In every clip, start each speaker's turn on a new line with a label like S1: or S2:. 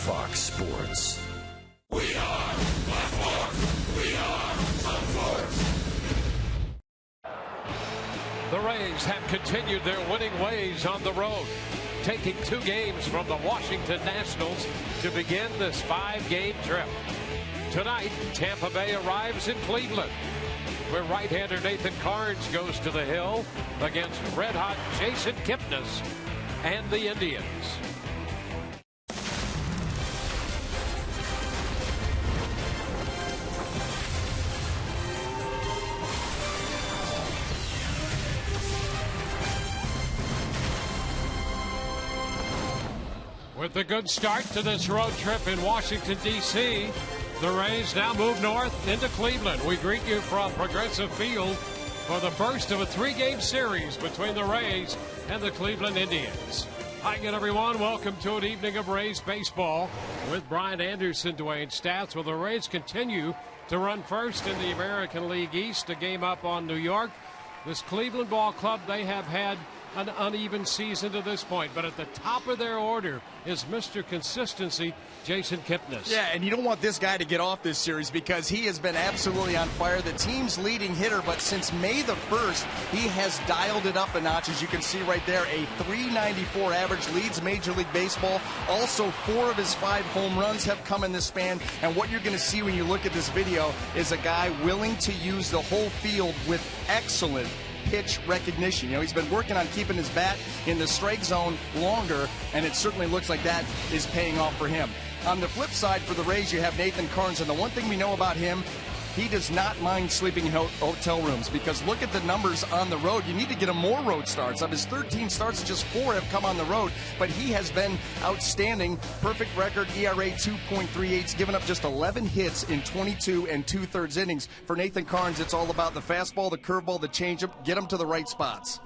S1: Fox Sports.
S2: We are Black We are Sun
S3: The Rays have continued their winning ways on the road, taking 2 games from the Washington Nationals to begin this 5-game trip. Tonight, Tampa Bay arrives in Cleveland, where right-hander Nathan Carnes goes to the hill against red-hot Jason Kipnis and the Indians. With a good start to this road trip in Washington, D.C., the Rays now move north into Cleveland. We greet you from Progressive Field for the first of a 3-game series between the Rays and the Cleveland Indians. Hi again, everyone. Welcome to an evening of Rays baseball with Brian Anderson, Dwayne Stats. Well, the Rays continue to run first in the American League East, a game up on New York. This Cleveland ball club, they have had an uneven season to this point, but at the top of their order is Mr. Consistency, Jason Kipnis.
S4: Yeah, and you don't want this guy to get off this series because he has been absolutely on fire. The team's leading hitter, but since May the 1st, he has dialed it up a notch. As you can see right there, a .394 average, leads Major League Baseball. Also, 4 of his 5 home runs have come in this span, and what you're going to see when you look at this video is a guy willing to use the whole field with excellent pitch recognition. You know, he's been working on keeping his bat in the strike zone longer, and it certainly looks like that is paying off for him. On the flip side, for the Rays, you have Nathan Carnes, and the one thing we know about him, he does not mind sleeping in hotel rooms, because look at the numbers on the road. You need to get him more road starts. Of his 13 starts, just 4 have come on the road, but he has been outstanding. Perfect record, ERA 2.38, given up just 11 hits in 22 and 2/3 innings. For Nathan Carnes, it's all about the fastball, the curveball, the changeup, get him to the right spots.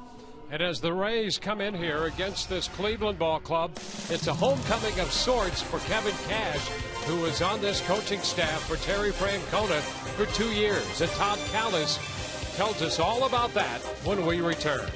S3: And as the Rays come in here against this Cleveland ball club, it's a homecoming of sorts for Kevin Cash, who was on this coaching staff for Terry Francona for 2 years. And Todd Callis tells us all about that when we return.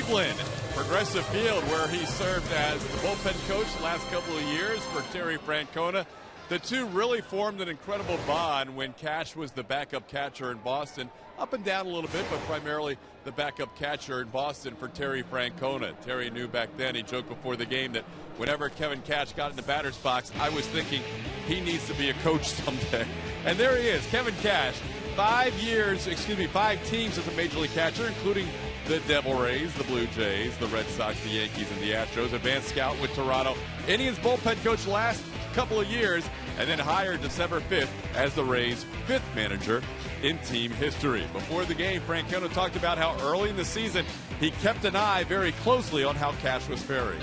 S1: Cleveland, Progressive Field, where he served as the bullpen coach the last couple of years for Terry Francona. The two really formed an incredible bond when Cash was the backup catcher in Boston. Up and down a little bit, but primarily the backup catcher in Boston for Terry Francona. Terry knew back then, he joked before the game, that whenever Kevin Cash got in the batter's box, I was thinking he needs to be a coach someday. And there he is, Kevin Cash. 5 teams as a major league catcher, including the Devil Rays, the Blue Jays, the Red Sox, the Yankees, and the Astros. Advanced scout with Toronto. Indians bullpen coach last couple of years, and then hired December 5th as the Rays' 5th manager in team history. Before the game, Francona talked about how early in the season he kept an eye very closely on how Cash was faring.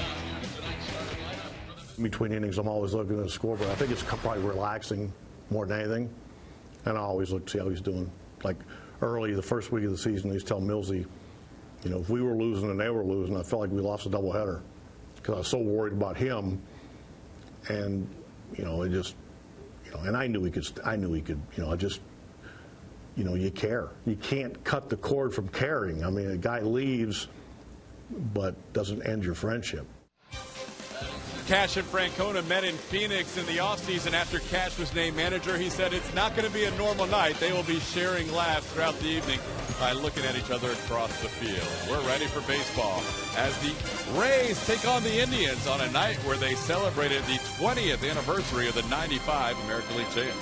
S5: Between innings, I'm always looking at the scoreboard. I think it's probably relaxing more than anything. And I always look to see how he's doing. Like early, the first week of the season, I used to tell Millsy, you know, if we were losing and they were losing, I felt like we lost a doubleheader because I was so worried about him. And, you know, it just, you know, and I knew he could, you know, I just, you know, you care. You can't cut the cord from caring. I mean, a guy leaves, but doesn't end your friendship.
S1: Cash and Francona met in Phoenix in the offseason after Cash was named manager. He said it's not going to be a normal night. They will be sharing laughs throughout the evening by looking at each other across the field. We're ready for baseball as the Rays take on the Indians on a night where they celebrated the 20th anniversary of the '95 American League champs.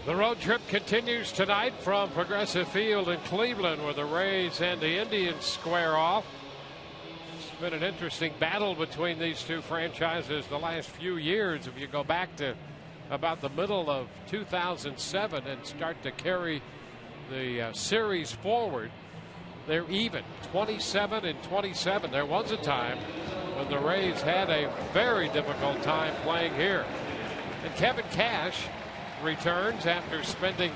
S3: The road trip continues tonight from Progressive Field in Cleveland, where the Rays and the Indians square off. It's been an interesting battle between these two franchises the last few years. If you go back to about the middle of 2007 and start to carry the series forward, they're even 27 and 27. There was a time when the Rays had a very difficult time playing here. And Kevin Cash returns after spending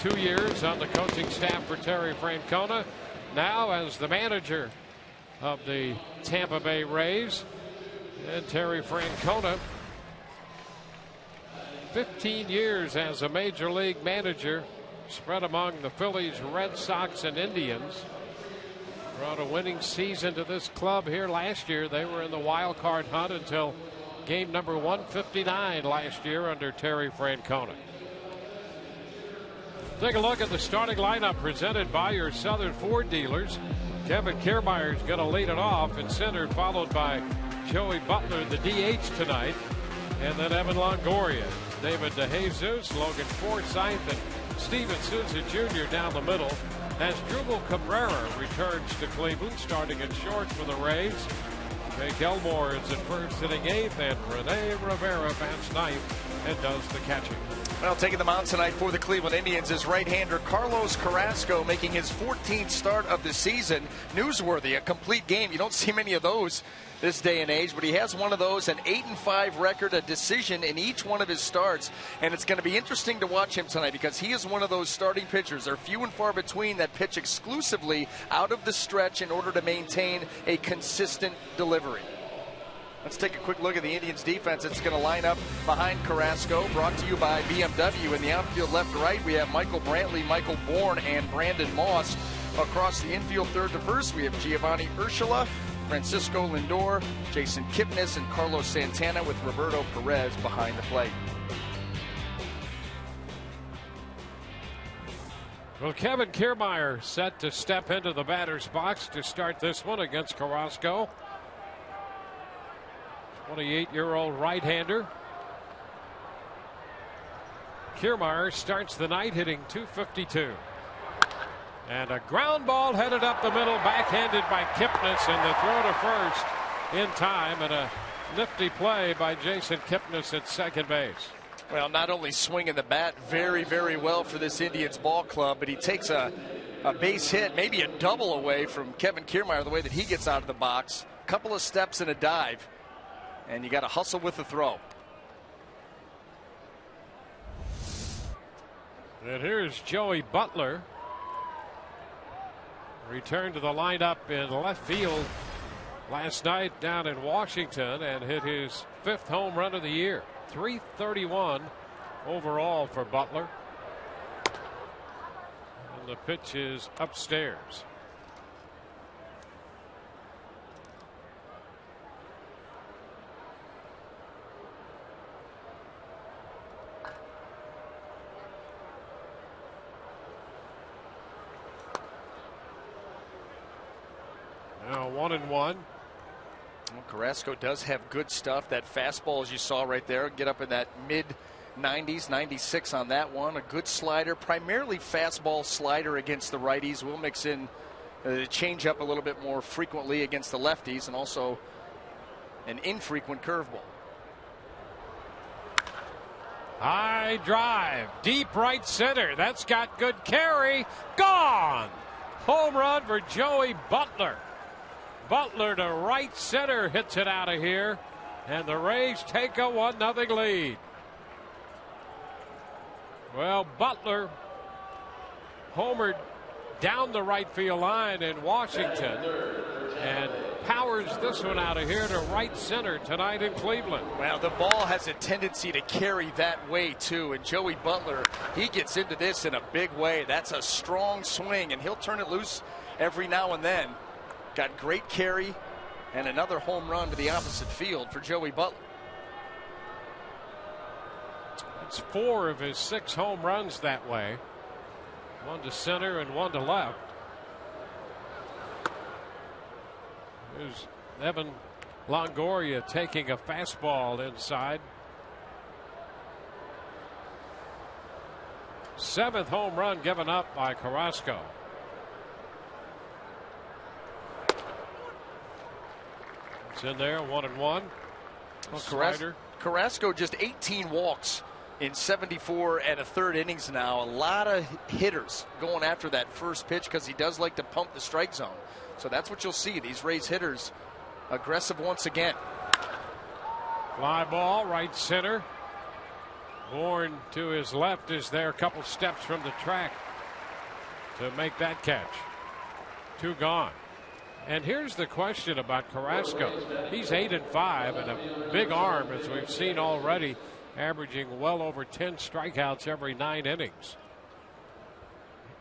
S3: 2 years on the coaching staff for Terry Francona, now as the manager of the Tampa Bay Rays. And Terry Francona, 15 years as a major league manager, spread among the Phillies, Red Sox, and Indians. Brought a winning season to this club here last year. They were in the wild card hunt until game number 159 last year under Terry Francona. Take a look at the starting lineup presented by your Southern Ford dealers. Kevin Kiermaier's going to lead it off in center, followed by Joey Butler, the DH tonight, and then Evan Longoria. David DeJesus, Logan Forsythe, and Steven Souza Jr. down the middle. As Jubal Cabrera returns to Cleveland, starting at short for the Rays. Jake Elmore is at first, hitting 8th, and Rene Rivera bats 9th and does the catching.
S4: Well, taking the mound tonight for the Cleveland Indians is right-hander Carlos Carrasco, making his 14th start of the season. Newsworthy, a complete game. You don't see many of those this day and age, but he has one of those, an 8-5 record, a decision in each one of his starts. And it's going to be interesting to watch him tonight because he is one of those starting pitchers. They're few and far between that pitch exclusively out of the stretch in order to maintain a consistent delivery. Let's take a quick look at the Indians defense. It's going to line up behind Carrasco, brought to you by BMW. In the outfield left to right, we have Michael Brantley, Michael Bourne, and Brandon Moss. Across the infield third to first, we have Giovanni Urshela, Francisco Lindor, Jason Kipnis, and Carlos Santana, with Roberto Perez behind the plate.
S3: Well, Kevin Kiermaier set to step into the batter's box to start this one against Carrasco. 28-year-old right-hander. Kiermaier starts the night hitting .252. And a ground ball headed up the middle, backhanded by Kipnis, and the throw to first in time, and a nifty play by Jason Kipnis at second base.
S4: Well, not only swinging the bat very, very well for this Indians ball club, but he takes a base hit, maybe a double away from Kevin Kiermaier, the way that he gets out of the box. A couple of steps and a dive, and you got to hustle with the throw.
S3: And here's Joey Butler. Returned to the lineup in left field last night down in Washington and hit his 5th home run of the year. .331 overall for Butler. And the pitch is upstairs. Now 1-1.
S4: Well, Carrasco does have good stuff. That fastball, as you saw right there, get up in that mid-90s, 96 on that one. A good slider, primarily fastball slider against the righties. We'll mix in the changeup a little bit more frequently against the lefties, and also an infrequent curveball.
S3: High drive, deep right center. That's got good carry. Gone. Home run for Joey Butler. Butler to right center hits it out of here, and the Rays take a 1-0 lead. Well, Butler homered down the right field line in Washington and powers this one out of here to right center tonight in Cleveland.
S4: Well, the ball has a tendency to carry that way too, and Joey Butler, he gets into this in a big way. That's a strong swing, and he'll turn it loose every now and then. Got great carry and another home run to the opposite field for Joey Butler.
S3: It's 4 of his 6 home runs that way. 1 to center and 1 to left. Here's Evan Longoria taking a fastball inside. 7th home run given up by Carrasco. It's in there, 1-1.
S4: Well, Carrasco just 18 walks in 74 and a third innings now. A lot of hitters going after that first pitch because he does like to pump the strike zone. So that's what you'll see. These Rays hitters aggressive once again.
S3: Fly ball, right center. Bourne to his left is there, a couple steps from the track to make that catch. 2 gone. And here's the question about Carrasco. He's 8-5 and a big arm, as we've seen already, averaging well over 10 strikeouts every 9 innings.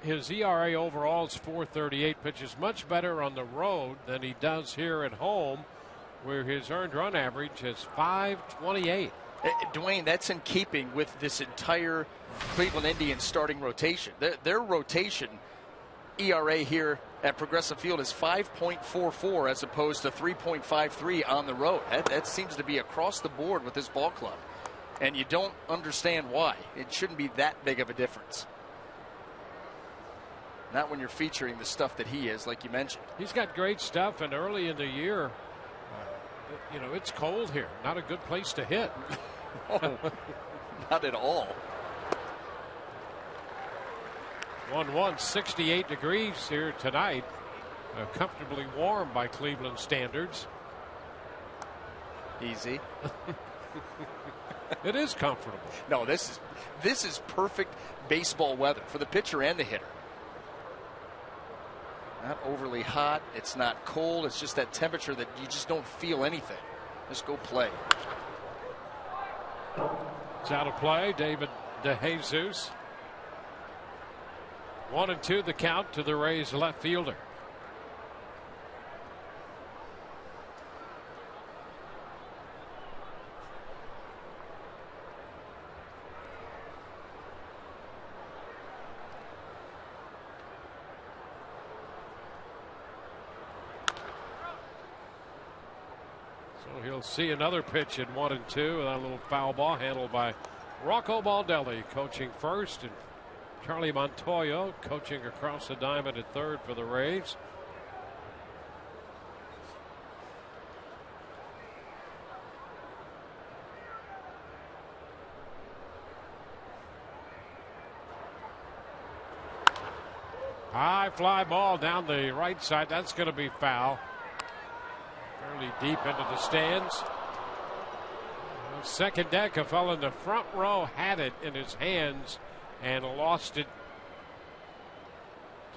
S3: His ERA overall is 4.38, pitches much better on the road than he does here at home, where his earned run average is 5.28.
S4: Dwayne, that's in keeping with this entire Cleveland Indians starting rotation. Their rotation ERA here at Progressive Field is 5.44 as opposed to 3.53 on the road. That seems to be across the board with this ball club. And you don't understand why. It shouldn't be that big of a difference. Not when you're featuring the stuff that he is, like you mentioned.
S3: He's got great stuff, and early in the year, you know, it's cold here. Not a good place to hit.
S4: Oh, not at all.
S3: 1-1, 68 degrees here tonight. Comfortably warm by Cleveland standards.
S4: Easy.
S3: It is comfortable.
S4: No, this is perfect baseball weather for the pitcher and the hitter. Not overly hot. It's not cold. It's just that temperature that you just don't feel anything. Just go play.
S3: It's out of play. David DeJesus. 1-2 the count to the Rays left fielder. So he'll see another pitch in 1-2. That little foul ball handled by Rocco Baldelli coaching first, and Charlie Montoya coaching across the diamond at third for the Rays. High fly ball down the right side. That's going to be foul. Fairly deep into the stands. Second deck, a fellow in the front row had it in his hands and lost it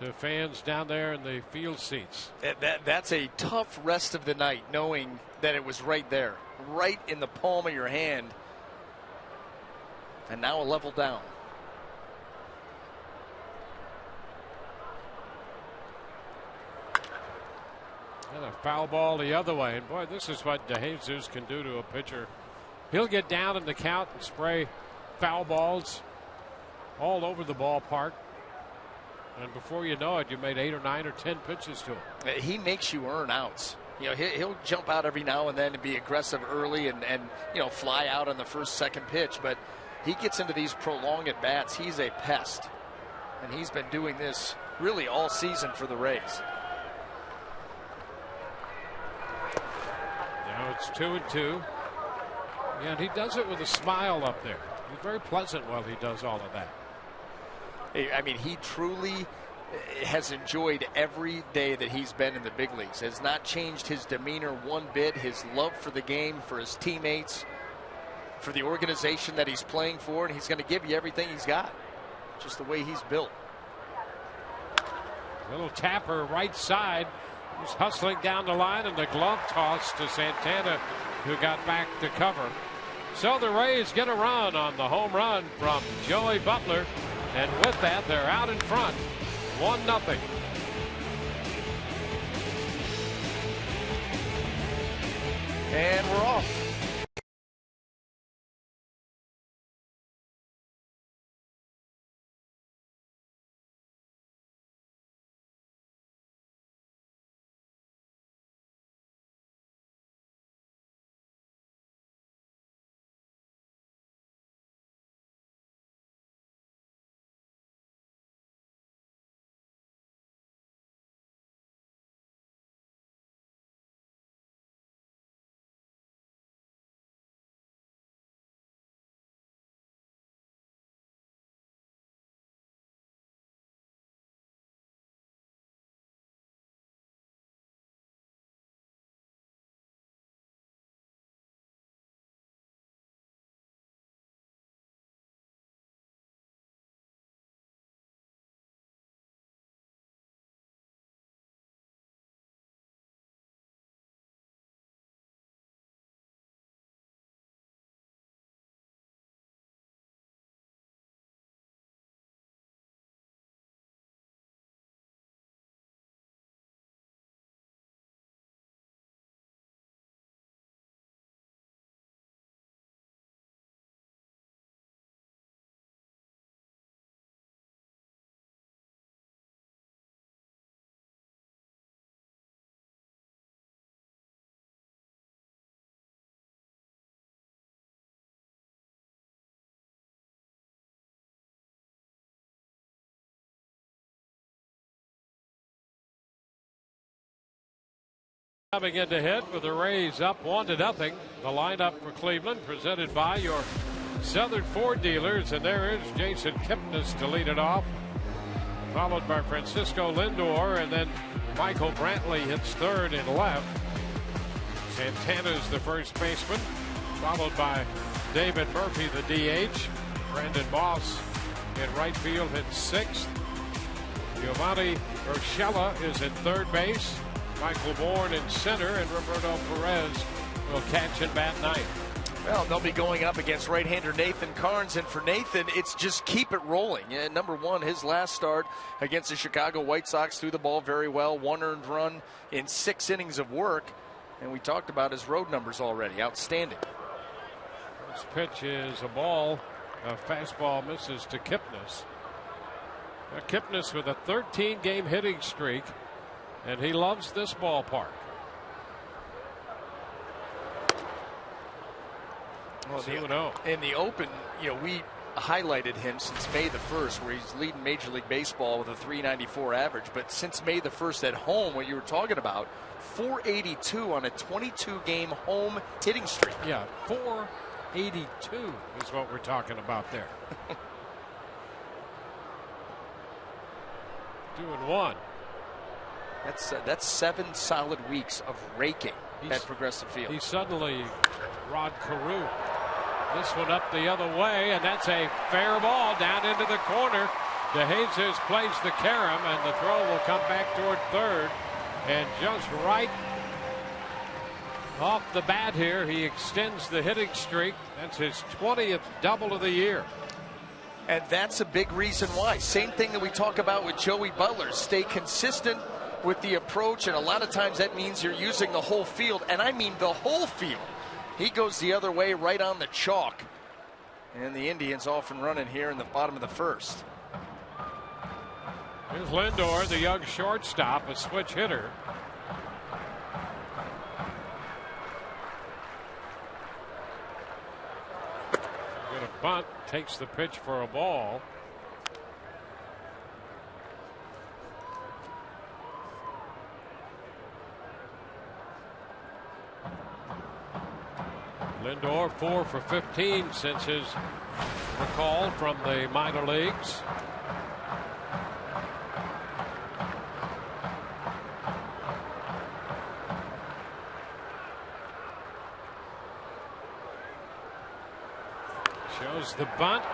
S3: to fans down there in the field seats.
S4: That's a tough rest of the night, knowing that it was right there, right in the palm of your hand. And now a level down.
S3: And a foul ball the other way. And boy, this is what DeJesus can do to a pitcher. He'll get down in the count and spray foul balls all over the ballpark. And before you know it, you made 8 or 9 or 10 pitches to him.
S4: He makes you earn outs. You know, he'll jump out every now and then and be aggressive early and you know, fly out on the first, second pitch. But he gets into these prolonged at bats. He's a pest. And he's been doing this really all season for the Rays.
S3: Now it's 2-2. And he does it with a smile up there. He's very pleasant while he does all of that.
S4: I mean, he truly has enjoyed every day that he's been in the big leagues. Has not changed his demeanor one bit. His love for the game, for his teammates, for the organization that he's playing for, and he's going to give you everything he's got. Just the way he's built.
S3: Little tapper right side. He's hustling down the line, and the glove toss to Santana, who got back to cover. So the Rays get a run on the home run from Joey Butler. And with that, they're out in front, 1-0.
S4: And we're off.
S3: Coming in to hit with the Rays up 1-0. The lineup for Cleveland presented by your Southern Ford dealers, and there is Jason Kipnis to lead it off, followed by Francisco Lindor, and then Michael Brantley hits third and left. Santana's the first baseman, followed by David Murphy, the DH. Brandon Moss in right field hits sixth. Giovanni Urshela is in third base. Michael Bourne in center, and Roberto Perez will catch and bat ninth.
S4: Well, they'll be going up against right-hander Nathan Karns, and for Nathan, it's just keep it rolling. And number one, his last start against the Chicago White Sox threw the ball very well, 1 earned run in 6 innings of work, and we talked about his road numbers already. Outstanding.
S3: This pitch is a ball. A fastball misses to Kipnis. Kipnis with a 13-game hitting streak, and he loves this ballpark.
S4: Well, in the open, we highlighted him since May the 1st, where he's leading Major League Baseball with a .394 average. But since May the 1st at home, what you were talking about, .482 on a 22-game home hitting streak.
S3: Yeah, .482 is what we're talking about there. 2-1.
S4: That's 7 solid weeks of raking at Progressive Field.
S3: He's suddenly Rod Carew. This one up the other way, and that's a fair ball down into the corner. DeJesus plays the carom, and the throw will come back toward third. And just right off the bat here, he extends the hitting streak. That's his 20th double of the year.
S4: And that's a big reason why. Same thing that we talk about with Joey Butler. Stay consistent with the approach, and a lot of times that means you're using the whole field, and I mean the whole field. He goes the other way right on the chalk, and the Indians off and running here in the bottom of the first.
S3: Here's Lindor, the young shortstop, a switch hitter. Going to bunt, takes the pitch for a ball. Lindor 4 for 15 since his recall from the minor leagues. Shows the bunt.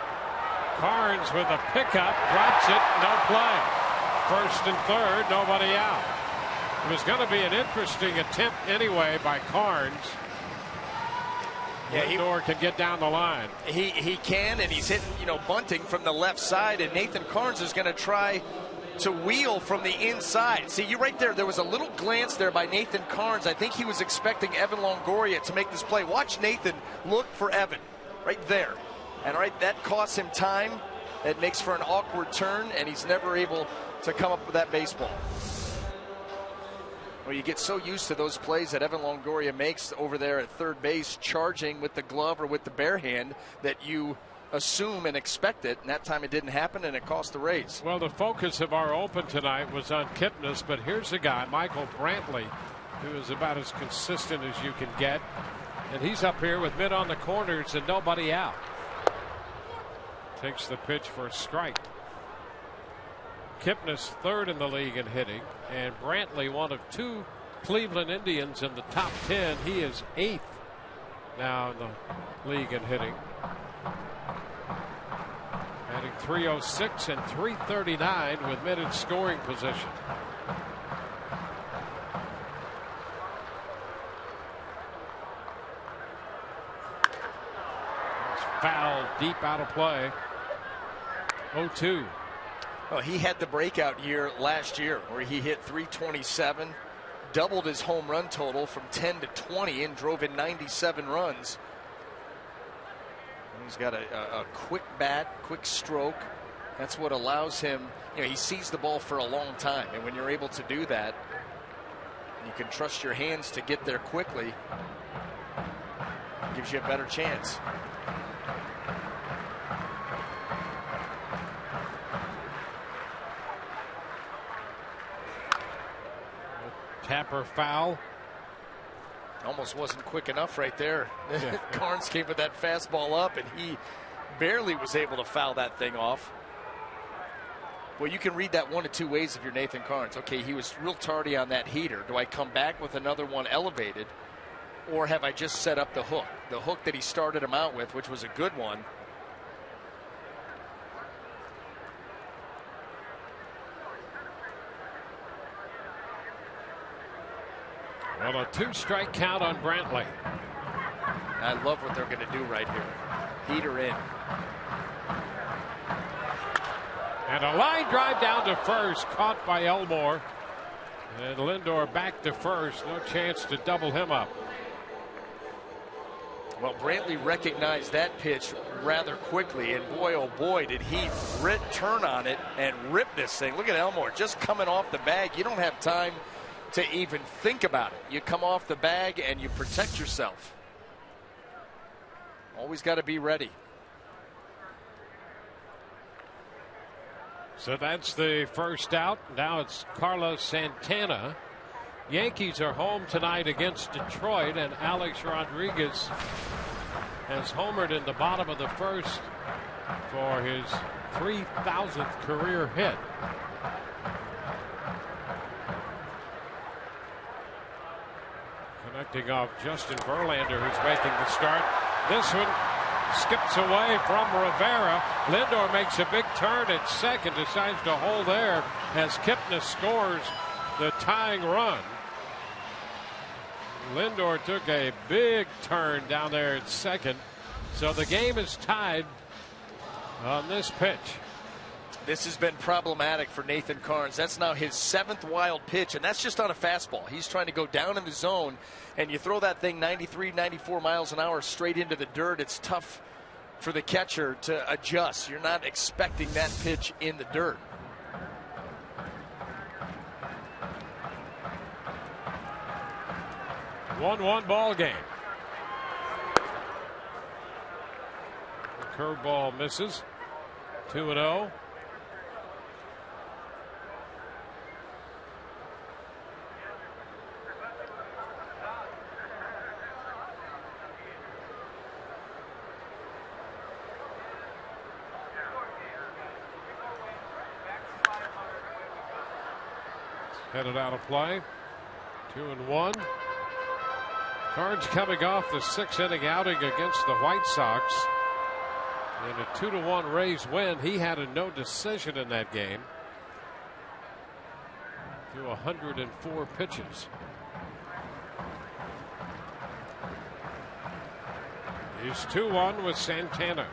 S3: Karns with a pickup, drops it, no play. First and third, nobody out. It was going to be an interesting attempt anyway by Karns. Yeah, Lindor can get down the line.
S4: He can, and he's hitting, bunting from the left side, and Nathan Karns is going to try to wheel from the inside. See, you right there was a little glance there by Nathan Karns. I think he was expecting Evan Longoria to make this play. Watch Nathan look for Evan right there. And that costs him time. It makes for an awkward turn, and he's never able to come up with that baseball. Well, you get so used to those plays that Evan Longoria makes over there at third base, charging with the glove or with the bare hand, that you assume and expect it, and that time it didn't happen, and it cost the Rays.
S3: Well, the focus of our open tonight was on Kipnis, but here's a guy, Michael Brantley, who is about as consistent as you can get, and he's up here with mid on the corners and nobody out. Takes the pitch for a strike. Kipnis third in the league in hitting, and Brantley one of 2 Cleveland Indians in the top 10. He is 8th now in the league in hitting. Batting .306 and .339 with mid in scoring position. It's foul deep out of play. 0-2.
S4: Well, he had the breakout year last year where he hit .327, doubled his home run total from 10 to 20, and drove in 97 runs. And he's got a quick bat, quick stroke. That's what allows him, he sees the ball for a long time, and when you're able to do that, you can trust your hands to get there quickly. It gives you a better chance.
S3: Tapper foul.
S6: Almost wasn't quick enough right there. Yeah. Carnes came with that fastball up, and he barely was able to foul that thing off. Well, you can read that one of two ways if you're Nathan Carnes. Okay, he was real tardy on that heater. Do I come back with another one elevated, or have I just set up the hook? The hook that he started him out with, which was a good one.
S3: Well, a 2-strike count on Brantley.
S6: I love what they're going to do right here. Heater in.
S3: And a line drive down to first, caught by Elmore. And Lindor back to first. No chance to double him up.
S6: Well, Brantley recognized that pitch rather quickly, and boy, oh boy, did he turn on it and rip this thing. Look at Elmore just coming off the bag. You don't have time to even think about it. You come off the bag and you protect yourself. Always got to be ready.
S3: So that's the first out. Now it's Carlos Santana. Yankees are home tonight against Detroit, and Alex Rodriguez has homered in the bottom of the first for his 3,000th career hit. Connecting off Justin Verlander, who's making the start. This one skips away from Rivera. Lindor makes a big turn at second, decides to hold there as Kipnis scores the tying run. Lindor took a big turn down there at second. So the game is tied on this pitch.
S6: This has been problematic for Nathan Carnes. That's now his 7th wild pitch, and that's just on a fastball. He's trying to go down in the zone, and you throw that thing 93, 94 miles an hour straight into the dirt. It's tough for the catcher to adjust. You're not expecting that pitch in the dirt.
S3: One ball game. The curveball misses. 2-0. Headed out of play. 2-1. Carnes coming off the 6th-inning outing against the White Sox. In a 2-1 Rays win, he had a no decision in that game. To 104 pitches. He's 2-1 with Santana.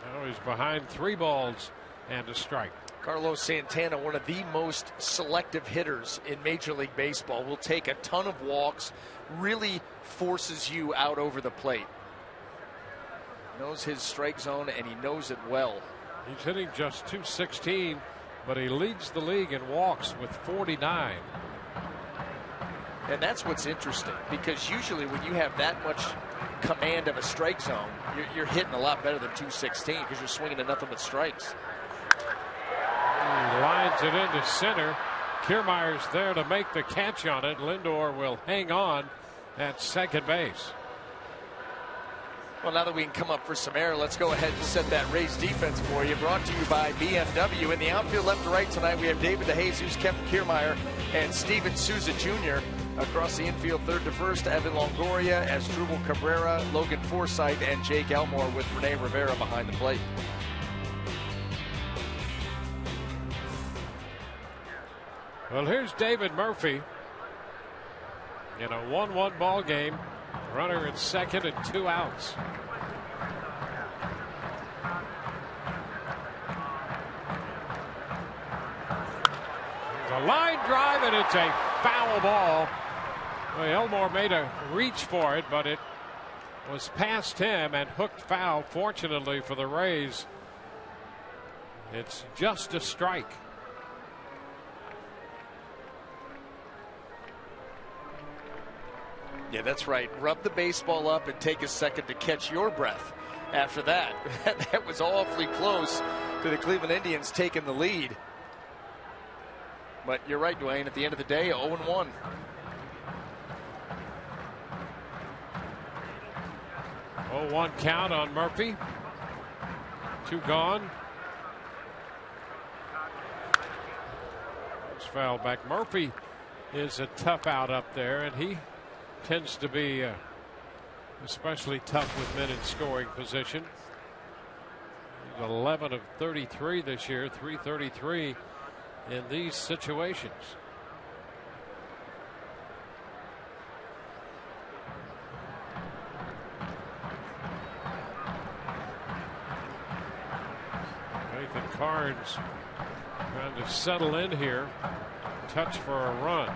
S3: Now he's behind 3 balls and a strike.
S6: Carlos Santana, one of the most selective hitters in Major League Baseball, will take a ton of walks, really forces you out over the plate. Knows his strike zone, and he knows it well.
S3: He's hitting just .216, but he leads the league in walks with 49.
S6: And that's what's interesting, because usually when you have that much command of a strike zone, you're hitting a lot better than .216 because you're swinging to nothing but strikes.
S3: He lines it into center. Kiermaier's there to make the catch on it. Lindor will hang on at second base.
S6: Well, now that we can come up for some air, let's go ahead and set that Rays defense for you. Brought to you by BMW. In the outfield left to right tonight, we have David DeJesus, Kevin Kiermaier, and Steven Souza Jr. Across the infield, third to first, Evan Longoria, Asdrubal Cabrera, Logan Forsythe, and Jake Elmore with Rene Rivera behind the plate.
S3: Well, here's David Murphy in a 1-1 ball game. Runner at second and 2 outs. There's a line drive, and it's a foul ball. Well, Elmore made a reach for it, but it was past him and hooked foul. Fortunately for the Rays, it's just a strike.
S6: Yeah, that's right. Rub the baseball up and take a second to catch your breath after that. That was awfully close to the Cleveland Indians taking the lead. But you're right, Dwayne. At the end of the day, 0-1.
S3: Oh, 1 count on Murphy. 2 gone. It's fouled back. Murphy is a tough out up there, and he tends to be especially tough with men in scoring position. He's 11 of 33 this year, 333 in these situations. Nathan Carnes trying to settle in here, touch for a run.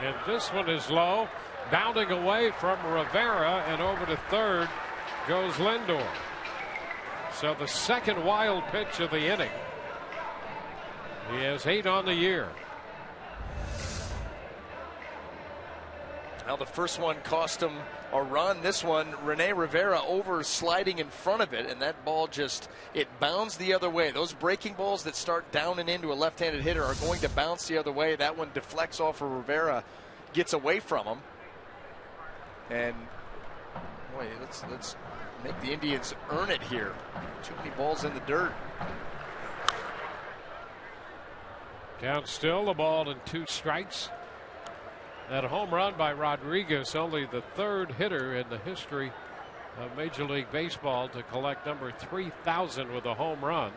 S3: And this one is low, bounding away from Rivera, and over to third goes Lindor. So the second wild pitch of the inning. He has 8 on the year.
S6: Now the first one cost him a run. This one, Rene Rivera over sliding in front of it, and that ball just, it bounced the other way. Those breaking balls that start down and into a left-handed hitter are going to bounce the other way. That one deflects off of Rivera, gets away from him. And boy, let's make the Indians earn it here. Too many balls in the dirt.
S3: Count still, the ball and 2 strikes. That home run by Rodriguez, only the 3rd hitter in the history of Major League Baseball to collect number 3,000 with a home run.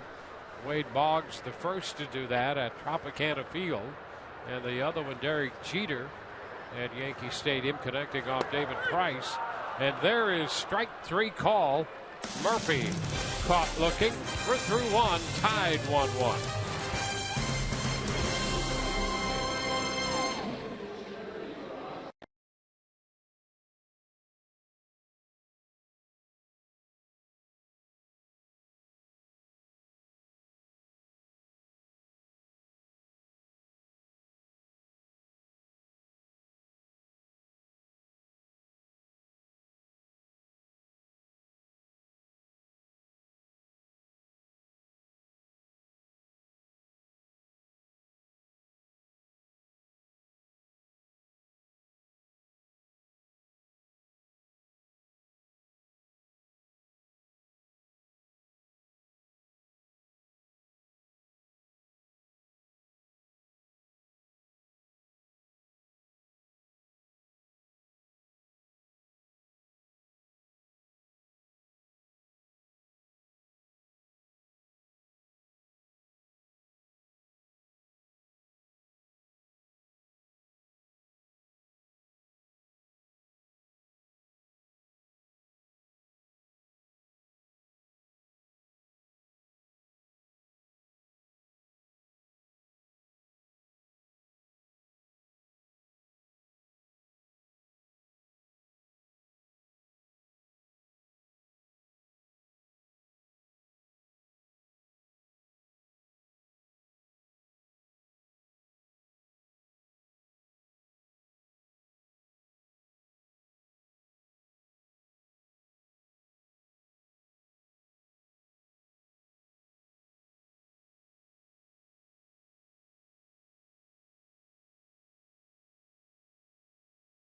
S3: Wade Boggs the first to do that at Tropicana Field, and the other one Derek Jeter at Yankee Stadium, connecting off David Price. And there is strike 3 call. Murphy caught looking. We're through 1, tied 1-1.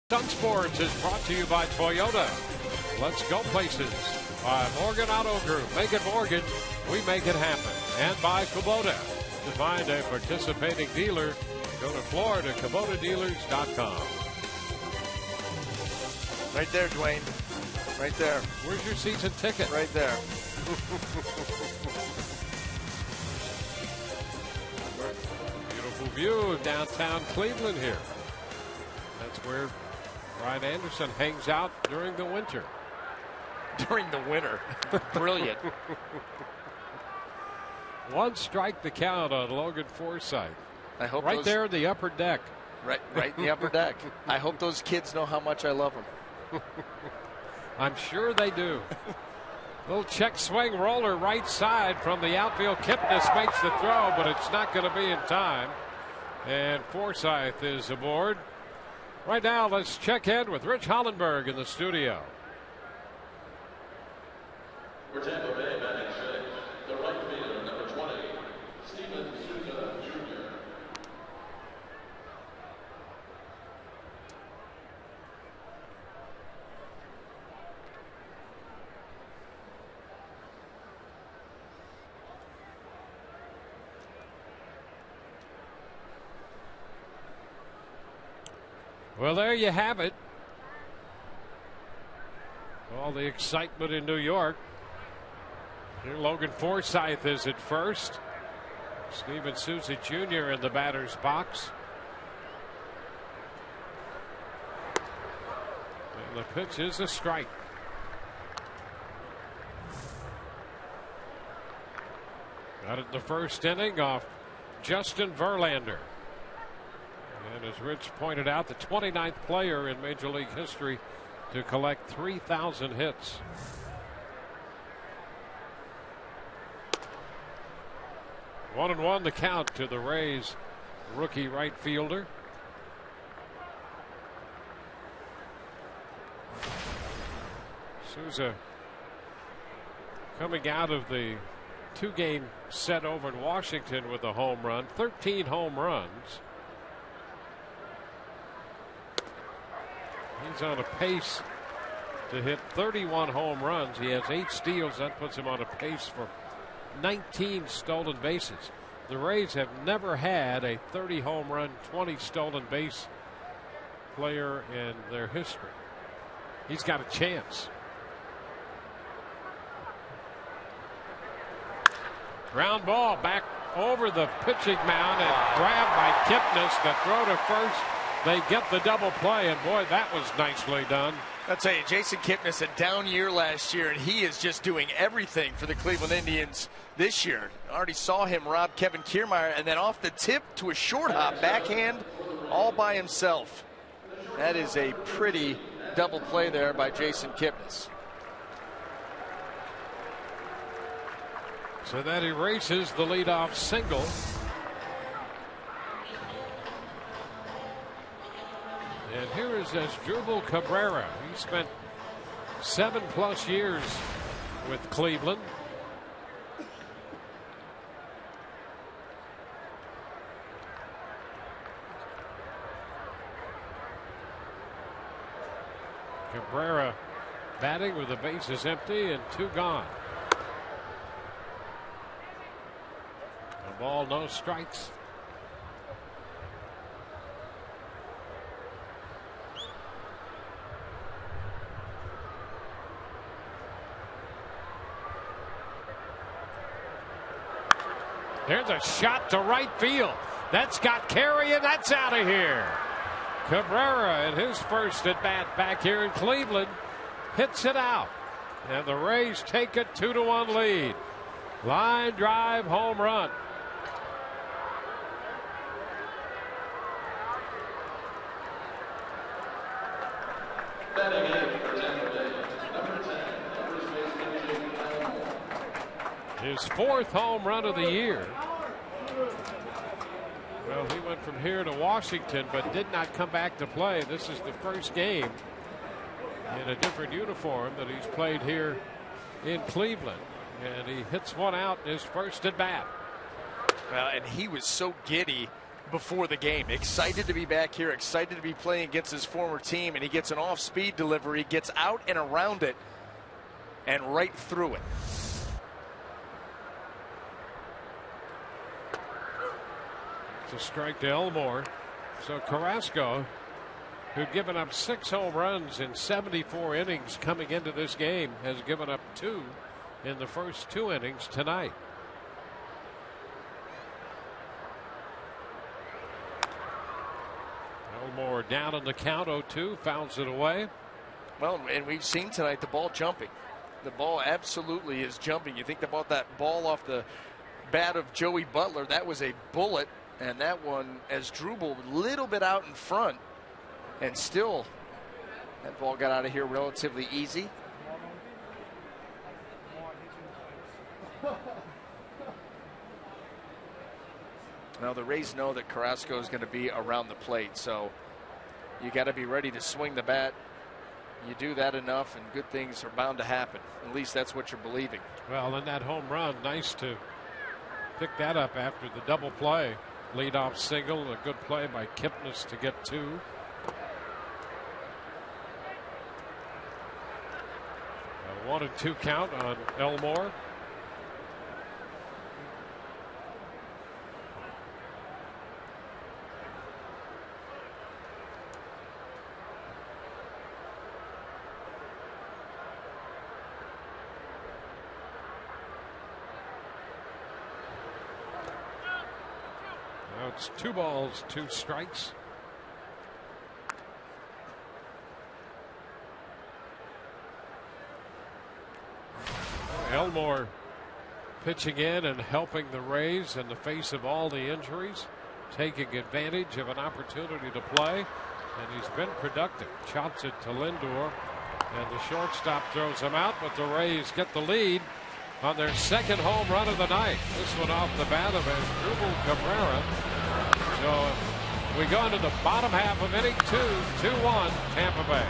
S3: Sun Sports is brought to you by Toyota. Let's go places. By Morgan Auto Group. Make it Morgan. We make it happen. And by Kubota. To find a participating dealer, go to FloridaKubotaDealers.com.
S6: Right there, Dwayne. Right there.
S3: Where's your season ticket?
S6: Right there.
S3: Beautiful view of downtown Cleveland here. That's where Ryan Anderson hangs out during the winter.
S6: During the winter. Brilliant.
S3: 1 strike the count on Logan Forsythe.
S6: I hope
S3: right there in the upper deck.
S6: Right in the upper deck. I hope those kids know how much I love them.
S3: I'm sure they do. Little check swing roller right side from the outfield. Kipnis makes the throw, but it's not going to be in time. And Forsythe is aboard. Right now, let's check in with Rich Hollenberg in the studio.
S2: For Tampa Bay, batting sixth, the right fielder, number 20, Steven Souza Jr.
S3: Well, there you have it. All the excitement in New York. Here Logan Forsythe is at first. Steven Souza Jr. in the batter's box. And the pitch is a strike. Got it in the first inning off Justin Verlander. And as Rich pointed out, the 29th player in Major League history to collect 3,000 hits. One and one the count to the Rays rookie right fielder. Souza coming out of the 2-game set over in Washington with a home run, 13 home runs. He's on a pace to hit 31 home runs. He has 8 steals. That puts him on a pace for 19 stolen bases. The Rays have never had a 30 home run, 20 stolen base player in their history. He's got a chance. Ground ball back over the pitching mound and grabbed by Kipnis to throw to first. They get the double play, and boy, that was nicely done.
S6: I'll tell you, Jason Kipnis, a down year last year, and he is just doing everything for the Cleveland Indians this year. Already saw him rob Kevin Kiermaier, and then off the tip to a short hop, backhand, all by himself. That is a pretty double play there by Jason Kipnis.
S3: So that erases the leadoff single. And here is Asdrubal Cabrera. He spent 7+ years with Cleveland. Cabrera batting with the bases empty and 2 gone. A ball, no strikes. There's a shot to right field. That's got carry, and that's out of here. Cabrera in his first at bat back here in Cleveland hits it out. And the Rays take a 2-1 lead. Line drive home run.
S2: Batting eighth for Tampa Bay, number 10, first base pitching,
S3: His 4th home run of the year. Well, he went from here to Washington, but did not come back to play. This is the first game in a different uniform that he's played here in Cleveland. And he hits one out in his first at bat.
S6: Well, and he was so giddy before the game, excited to be back here, excited to be playing against his former team, and he gets an off-speed delivery, gets out and around it, and right through it.
S3: It's a strike to Elmore. So Carrasco, who'd given up 6 home runs in 74 innings coming into this game, has given up 2 in the first 2 innings tonight. Elmore down in the count, 0-2, fouls it away.
S6: Well, and we've seen tonight the ball jumping. The ball absolutely is jumping. You think about that ball off the bat of Joey Butler. That was a bullet, and that one, Asdrubal, a little bit out in front, and still that ball got out of here relatively easy. Now the Rays know that Carrasco is going to be around the plate, so you got to be ready to swing the bat. You do that enough, and good things are bound to happen. At least that's what you're believing.
S3: Well, and that home run, nice to pick that up after the double play. Leadoff single, a good play by Kipnis to get 2. A 1-2 count on Elmore. It's 2 balls, 2 strikes. Elmore pitching in and helping the Rays in the face of all the injuries, taking advantage of an opportunity to play, and he's been productive. Chops it to Lindor, and the shortstop throws him out, but the Rays get the lead on their 2nd home run of the night. This one off the bat of Asdrubal Cabrera. So we go into the bottom half of inning 2, 2-1 Tampa Bay.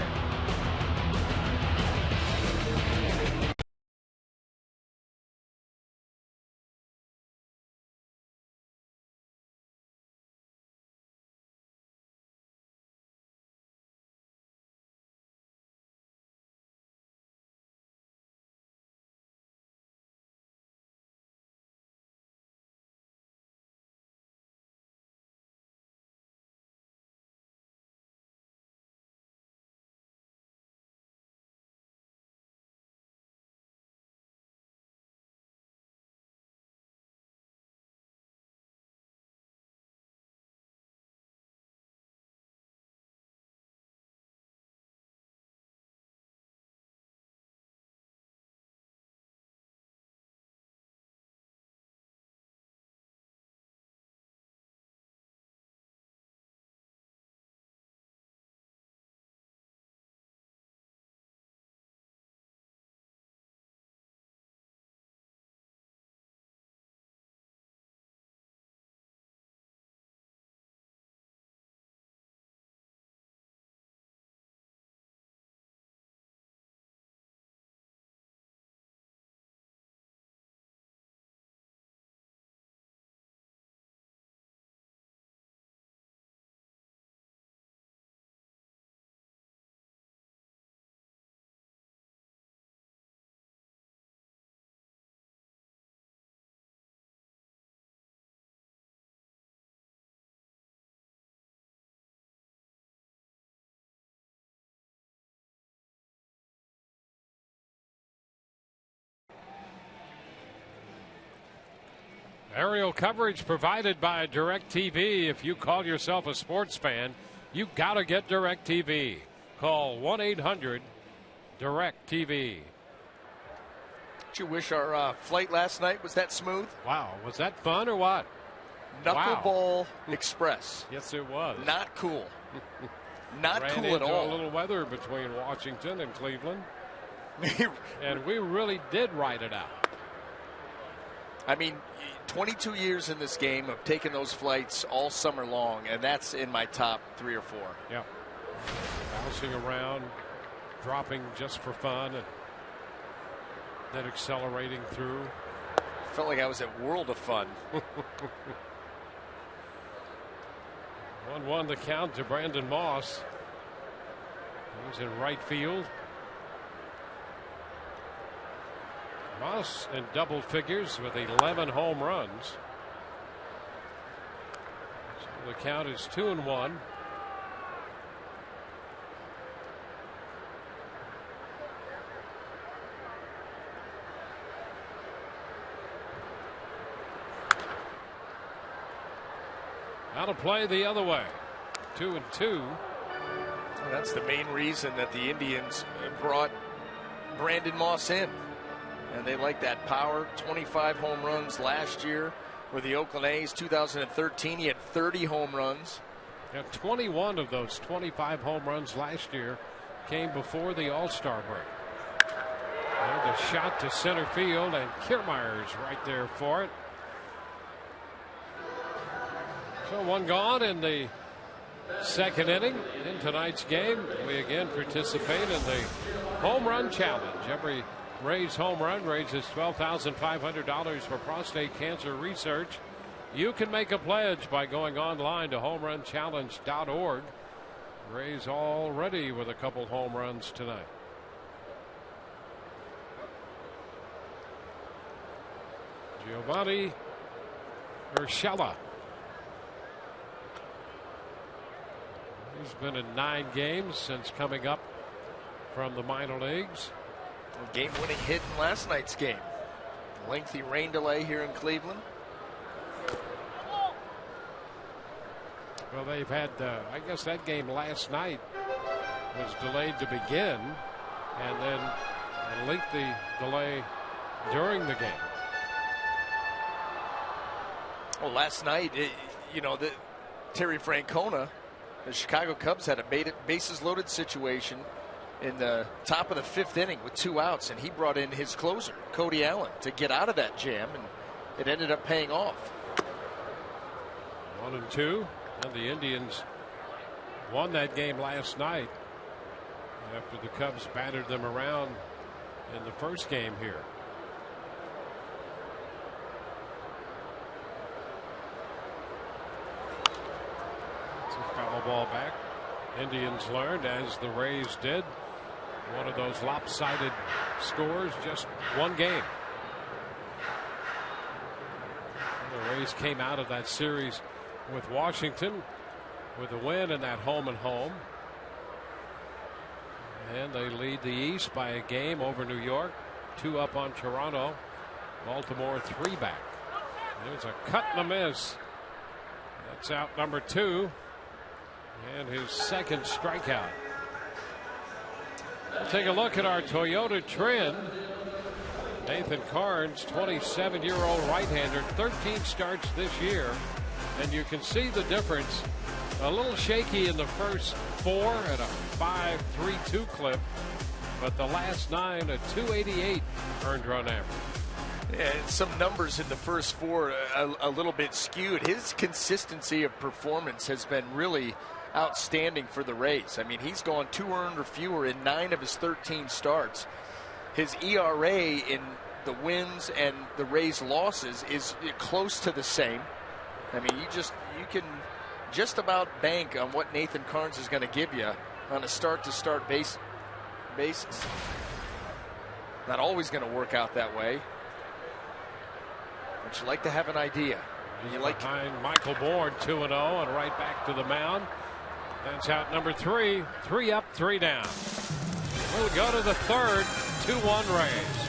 S3: Aerial coverage provided by DirecTV. If you call yourself a sports fan, you gotta get DirecTV. Call 1-800-DirecTV.
S6: Did you wish our flight last night was that smooth?
S3: Wow, was that fun or what?
S6: Knuckleball Express.
S3: Yes, it was.
S6: Not cool. Not
S3: Ran
S6: cool
S3: into
S6: at all.
S3: A little weather between Washington and Cleveland, and we really did ride it out.
S6: I mean, 22 years in this game of taking those flights all summer long, and that's in my top 3 or 4.
S3: Yeah. Bouncing around, dropping just for fun, and then accelerating through.
S6: Felt like I was at World of Fun.
S3: 1-1 the count to Brandon Moss. He's in right field. Moss in double figures with 11 home runs. So the count is 2-1. Now to play the other way. 2-2.
S6: That's the main reason that the Indians brought Brandon Moss in. And they like that power. 25 home runs last year with the Oakland A's. 2013, he had 30 home runs.
S3: Yeah, 21 of those 25 home runs last year came before the All-Star break. And the shot to center field, and Kiermaier's right there for it. So one gone in the Second inning in tonight's game. We again participate in the home run challenge. Every Rays home run raises $12,500 for prostate cancer research. You can make a pledge by going online to homerunchallenge.org. Rays already with a couple home runs tonight. Giovanni Urshela. He's been in 9 games since coming up from the minor leagues.
S6: Game-winning hit in last night's game. Lengthy rain delay here in Cleveland.
S3: Well, they've had, I guess that game last night was delayed to begin, and then a lengthy delay during the game.
S6: Well, last night, Terry Francona, the Chicago Cubs had a bases-loaded situation in the top of the 5th inning with 2 outs, and he brought in his closer, Cody Allen, to get out of that jam, and it ended up paying off.
S3: 1-2, and the Indians won that game last night after the Cubs battered them around in the first game here. Foul ball back. Indians learned, as the Rays did, one of those lopsided scores, just one game. The Rays came out of that series with Washington with a win in that home and home. And they lead the East by a game over New York, 2 up on Toronto. Baltimore 3 back. There's a cut and a miss. That's out number 2. And his second strikeout. We'll take a look at our Toyota trend. Nathan Carnes, 27-year-old right-hander, 13 starts this year. And you can see the difference. A little shaky in the first 4 at a 5.32 clip. But the last 9, a 288 earned run average.
S6: Yeah, some numbers in the first 4 a little bit skewed. His consistency of performance has been really outstanding for the Rays. I mean, he's gone 2 earned or fewer in 9 of his 13 starts. His ERA in the wins and the Rays losses is close to the same. I mean, you can just about bank on what Nathan Carnes is going to give you on a start-to-start basis. Not always going to work out that way, but you like to have an idea.
S3: You like behind Michael Bourne, 2-0, and right back to the mound. That's out number 3. 3 up, 3 down. We'll go to the 3rd. 2-1 Rays.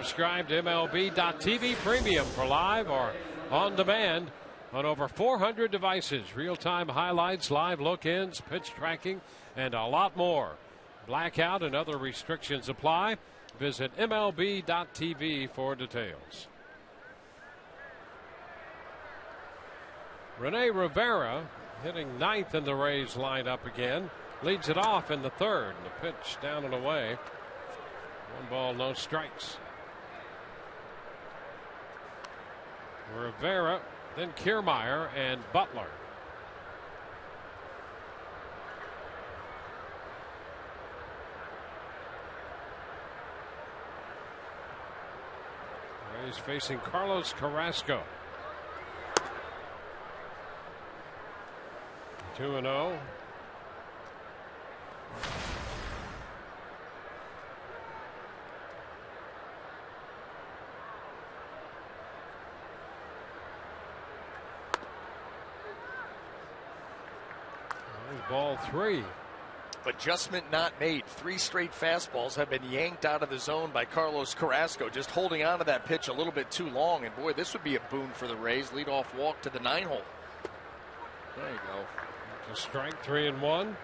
S3: Subscribe to MLB.TV Premium for live or on demand on over 400 devices. Real-time highlights, live look-ins, pitch tracking, and a lot more. Blackout and other restrictions apply. Visit MLB.TV for details. Rene Rivera hitting ninth in the Rays lineup again. Leads it off in the third. The pitch down and away. 1 ball, no strikes. Rivera, then Kiermaier and Butler. He's facing Carlos Carrasco. 2-0. Ball 3.
S6: Adjustment not made. 3 straight fastballs have been yanked out of the zone by Carlos Carrasco, just holding on to that pitch a little bit too long. And boy, this would be a boon for the Rays. Leadoff walk to the 9-hole. There you go.
S3: A strike, 3-1.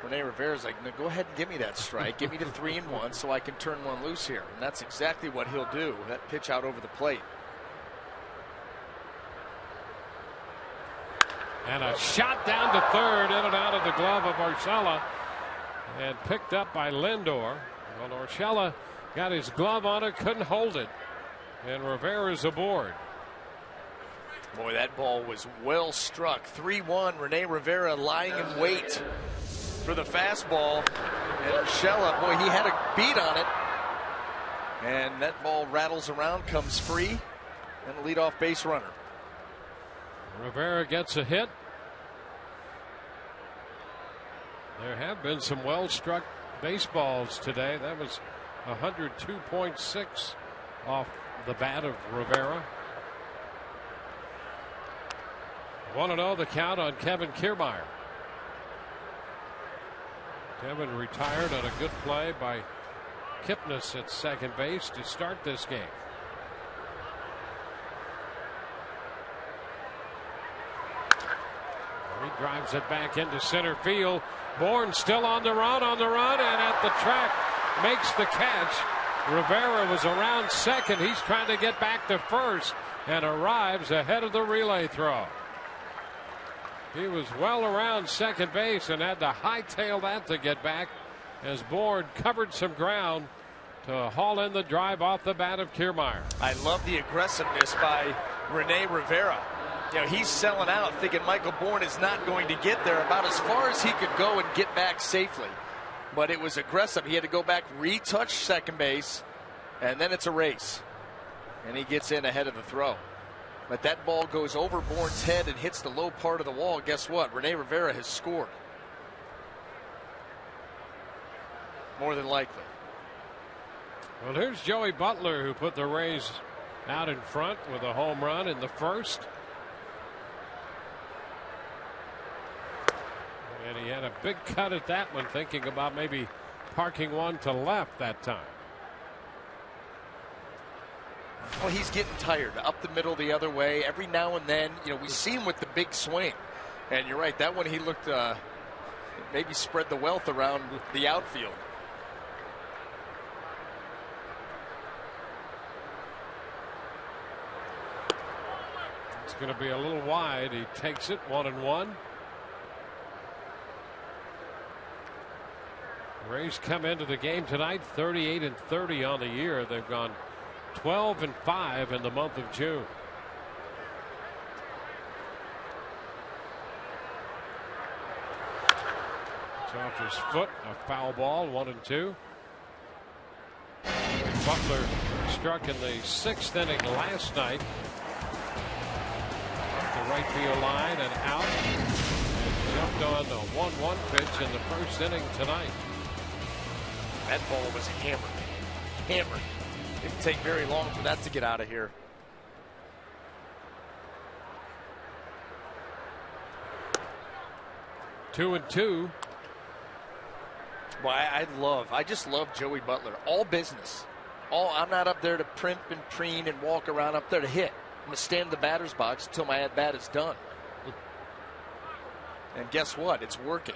S6: Rene Rivera's like, no, go ahead and give me that strike. Give me the 3-1 so I can turn one loose here. And that's exactly what he'll do. That pitch out over the plate.
S3: And a shot down to third, in and out of the glove of Urshela, and picked up by Lindor. Well, Urshela got his glove on it, couldn't hold it, and Rivera's aboard.
S6: Boy, that ball was well struck. 3-1. Rene Rivera lying in wait for the fastball, and Urshela, boy, he had a beat on it, and that ball rattles around, comes free, and a leadoff base runner.
S3: Rivera gets a hit. There have been some well-struck baseballs today. That was 102.6 off the bat of Rivera. 1-0 the count on Kevin Kiermaier. Kevin retired on a good play by Kipnis at second base to start this game. He drives it back into center field. Bourne still on the run, and at the track makes the catch. Rivera was around second. He's trying to get back to first and arrives ahead of the relay throw. He was well around second base and had to hightail that to get back as Bourne covered some ground to haul in the drive off the bat of Kiermaier.
S6: I love the aggressiveness by Rene Rivera. You know, he's selling out, thinking Michael Bourne is not going to get there, about as far as he could go and get back safely. But it was aggressive. He had to go back, retouch second base, and then it's a race. And he gets in ahead of the throw. But that ball goes over Bourne's head and hits the low part of the wall. Guess what? Rene Rivera has scored. More than likely.
S3: Well, here's Joey Butler, who put the Rays out in front with a home run in the first. And he had a big cut at that one, thinking about maybe parking one to left that time.
S6: Well, he's getting tired. Up the middle the other way. Every now and then, you know, we see him with the big swing. And you're right, that one he looked maybe spread the wealth around the outfield.
S3: It's going to be a little wide. He takes it 1-1. Rays come into the game tonight 38-30 on the year. They've gone 12-5 in the month of June. It's off his foot, a foul ball, 1-2. Butler struck in the 6th inning last night. Off the right field line and out. And jumped on a 1-1 pitch in the first inning tonight.
S6: That ball was hammered. Hammered. Didn't take very long for that to get out of here.
S3: Two and two.
S6: Well, I just love Joey Butler. All business. I'm not up there to primp and preen and walk around, up there to hit. I'm going to stand in the batter's box until my at-bat is done. And guess what? It's working.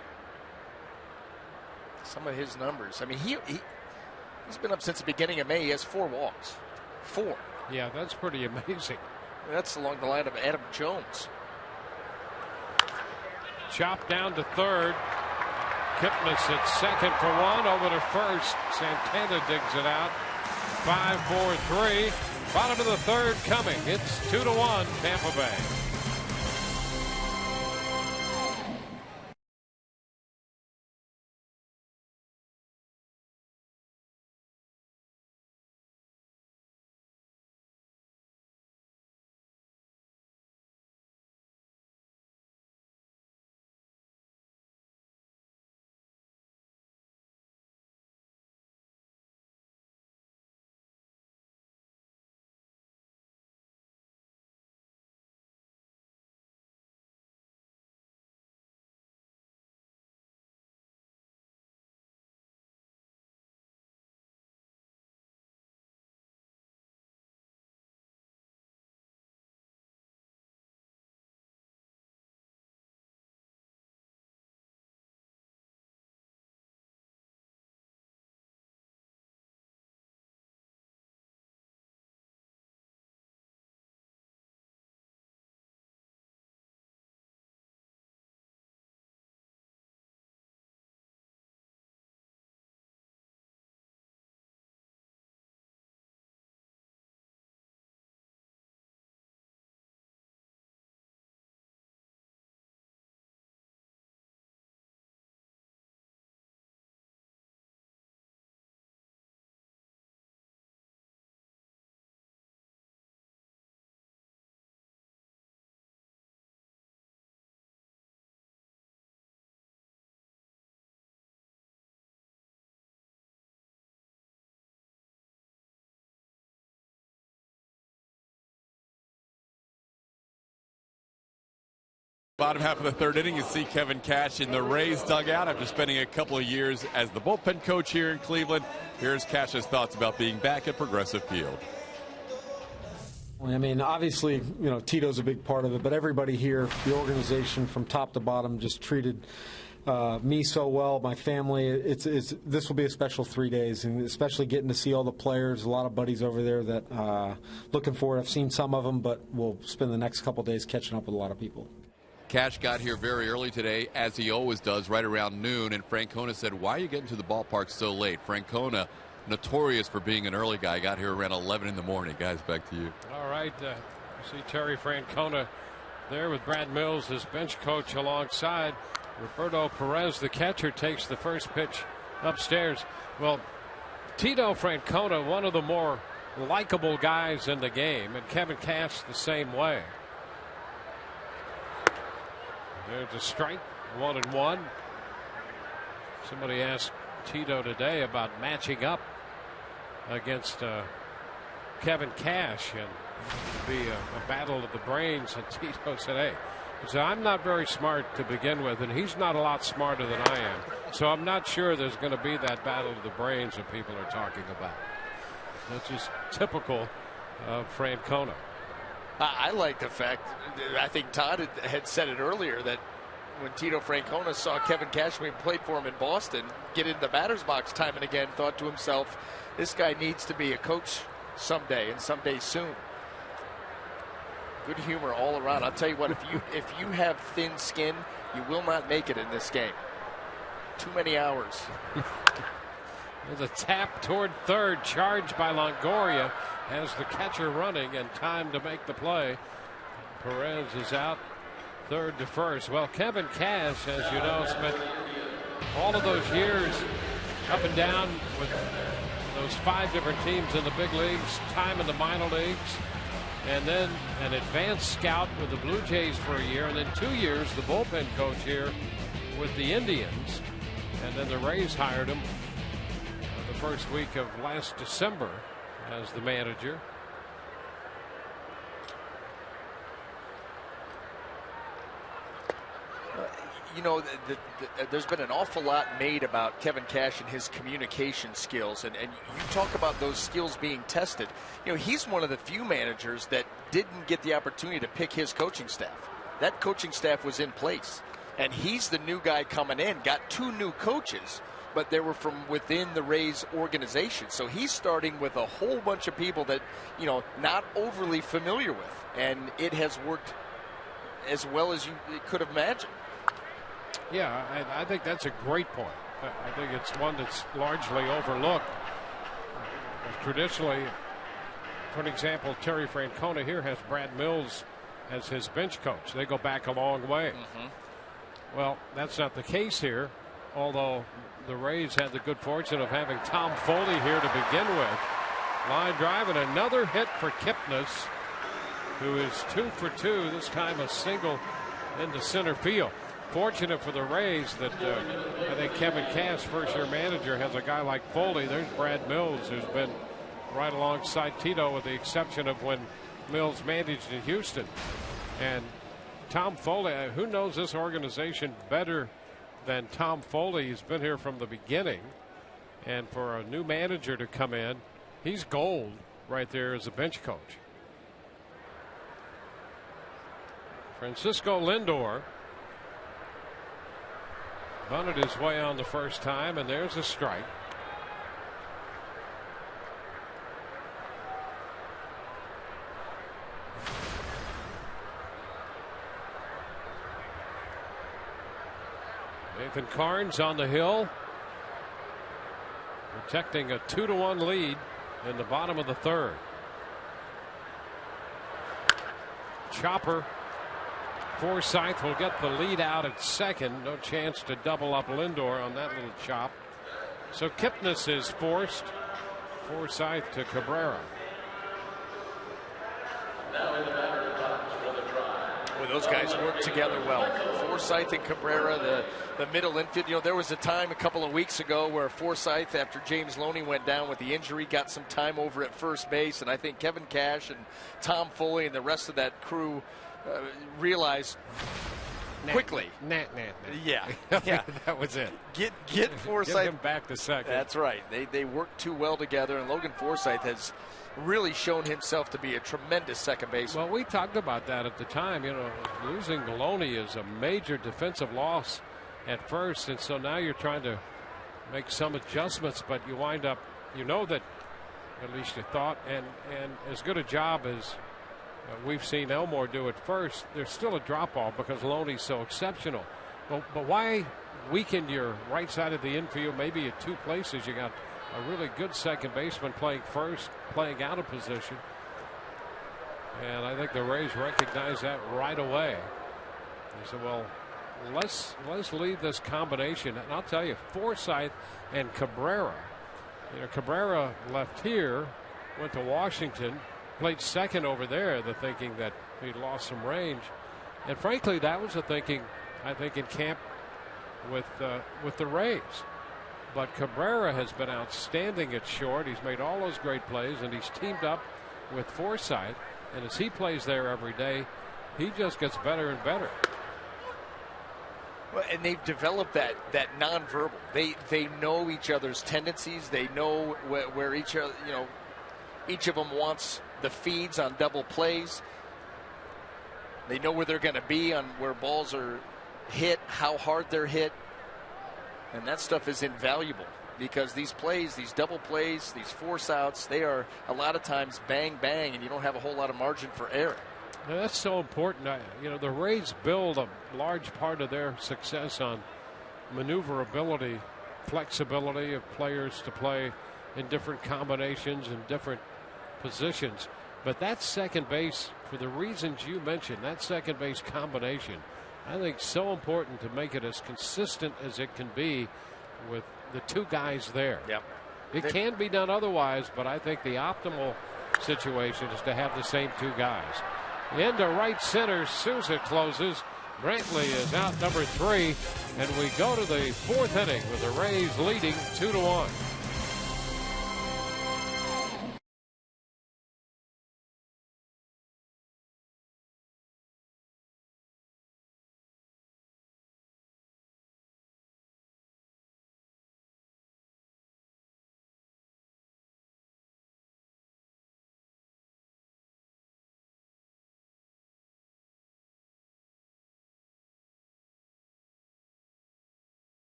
S6: Some of his numbers. I mean, he's been up since the beginning of May. He has 4 walks. 4.
S3: Yeah, that's pretty amazing.
S6: That's along the line of Adam Jones.
S3: Chopped down to third. Kipnis at second for 1. Over to first. Santana digs it out. 5-4-3. Bottom of the third coming. It's 2-1 Tampa Bay.
S1: Bottom half of the third inning, you see Kevin Cash in the Rays dugout after spending a couple of years as the bullpen coach here in Cleveland. Here's Cash's thoughts about being back at Progressive Field.
S7: I mean, obviously, you know, Tito's a big part of it, but everybody here, the organization from top to bottom, just treated me so well, my family. This will be a special 3 days, and especially getting to see all the players, a lot of buddies over there that looking forward. I've seen some of them, but we'll spend the next couple of days catching up with a lot of people.
S1: Cash got here very early today, as he always does, right around noon, and Francona said, why are you getting to the ballpark so late? Francona, notorious for being an early guy, got here around 11 in the morning. Guys, back to you.
S3: All right, you see Terry Francona there with Brad Mills, his bench coach, alongside. Roberto Perez, the catcher, takes the first pitch upstairs. Well, Tito Francona, one of the more likable guys in the game, and Kevin Cash the same way. There's a strike, 1-1. Somebody asked Tito today about matching up against Kevin Cash, and it would be a battle of the brains. And Tito said, hey, so I'm not very smart to begin with, and he's not a lot smarter than I am. So I'm not sure there's going to be that battle of the brains that people are talking about. That's just typical of Francona.
S6: I like the fact, I think Todd had said it earlier, that when Tito Francona saw Kevin Cash, when he played for him in Boston, get in the batter's box time and again, thought to himself, this guy needs to be a coach someday, and someday soon. Good humor all around. I'll tell you what, if you have thin skin, you will not make it in this game. Too many hours.
S3: There's a tap toward third, charged by Longoria. Has the catcher running and time to make the play. Perez is out, third to first. Well, Kevin Cash, as you know, spent all of those years up and down with those 5 different teams in the big leagues, time in the minor leagues, and then an advanced scout with the Blue Jays for a year, and then 2 years the bullpen coach here with the Indians. And then the Rays hired him the first week of last December as the manager.
S6: you know, there's been an awful lot made about Kevin Cash and his communication skills, and you talk about those skills being tested. You know, he's one of the few managers that didn't get the opportunity to pick his coaching staff. That coaching staff was in place, and he's the new guy coming in. Got 2 new coaches, but they were from within the Rays organization. So he's starting with a whole bunch of people that, you know, not overly familiar with, and it has worked as well as you could have imagined.
S3: Yeah, I think that's a great point. I think it's one that's largely overlooked. Traditionally, for example, Terry Francona here has Brad Mills as his bench coach. They go back a long way. Well, that's not the case here, although the Rays had the good fortune of having Tom Foley here to begin with. Line drive and another hit for Kipnis, who is 2 for 2, this time a single into center field. Fortunate for the Rays that I think Kevin Cash, first-year manager, has a guy like Foley. There's Brad Mills, who's been right alongside Tito, with the exception of when Mills managed in Houston. And Tom Foley, who knows this organization better than Tom Foley? He's been here from the beginning. And for a new manager to come in, he's gold right there as a bench coach. Francisco Lindor bunted his way on the first time, and there's a strike. Nathan Karns on the hill, protecting a 2-1 lead in the bottom of the 3rd. Chopper. Forsythe will get the lead out at second. No chance to double up Lindor on that little chop. So Kipnis is forced. Forsythe to Cabrera.
S6: Well, those guys work together well. Forsythe and Cabrera, the middle infield. You know, there was a time a couple of weeks ago where Forsythe, after James Loney went down with the injury, got some time over at first base, and I think Kevin Cash and Tom Foley and the rest of that crew realized quickly. Yeah, yeah,
S3: that was it.
S6: Get Forsythe.
S3: Get him back to second.
S6: That's right. They work too well together, and Logan Forsythe has really shown himself to be a tremendous second baseman.
S3: Well, we talked about that at the time. You know, losing Maloney is a major defensive loss at first, and so now you're trying to make some adjustments, but you wind up, you know, that at least you thought, and as good a job as we've seen Elmore do at first, there's still a drop-off because Loney's so exceptional. But why weaken your right side of the infield maybe at 2 places? You got a really good second baseman playing first, playing out of position. And I think the Rays recognize that right away. They said, well, let's leave this combination. And I'll tell you, Forsythe and Cabrera. You know, Cabrera left here, went to Washington, played second over there, the thinking that he'd lost some range. And frankly, that was the thinking, I think, in camp with the Rays. But Cabrera has been outstanding at short. He's made all those great plays, and he's teamed up with Forsythe. And as he plays there every day, he just gets better and better.
S6: Well, and they've developed that nonverbal. They know each other's tendencies. They know where each of them wants the feeds on double plays. They know where they're going to be on where balls are hit, how hard they're hit. And that stuff is invaluable because these plays, these double plays, these force outs, they are a lot of times bang, bang, and you don't have a whole lot of margin for error.
S3: Now, that's so important. You know, the Rays build a large part of their success on maneuverability, flexibility of players to play in different combinations and different positions. But that second base, for the reasons you mentioned, that second base combination, I think so important to make it as consistent as it can be with the 2 guys there.
S6: Yep.
S3: It can be done otherwise, but I think the optimal situation is to have the same 2 guys. Into right center, Souza closes. Brantley is out number 3, and we go to the 4th inning with the Rays leading 2-1.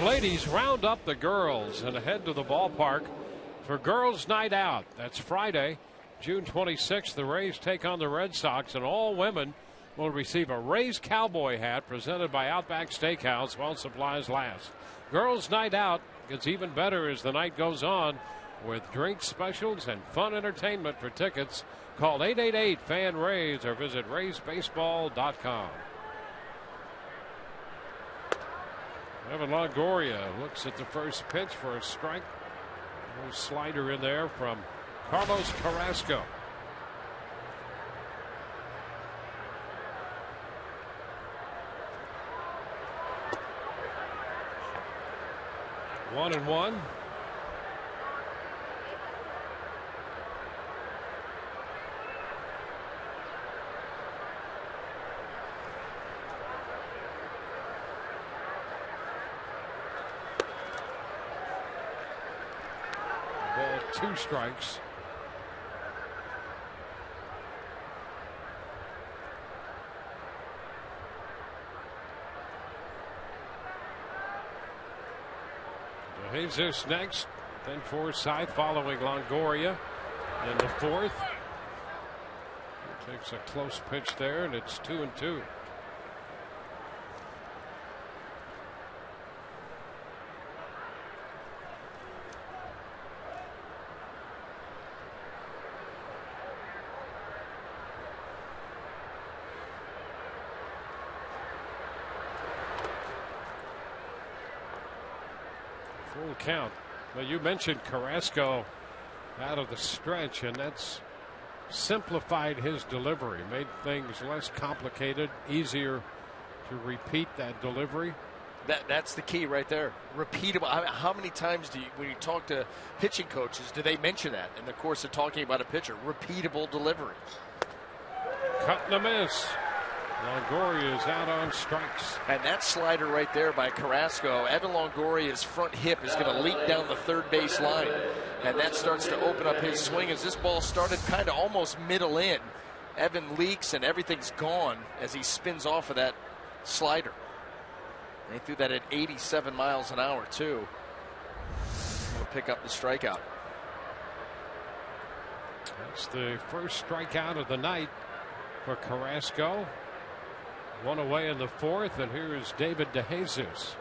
S3: ladies, round up the girls and head to the ballpark for Girls Night Out. That's Friday, June 26th. The Rays take on the Red Sox, and all women will receive a Rays cowboy hat presented by Outback Steakhouse while supplies last. Girls Night Out gets even better as the night goes on with drink specials and fun entertainment. For tickets, call 888-FAN-RAYS or visit RaysBaseball.com. Evan Longoria looks at the first pitch for a strike. A slider in there from Carlos Carrasco. One and one. Ball, 2 strikes. Jesus next, then Forsythe following Longoria in the 4th. He takes a close pitch there, and it's 2-2. Full count. Well, you mentioned Carrasco out of the stretch, and that's simplified his delivery, made things less complicated, easier to repeat that delivery.
S6: That's the key right there. Repeatable. How many times when you talk to pitching coaches, do they mention that in the course of talking about a pitcher? Repeatable delivery.
S3: Cut and a miss. Longoria is out on strikes.
S6: And that slider right there by Carrasco, Evan Longoria's front hip is going to leak down the third base line. And that starts to open up his swing as this ball started kind of almost middle in. Evan leaks and everything's gone as he spins off of that slider. They threw that at 87 miles an hour too. He'll pick up the strikeout.
S3: That's the first strikeout of the night for Carrasco. One away in the 4th, and here is David DeJesus.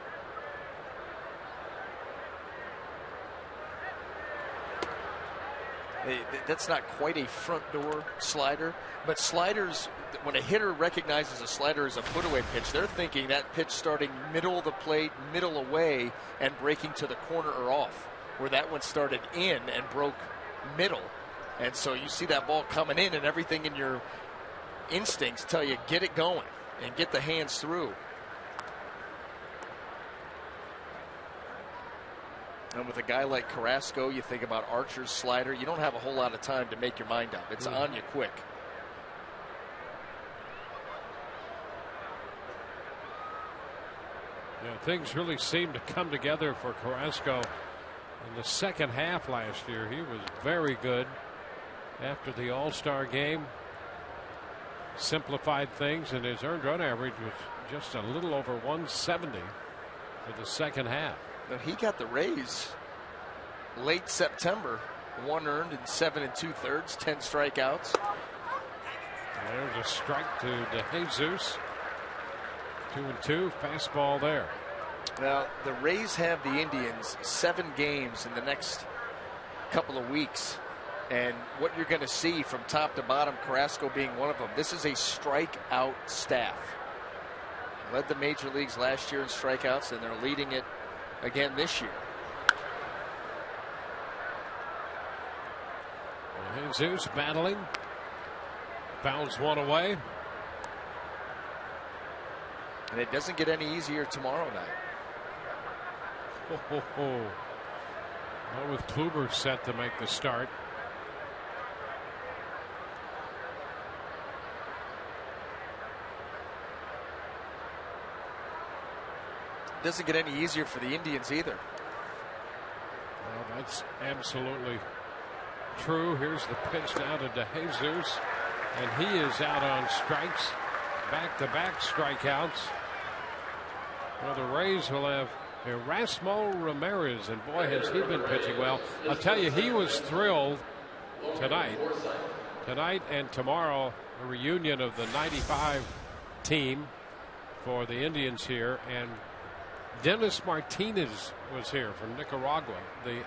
S6: That's not quite a front door slider, but sliders, when a hitter recognizes a slider as a put away pitch, they're thinking that pitch starting middle of the plate, middle away, and breaking to the corner or off, where that one started in and broke middle. And so you see that ball coming in, and everything in your instincts tell you get it going and get the hands through. And with a guy like Carrasco, you think about Archer's slider. You don't have a whole lot of time to make your mind up. It's on you quick.
S3: Yeah, things really seemed to come together for Carrasco in the second half last year. He was very good after the All-Star game. Simplified things, and his earned run average was just a little over 170 for the second half.
S6: Now, he got the Rays late September, 1 earned and 7 2/3, 10 strikeouts.
S3: There's a strike to DeJesus. 2-2, fastball there.
S6: Now, the Rays have the Indians 7 games in the next couple of weeks. And what you're going to see from top to bottom, Carrasco being one of them, this is a strikeout staff. Led the major leagues last year in strikeouts, and they're leading it again this year.
S3: Jesus battling. Fouls one away.
S6: And it doesn't get any easier tomorrow night.
S3: Well, with Kluber set to make the start.
S6: Doesn't get any easier for the Indians either.
S3: Well, that's absolutely true. Here's the pitch now to DeJesus, and he is out on strikes. Back-to-back strikeouts. Well, the Rays will have Erasmo Ramirez, and boy, has he been pitching well. I'll tell you, he was thrilled tonight and tomorrow, a reunion of the '95 team for the Indians here, and Dennis Martinez was here from Nicaragua, the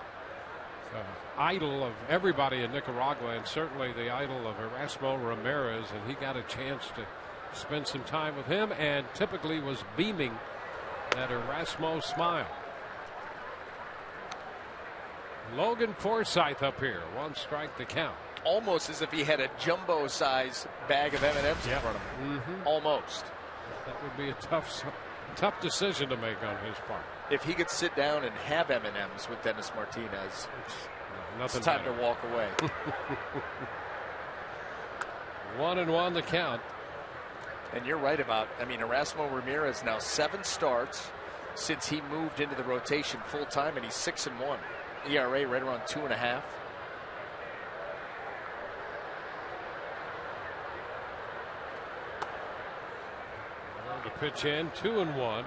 S3: idol of everybody in Nicaragua, and certainly the idol of Erasmo Ramirez, and he got a chance to spend some time with him and typically was beaming that Erasmo smile. Logan Forsythe up here, 1 strike to count.
S6: Almost as if he had a jumbo size bag of M&Ms in front of him. Almost.
S3: That would be a tough decision to make on his part.
S6: If he could sit down and have M&Ms with Dennis Martinez, it's time to walk away.
S3: 1-1 the count.
S6: And you're right about, Erasmo Ramirez now 7 starts since he moved into the rotation full time, and he's 6-1. ERA right around 2.5.
S3: The pitch in, 2-1.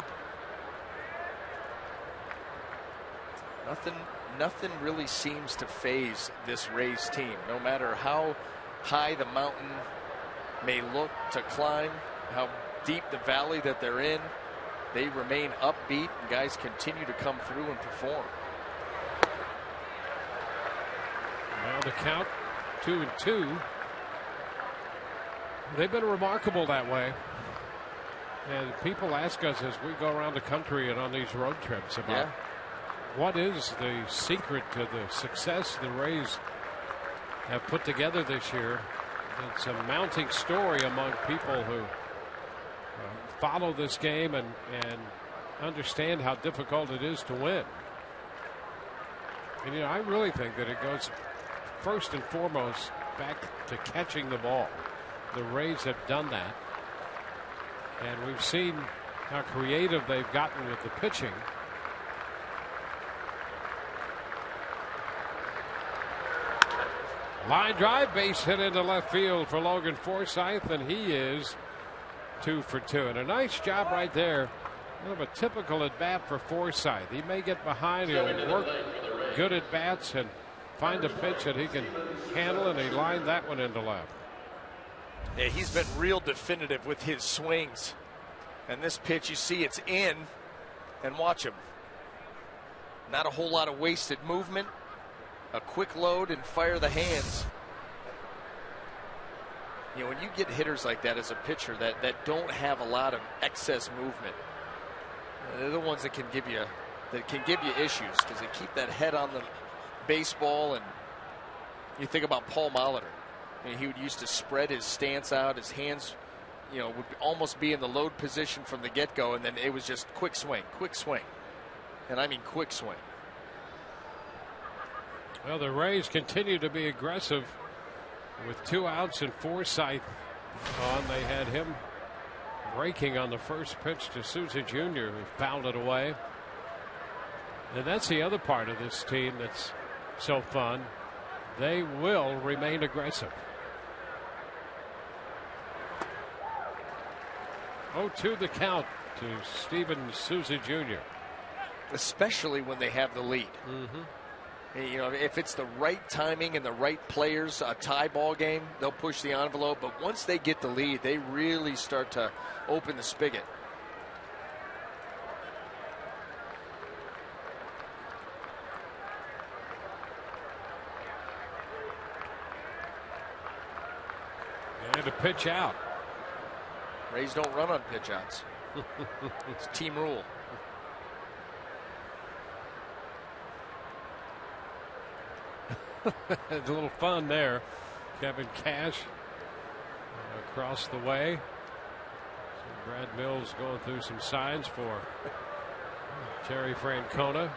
S6: Nothing really seems to phase this Rays team, no matter how high the mountain may look to climb, how deep the valley that they're in. They remain upbeat, and guys continue to come through and perform.
S3: Now the count, 2-2. They've been remarkable that way. And people ask us as we go around the country and on these road trips about what is the secret to the success the Rays have put together this year. It's a mounting story among people who follow this game and understand how difficult it is to win. And I really think that it goes first and foremost back to catching the ball. The Rays have done that, and we've seen how creative they've gotten with the pitching. Line drive, base hit into left field for Logan Forsythe, and he is 2 for 2. And a nice job right there. Kind of a typical at bat for Forsythe. He may get behind, he'll work good at bats and find a pitch that he can handle, and he lined that one into left.
S6: Yeah, he's been real definitive with his swings. And this pitch, you see it's in, and watch him. Not a whole lot of wasted movement. A quick load and fire the hands. When you get hitters like that as a pitcher that don't have a lot of excess movement, they're the ones that can give you issues, because they keep that head on the baseball. And you think about Paul Molitor. He would used to spread his stance out, his hands, would almost be in the load position from the get-go, and then it was just quick swing, and I mean quick swing.
S3: Well, the Rays continue to be aggressive with 2 outs and Forsythe on. They had him breaking on the first pitch to Souza Jr., who fouled it away. And that's the other part of this team that's so fun. They will remain aggressive. 0-2 the count to Steven Souza Jr.
S6: Especially when they have the lead. If it's the right timing and the right players, a tie ball game, they'll push the envelope. But once they get the lead, they really start to open the spigot.
S3: And a pitch out.
S6: Rays don't run on pitch outs. It's team rule.
S3: It's a little fun there. Kevin Cash across the way. So Brad Mills going through some signs for Terry Francona.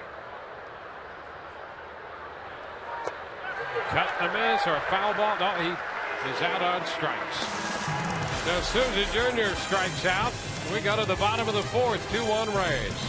S3: Cut and miss, or a foul ball. No, he is out on strikes. So Souza Jr. strikes out. We go to the bottom of the 4th, 2-1 Rays.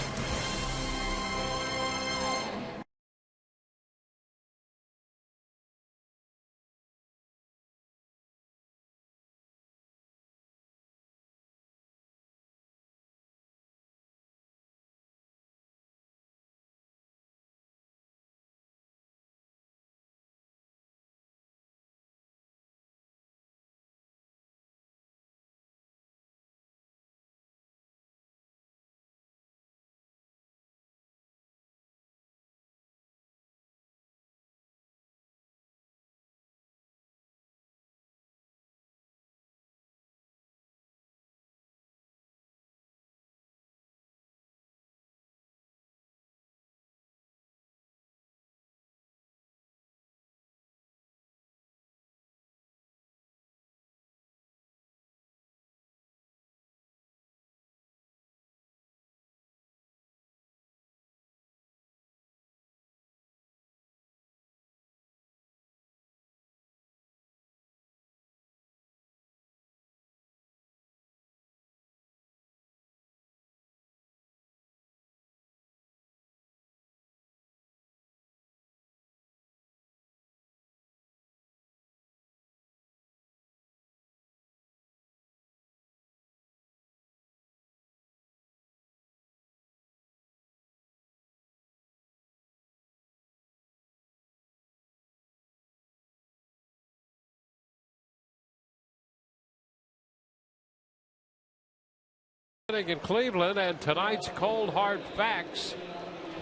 S3: happening in Cleveland, and tonight's cold hard facts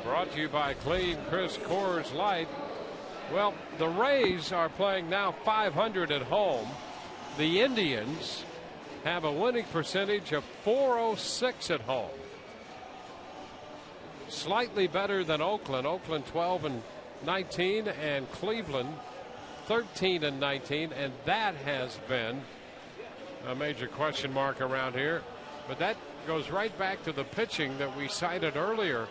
S3: brought to you by Clean Chris Coors Light. Well, the Rays are playing now .500 at home. The Indians have a winning percentage of .406 at home. Slightly better than Oakland. Oakland 12-19, and Cleveland 13-19, and that has been a major question mark around here. But that goes right back to the pitching that we cited earlier.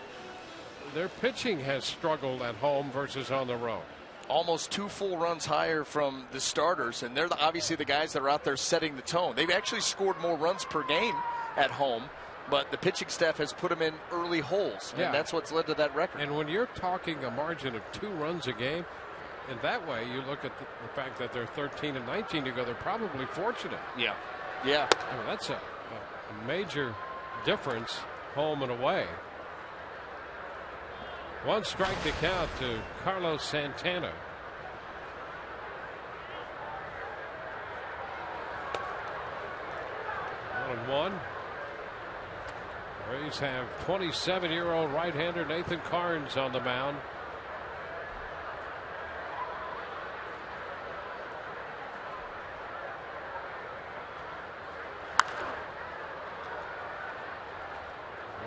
S3: Their pitching has struggled at home versus on the road.
S6: Almost 2 full runs higher from the starters, and they're obviously the guys that are out there setting the tone. They've actually scored more runs per game at home, but the pitching staff has put them in early holes, and that's what's led to that record.
S3: And when you're talking a margin of 2 runs a game, in that way, you look at the fact that they're 13-19, you go, they're probably fortunate.
S6: Yeah.
S3: I mean, that's a major difference, home and away. 1 strike to count to Carlos Santana. One. Rays have 27-year-old right-hander Nathan Carnes on the mound.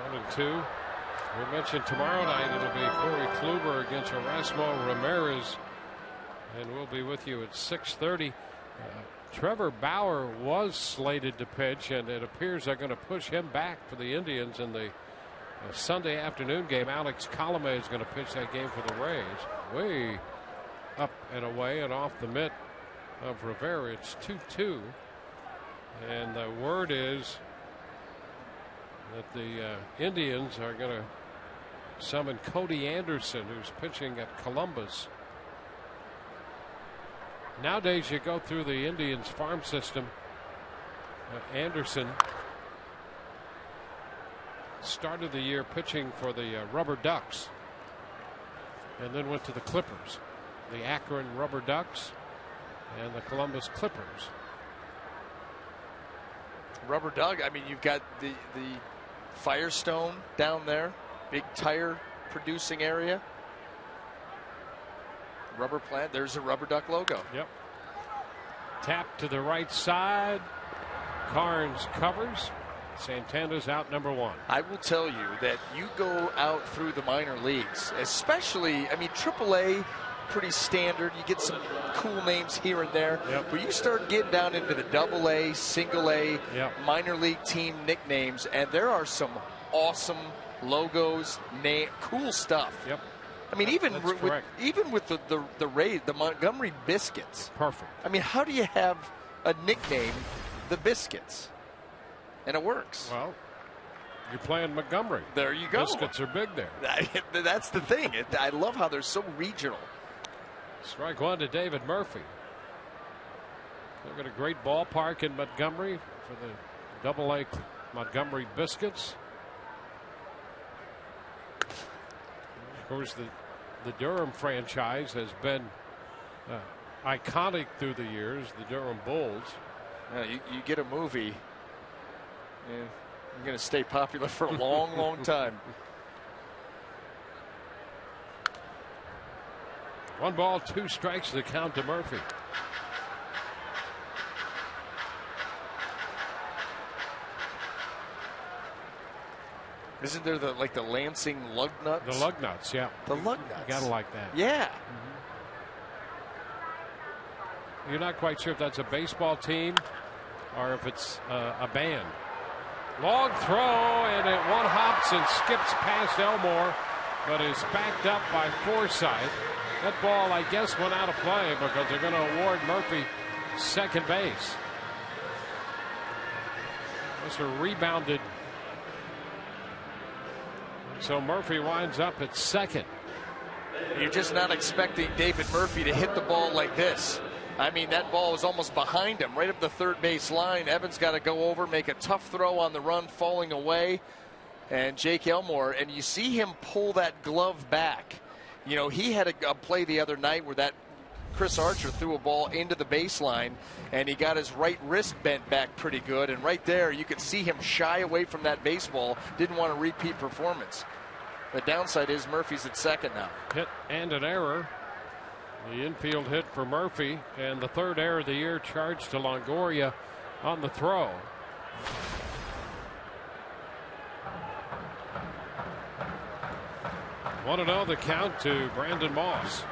S3: One and two. We mentioned tomorrow night it'll be Corey Kluber against Erasmo Ramirez, and we'll be with you at 6:30. Trevor Bauer was slated to pitch, and it appears they're going to push him back for the Indians in the Sunday afternoon game. Alex Colomé is going to pitch that game for the Rays. Way up and away and off the mitt of Rivera. It's 2-2, and the word is that the Indians are going to summon Cody Anderson, who's pitching at Columbus. Nowadays, you go through the Indians farm system. Anderson started the year pitching for the Rubber Ducks, and then went to the Clippers, the Akron Rubber Ducks and the Columbus Clippers.
S6: Rubber Duck, I mean, you've got the Firestone down there, big tire producing area. Rubber plant, there's a Rubber Duck logo.
S3: Yep. Tap to the right side. Carnes covers. Santana's out number 1.
S6: I will tell you that you go out through the minor leagues, especially, I mean, AAA, pretty standard. You get some cool names here and there.
S3: Yep.
S6: But you start getting down into the AA, single A,
S3: yep,
S6: minor league team nicknames, and there are some awesome logos, cool stuff.
S3: Yep.
S6: I mean, even with the Rays, the Montgomery Biscuits.
S3: Perfect.
S6: I mean, how do you have a nickname, the Biscuits? And it works.
S3: Well, you're playing Montgomery.
S6: There you go.
S3: Biscuits are big there.
S6: That's the thing. I love how they're so regional.
S3: Strike 1 to David Murphy. They've got a great ballpark in Montgomery for the AA Montgomery Biscuits. Of course, the Durham franchise has been iconic through the years, the Durham Bulls.
S6: You get a movie, and you're going to stay popular for a long, long time.
S3: 1 ball, 2 strikes to count to Murphy.
S6: Isn't there the Lansing lug nuts?
S3: The lug nuts, yeah.
S6: The lug nuts.
S3: You gotta like that.
S6: Yeah.
S3: Mm-hmm. You're not quite sure if that's a baseball team or if it's a band. Long throw, and it one hops and skips past Elmore, but is backed up by Forsythe. That ball, I guess, went out of play because they're going to award Murphy second base. Must have rebounded. So Murphy winds up at second.
S6: You're just not expecting David Murphy to hit the ball like this. I mean, that ball was almost behind him, right up the third base line. Evans got to go over, make a tough throw on the run, falling away. And Jake Elmore, and you see him pull that glove back. You know, he had a play the other night where that Chris Archer threw a ball into the baseline, and he got his right wrist bent back pretty good. And right there, you could see him shy away from that baseball. Didn't want a repeat performance. The downside is Murphy's at second now.
S3: Hit and an error. The infield hit for Murphy, and the third error of the year charged to Longoria on the throw. Want to know the count to Brandon Moss.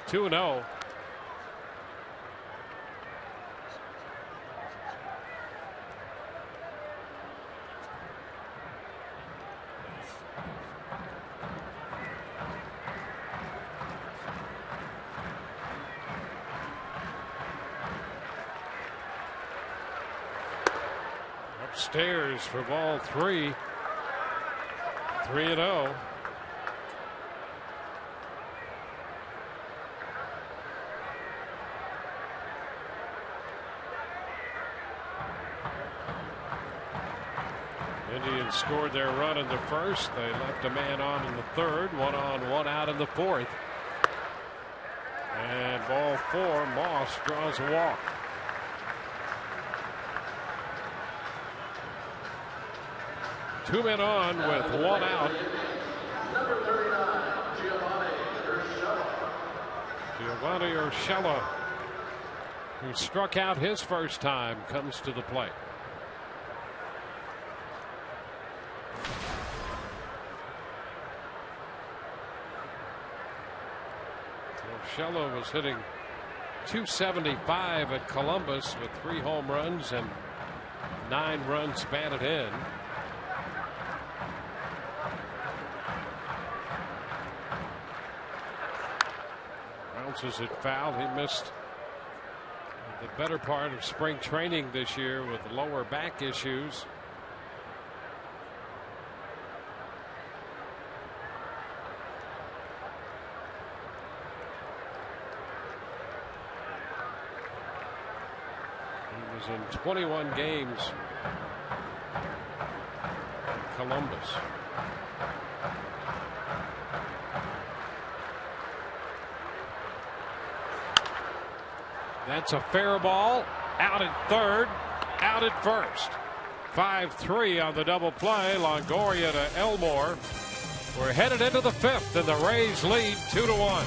S3: Two and 0. Upstairs for ball 3. 3-0. Indians scored their run in the first. They left a man on in the third. 1 on, 1 out in the fourth. And ball 4, Moss draws a walk. Two men on with 1 out.
S2: Number 39,
S3: Giovanni Urshela, who struck out his first time, comes to the plate. Urshela was hitting .275 at Columbus with 3 home runs and 9 runs batted in. Bounces it foul. He missed the better part of spring training this year with lower back issues. He was in 21 games in Columbus. That's a fair ball. Out at third, out at first. 5-3 on the double play. Longoria to Elmore. We're headed into the fifth, and the Rays lead 2-1.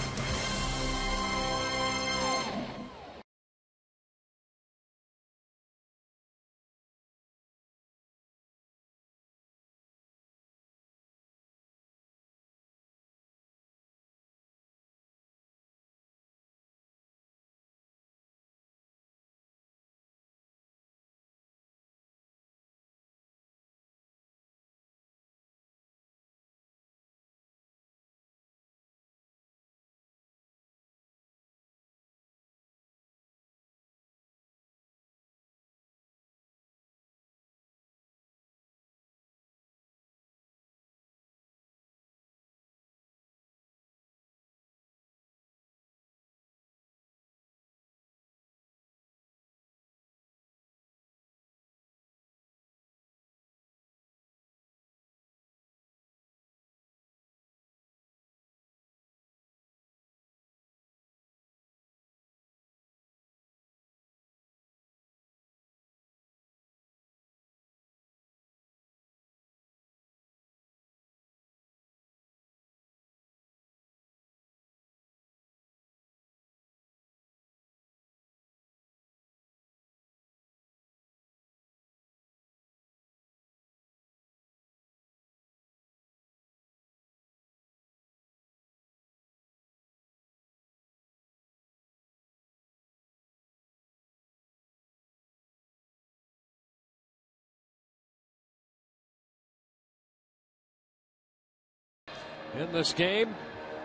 S3: In this game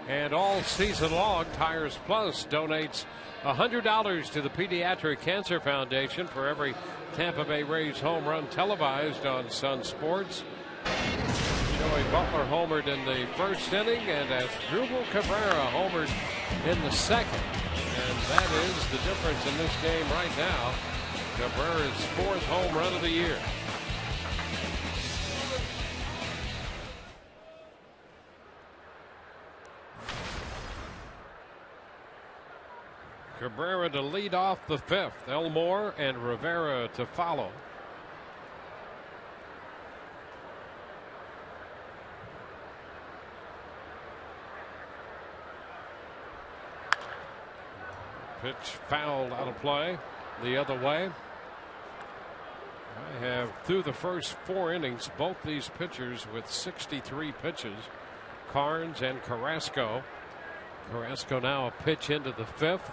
S3: and all season long, Tires Plus donates $100 to the Pediatric Cancer Foundation for every Tampa Bay Rays home run televised on Sun Sports. Joey Butler homered in the first inning, and Asdrubal Cabrera homered in the second. And that is the difference in this game right now. Cabrera's 4th home run of the year. Cabrera to lead off the 5th. Elmore and Rivera to follow. Pitch fouled out of play the other way. I have, through the first 4 innings, both these pitchers with 63 pitches, Carnes and Carrasco. Carrasco now a pitch into the 5th.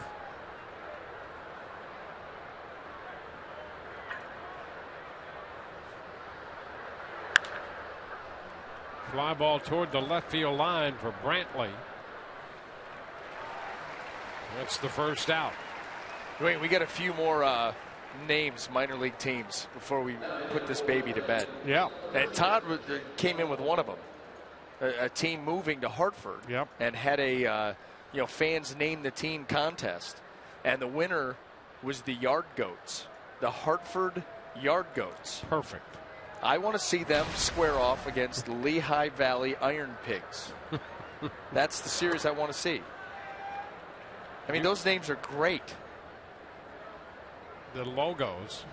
S3: Fly ball toward the left field line for Brantley. That's the first out.
S6: Wait, we got a few more names, minor league teams, before we put this baby to bed.
S3: Yeah.
S6: And Todd came in with one of them, a team moving to Hartford.
S3: Yep.
S6: And had a fans name the team contest, and the winner was the Yard Goats, the Hartford Yard Goats.
S3: Perfect.
S6: I want to see them square off against Lehigh Valley Iron Pigs. That's the series I want to see. I mean, those names are great.
S3: The logos.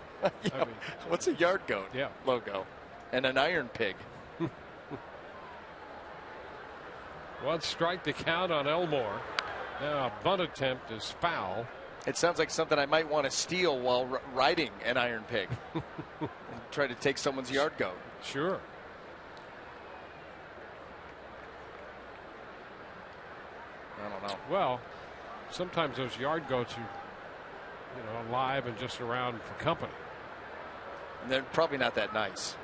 S6: What's a Yard Goat logo? And an Iron Pig.
S3: One strike to count on Elmore. Now a bunt attempt is foul.
S6: It sounds like something I might want to steal while riding an Iron Pig. And try to take someone's Yard Goat.
S3: Sure.
S6: I don't know.
S3: Well, sometimes those Yard Goats are, alive and just around for company.
S6: And they're probably not that nice.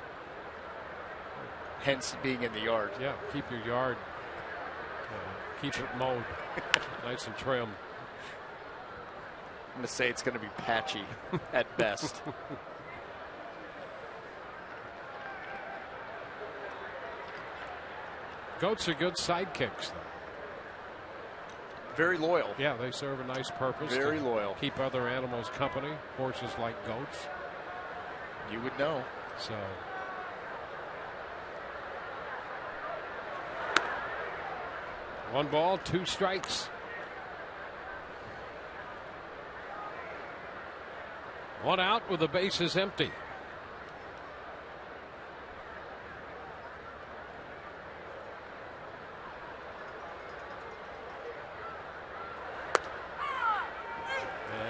S6: Hence being in the yard.
S3: Yeah, keep your yard, keep it mowed, nice and trim.
S6: I'm going to say it's going to be patchy at best.
S3: Goats are good sidekicks, though.
S6: Very loyal.
S3: Yeah, they serve a nice purpose.
S6: Very loyal.
S3: Keep other animals company. Horses like goats.
S6: You would know.
S3: So. One ball, 2 strikes. One out with the bases empty.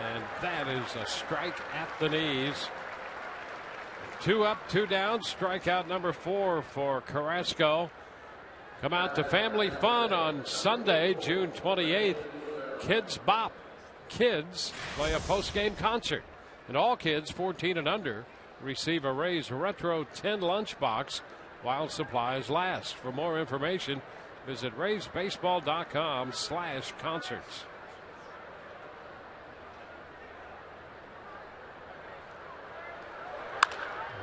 S3: And that is a strike at the knees. 2 up, 2 down. Strikeout number 4 for Carrasco. Come out to Family Fun on Sunday, June 28th. Kids Bop. Kids play a post-game concert. And all kids 14 and under receive a Rays Retro 10 lunchbox while supplies last. For more information, visit raysbaseball.com/concerts.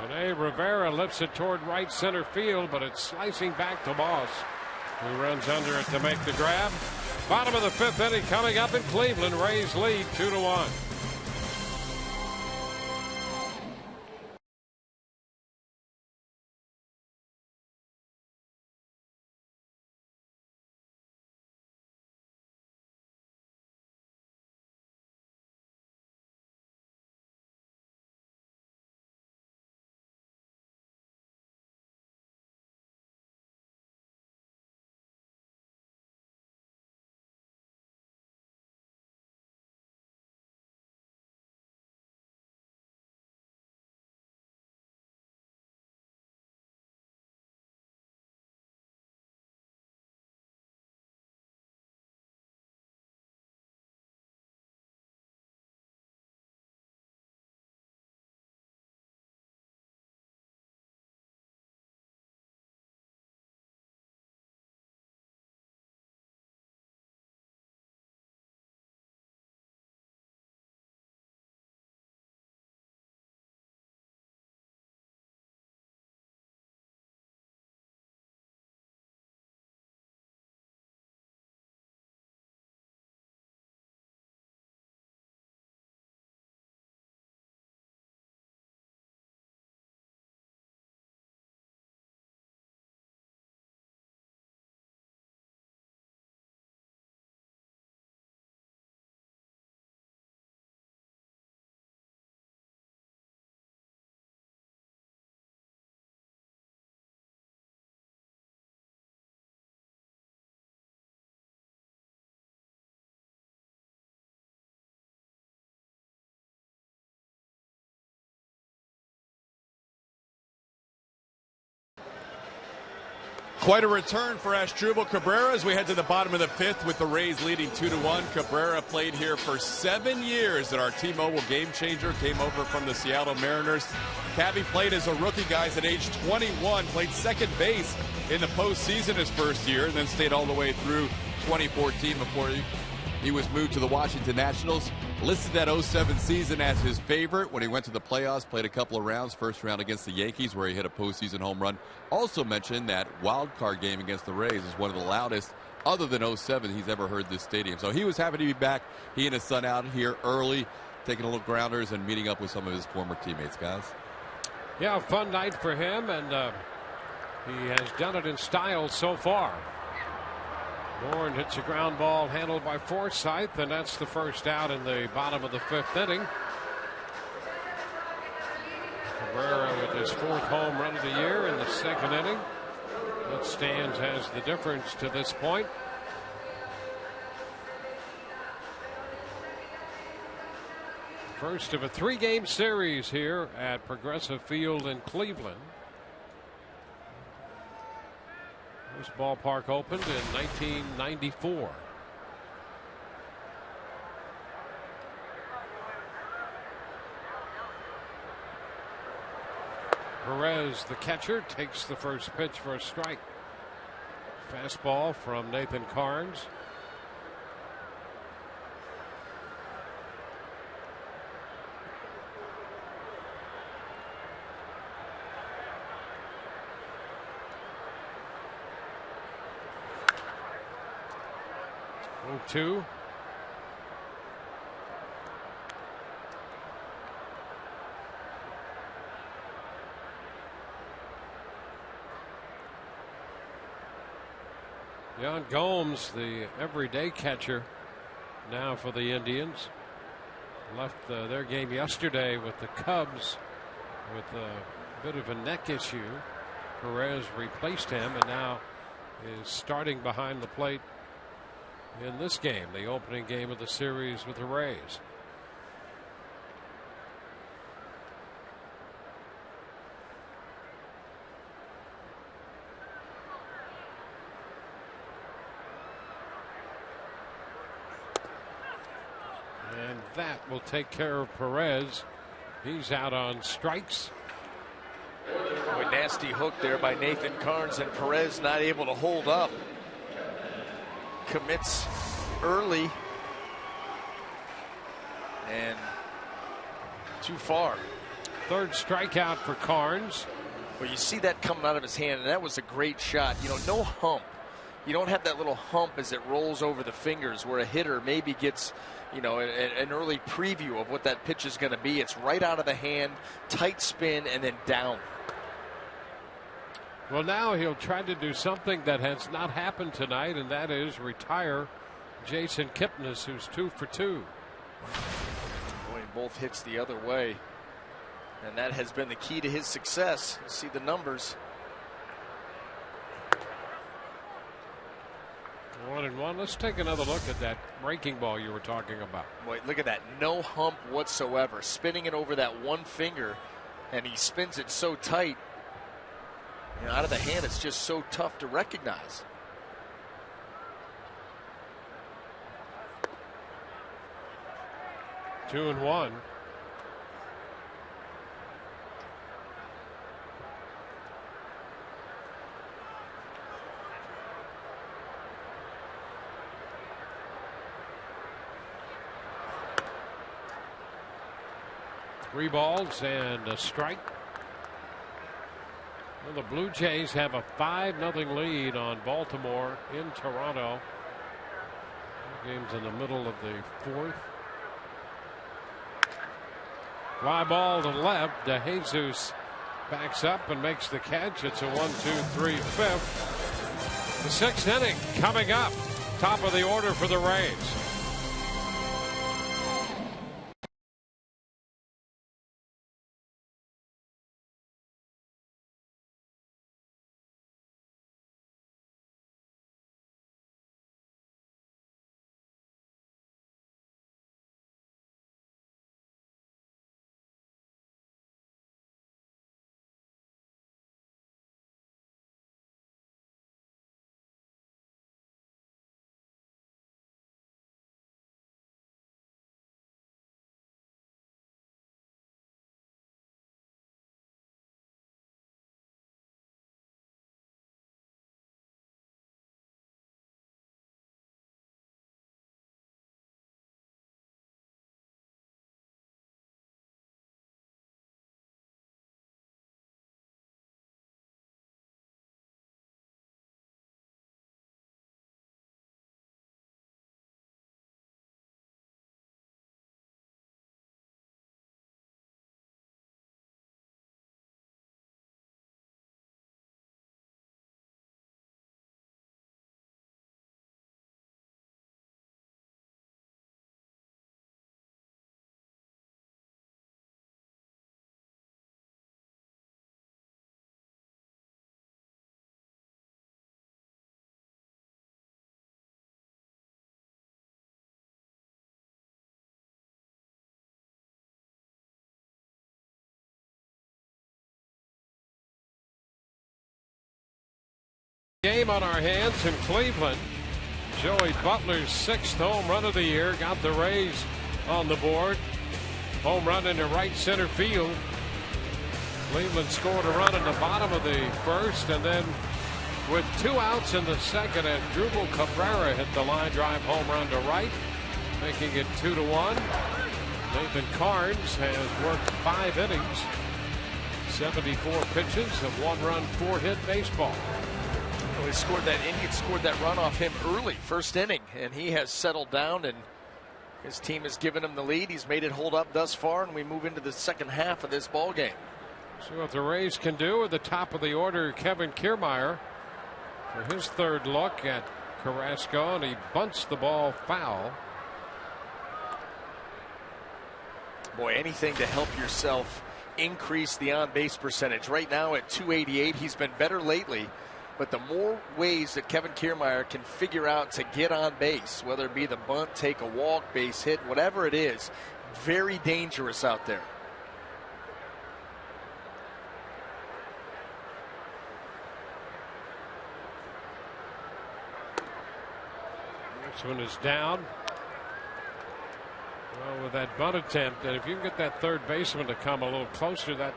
S3: Rene Rivera lifts it toward right center field, but it's slicing back to Moss, who runs under it to make the grab. Bottom of the 5th inning coming up in Cleveland. Rays lead 2-1.
S1: Quite a return for Asdrubal Cabrera as we head to the bottom of the fifth with the Rays leading 2-1. Cabrera played here for 7 years at our T-Mobile Game Changer. Came over from the Seattle Mariners. Cabby played as a rookie, guys, at age 21. Played second base in the postseason his first year, and then stayed all the way through 2014 before he was moved to the Washington Nationals. Listed that 07 season as his favorite when he went to the playoffs, played a couple of rounds, first round against the Yankees where he hit a postseason home run. Also mentioned that wild card game against the Rays is one of the loudest, other than 07, he's ever heard this stadium. So he was happy to be back. He and his son out here early, taking a little grounders and meeting up with some of his former teammates, guys.
S3: Yeah, a fun night for him, and he has done it in style so far. Bourne hits a ground ball handled by Forsythe, and that's the first out in the bottom of the fifth inning. Cabrera with his fourth home run of the year in the second inning. That stands as the difference to this point. First of a three-game series here at Progressive Field in Cleveland. This ballpark opened in 1994. Perez, the catcher, takes the first pitch for a strike. Fastball from Nathan Carnes. Two. Yan Gomes, the everyday catcher now for the Indians, left their game yesterday with the Cubs with a bit of a neck issue. Perez replaced him and now is starting behind the plate in this game, the opening game of the series with the Rays. And that will take care of Perez. He's out on strikes.
S6: A nasty hook there by Nathan Carnes, and Perez not able to hold up. Commits early and too far.
S3: Third strikeout for Carnes.
S6: Well, you see that coming out of his hand, and that was a great shot. You know, no hump. You don't have that little hump as it rolls over the fingers where a hitter maybe gets, you know, an early preview of what that pitch is going to be. It's right out of the hand, tight spin, and then down.
S3: Well, now he'll try to do something that has not happened tonight, and that is retire Jason Kipnis, who's 2 for 2.
S6: Boy, both hits the other way, and that has been the key to his success. You see the numbers.
S3: 1-1. Let's take another look at that breaking ball you were talking about.
S6: Boy, look at that. No hump whatsoever. Spinning it over that one finger, and he spins it so tight. You know, out of the hand, it's just so tough to recognize.
S3: Two and one. Three balls and a strike. Well, the Blue Jays have a 5-0 lead on Baltimore in Toronto. The game's in the middle of the fourth. Fly ball to left. DeJesus backs up and makes the catch. It's a 1-2-3 fifth. The sixth inning coming up. Top of the order for the Rays. game on our hands in Cleveland. Joey Butler's 6th home run of the year got the Rays on the board. Home run into right center field. Cleveland scored a run in the bottom of the first, and then with 2 outs in the second, and Drupal Cabrera hit the line drive home run to right, making it 2-1. Nathan Carnes has worked 5 innings, 74 pitches of 1-run, 4-hit baseball.
S6: Well, Indians scored that run off him early, first inning, and he has settled down, and his team has given him the lead. He's made it hold up thus far, and we move into the second half of this ball game.
S3: See what the Rays can do. At the top of the order, Kevin Kiermaier for his 3rd look at Carrasco, and he bunts the ball foul.
S6: Boy, anything to help yourself increase the on-base percentage. Right now at .288, he's been better lately, but the more ways that Kevin Kiermaier can figure out to get on base, whether it be the bunt, take a walk, base hit, whatever it is, very dangerous out there.
S3: This one is down. Well, with that bunt attempt, and if you can get that third baseman to come a little closer, that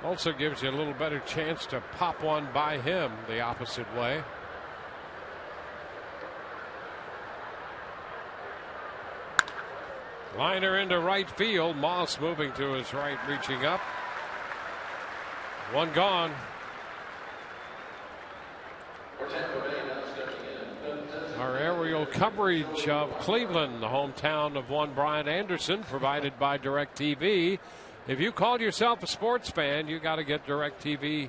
S3: also gives you a little better chance to pop one by him the opposite way. Liner into right field. Moss moving to his right, reaching up. One gone. Our aerial coverage of Cleveland, the hometown of one Brian Anderson, provided by DirecTV. If you call yourself a sports fan, you got to get DirecTV.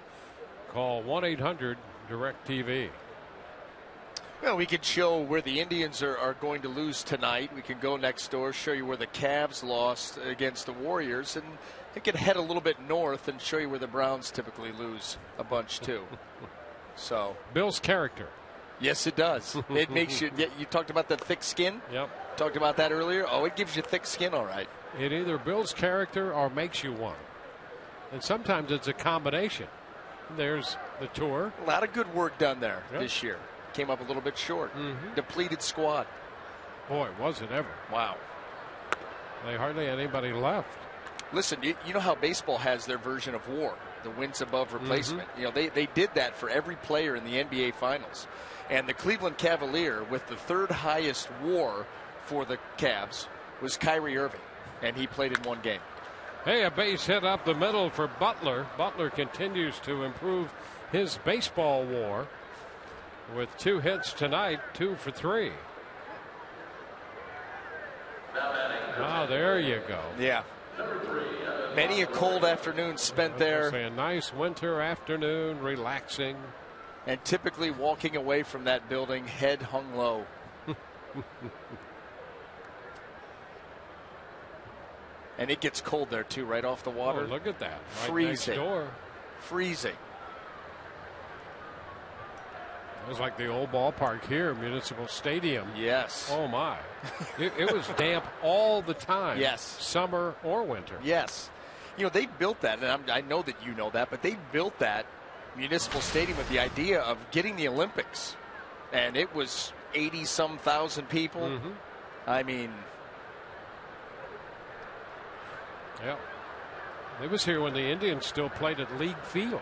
S3: Call 1-800-DirecTV.
S6: Well, we could show where the Indians are going to lose tonight. We can go next door, show you where the Cavs lost against the Warriors, and it could head a little bit north and show you where the Browns typically lose a bunch too. So
S3: Bill's character.
S6: Yes, it does. It makes you. You talked about the thick skin.
S3: Yep.
S6: Talked about that earlier. Oh, it gives you thick skin, all right.
S3: It either builds character or makes you one, and sometimes it's a combination. There's the tour.
S6: A lot of good work done there this year. Came up a little bit short. Depleted squad.
S3: Boy, was it ever.
S6: Wow.
S3: They hardly had anybody left.
S6: Listen, you know how baseball has their version of WAR, the wins above replacement. You know, they did that for every player in the NBA Finals. And the Cleveland Cavalier, with the 3rd highest WAR for the Cavs, was Kyrie Irving, and he played in 1 game.
S3: Hey, a base hit up the middle for Butler. Butler continues to improve his baseball WAR with 2 hits tonight, 2 for 3. Ah, there you go.
S6: Yeah. Many a cold afternoon spent there.
S3: A nice winter afternoon, relaxing.
S6: And typically walking away from that building, head hung low. And it gets cold there too, right off the water.
S3: Oh, look at that. Right
S6: freezing.
S3: Next door.
S6: Freezing.
S3: It was like the old ballpark here, Municipal Stadium.
S6: Yes.
S3: Oh, my. It was damp all the time.
S6: Yes.
S3: Summer or winter.
S6: Yes. You know, they built that, and I know that you know that, but they built that Municipal Stadium with the idea of getting the Olympics. And it was 80-some thousand people. I mean.
S3: Yeah. It was here when the Indians still played at League Field.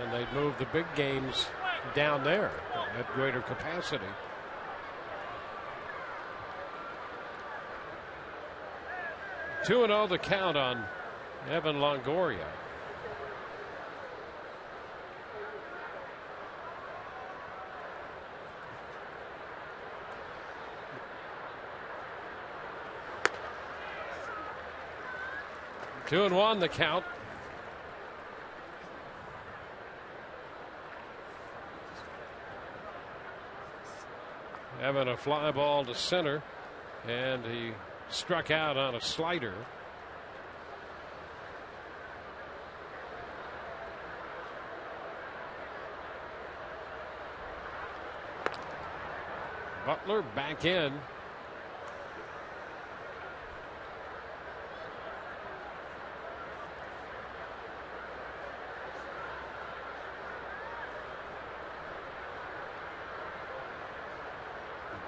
S3: And they'd moved the big games down there at greater capacity. Two and 0 the count on Evan Longoria. Two and 1 the count. Having a fly ball to center, and he struck out on a slider. Butler back in.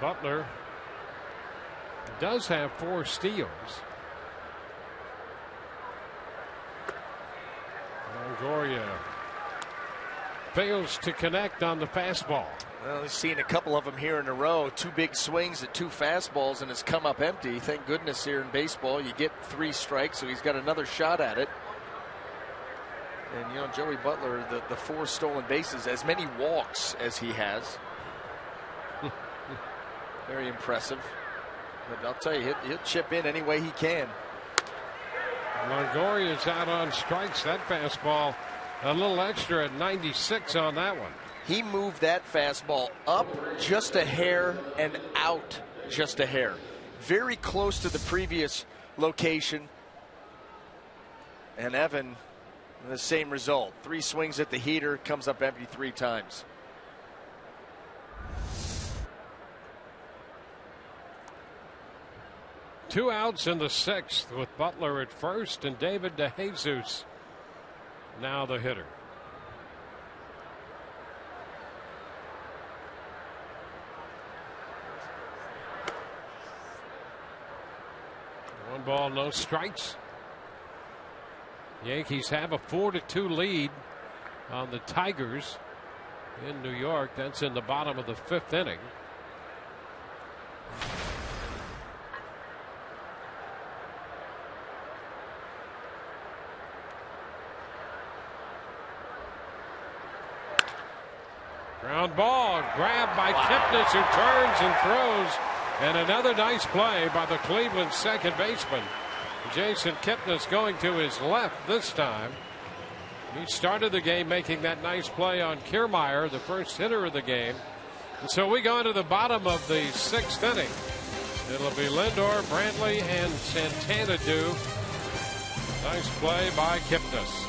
S3: Butler does have 4 steals. Longoria fails to connect on the fastball.
S6: Well, he's seen a couple of them here in a row. 2 big swings at 2 fastballs, and it's come up empty. Thank goodness here in baseball you get 3 strikes, so he's got another shot at it. And, you know, Joey Butler, the 4 stolen bases, as many walks as he has. Very impressive. But I'll tell you, he'll chip in any way he can.
S3: Longoria's out on strikes. That fastball a little extra at 96 on that one.
S6: He moved that fastball up just a hair and out just a hair. Very close to the previous location. And Evan, the same result. 3 swings at the heater, comes up empty 3 times.
S3: Two outs in the 6th with Butler at first and David DeJesus now the hitter. One ball, no strikes. Yankees have a 4-2 lead on the Tigers in New York. That's in the bottom of the 5th inning. Ground ball grabbed by Kipnis, who turns and throws, and another nice play by the Cleveland second baseman. Jason Kipnis going to his left this time. He started the game making that nice play on Kiermaier, the first hitter of the game. And so we go into the bottom of the 6th inning. It'll be Lindor, Brantley, and Santana do. Nice play by Kipnis.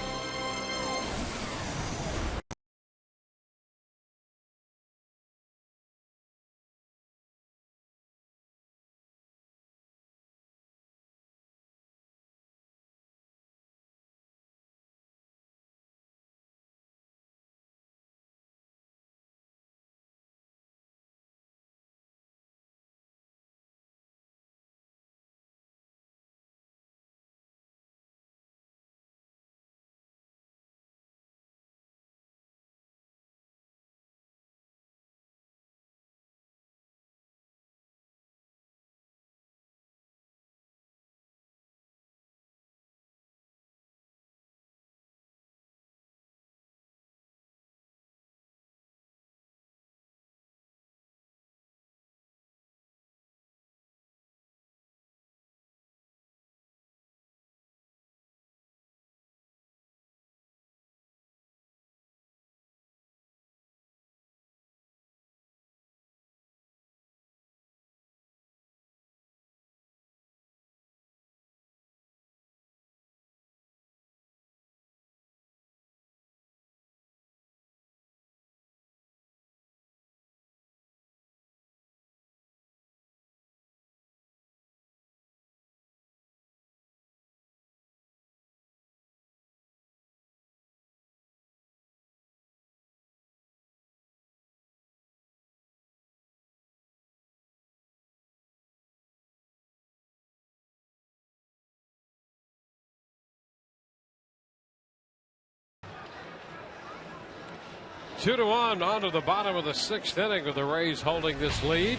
S3: Two to one on to the bottom of the 6th inning with the Rays holding this lead.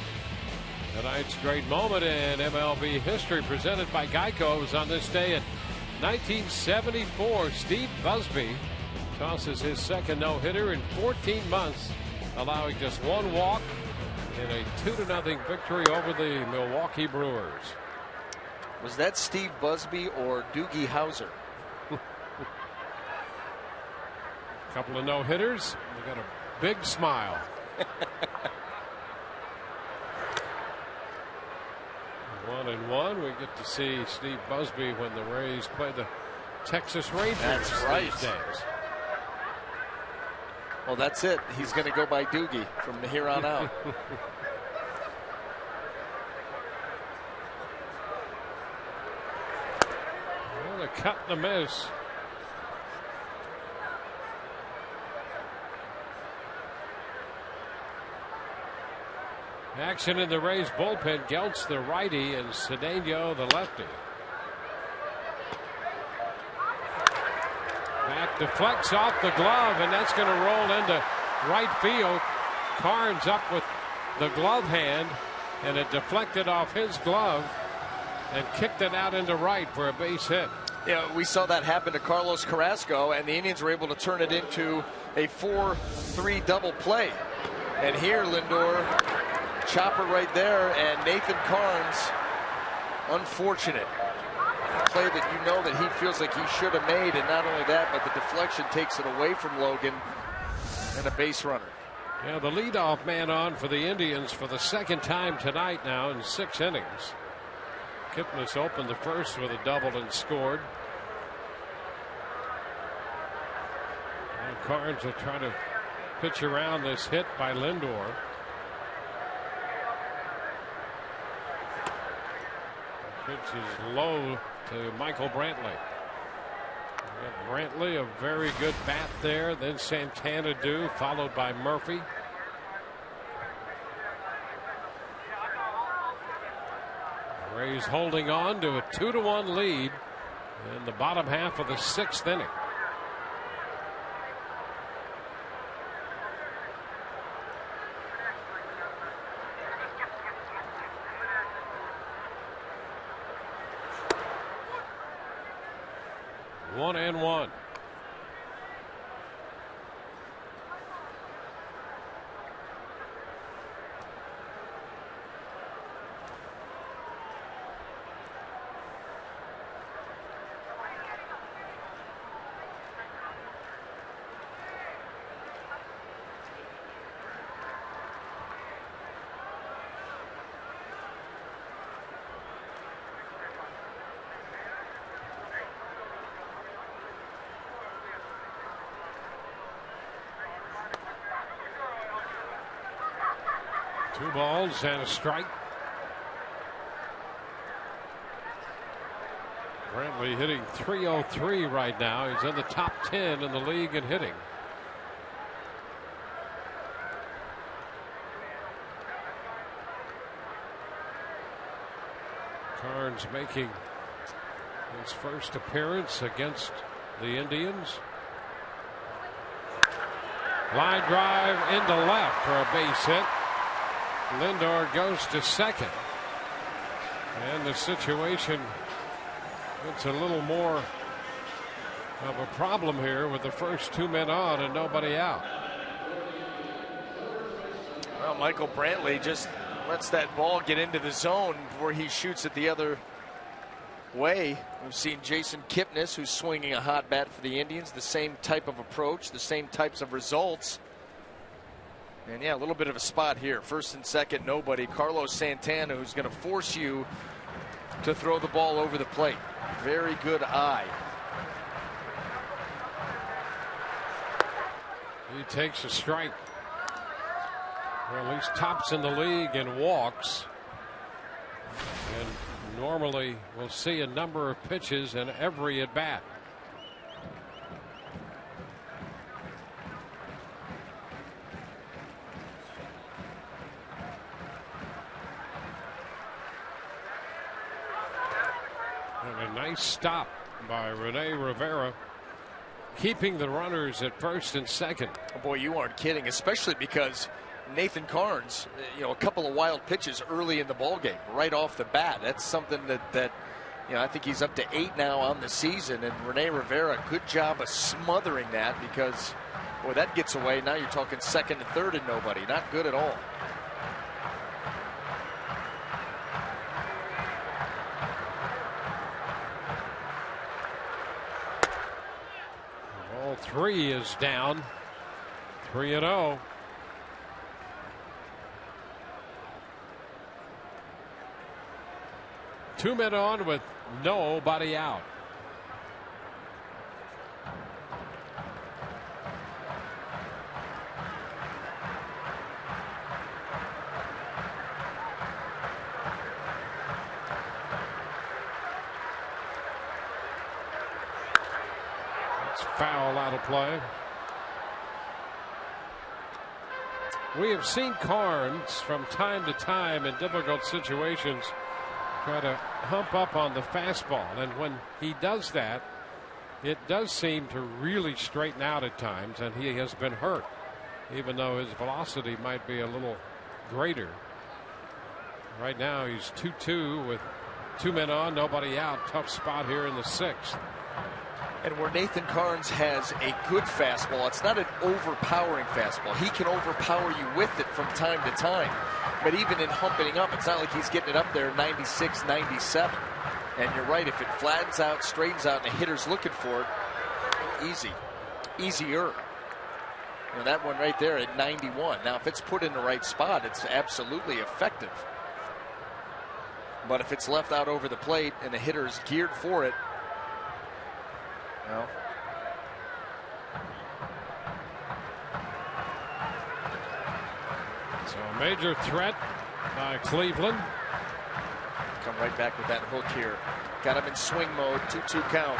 S3: Tonight's great moment in MLB history presented by Geico. It was on this day in 1974. Steve Busby tosses his second no-hitter in 14 months, allowing just 1 walk in a 2-0 victory over the Milwaukee Brewers.
S6: Was that Steve Busby or Doogie Howser?
S3: Couple of no-hitters. We got a big smile. 1-1. We get to see Steve Busby when the Rays play the Texas Rangers.
S6: That's right.
S3: These days.
S6: Well, that's it. He's going to go by Doogie from here on out.
S3: Well, a cut and a miss. Action in the Rays bullpen. Geltz the righty and Cedeno the lefty. Back deflects off the glove, and that's going to roll into right field. Carnes up with the glove hand, and it deflected off his glove and kicked it out into right for a base hit.
S6: Yeah, we saw that happen to Carlos Carrasco, and the Indians were able to turn it into a 4-3 double play. And here, Lindor, chopper right there, and Nathan Carnes, unfortunate. Play that you know that he feels like he should have made, and not only that, but the deflection takes it away from Logan and a base runner.
S3: Yeah, the leadoff man on for the Indians for the second time tonight now in 6 innings. Kipnis opened the first with a double and scored. And Carnes will try to pitch around this hit by Lindor. Pitch is low to Michael Brantley. Brantley, a very good bat there. Then Santana do, followed by Murphy. Rays holding on to a 2-1 lead in the bottom half of the 6th inning. One and one. Two balls and a strike. Brantley hitting .303 right now. He's in the top 10 in the league in hitting. Carnes making his first appearance against the Indians. Line drive into left for a base hit. Lindor goes to second, and the situation gets a little more of a problem here with the first 2 men on and nobody out.
S6: Well, Michael Brantley just lets that ball get into the zone before he shoots it the other way. We've seen Jason Kipnis, who's swinging a hot bat for the Indians, the same type of approach, the same types of results. And yeah, a little bit of a spot here. First and second, nobody. Carlos Santana, who's going to force you to throw the ball over the plate. Very good eye.
S3: He takes a strike. Well, at least tops in the league in walks. And normally we'll see a number of pitches in every at bat. And a nice stop by Rene Rivera, keeping the runners at first and second.
S6: Oh boy, you aren't kidding, especially because Nathan Carnes, a couple of wild pitches early in the ball game, right off the bat. That's something that I think he's up to 8 now on the season. And Rene Rivera, good job of smothering that, because boy, that gets away. Now you're talking second and third and nobody. Not good at all.
S3: Ball 3 is down. 3-0. Two men on with nobody out. It's foul out of play. We have seen Carnes from time to time in difficult situations try to hump up on the fastball, and when he does that, it does seem to really straighten out at times, and he has been hurt, even though his velocity might be a little greater. Right now he's 2-2 with 2 men on, nobody out. Tough spot here in the 6th.
S6: And where Nathan Carnes has a good fastball, it's not an overpowering fastball. He can overpower you with it from time to time. But even in humping up, it's not like he's getting it up there 96, 97. And you're right, if it flattens out, straightens out, and the hitter's looking for it, easier. And that one right there at 91. Now, if it's put in the right spot, it's absolutely effective. But if it's left out over the plate and the hitter is geared for it, well.
S3: So a major threat by Cleveland.
S6: Come right back with that hook here. Got him in swing mode, 2-2 count.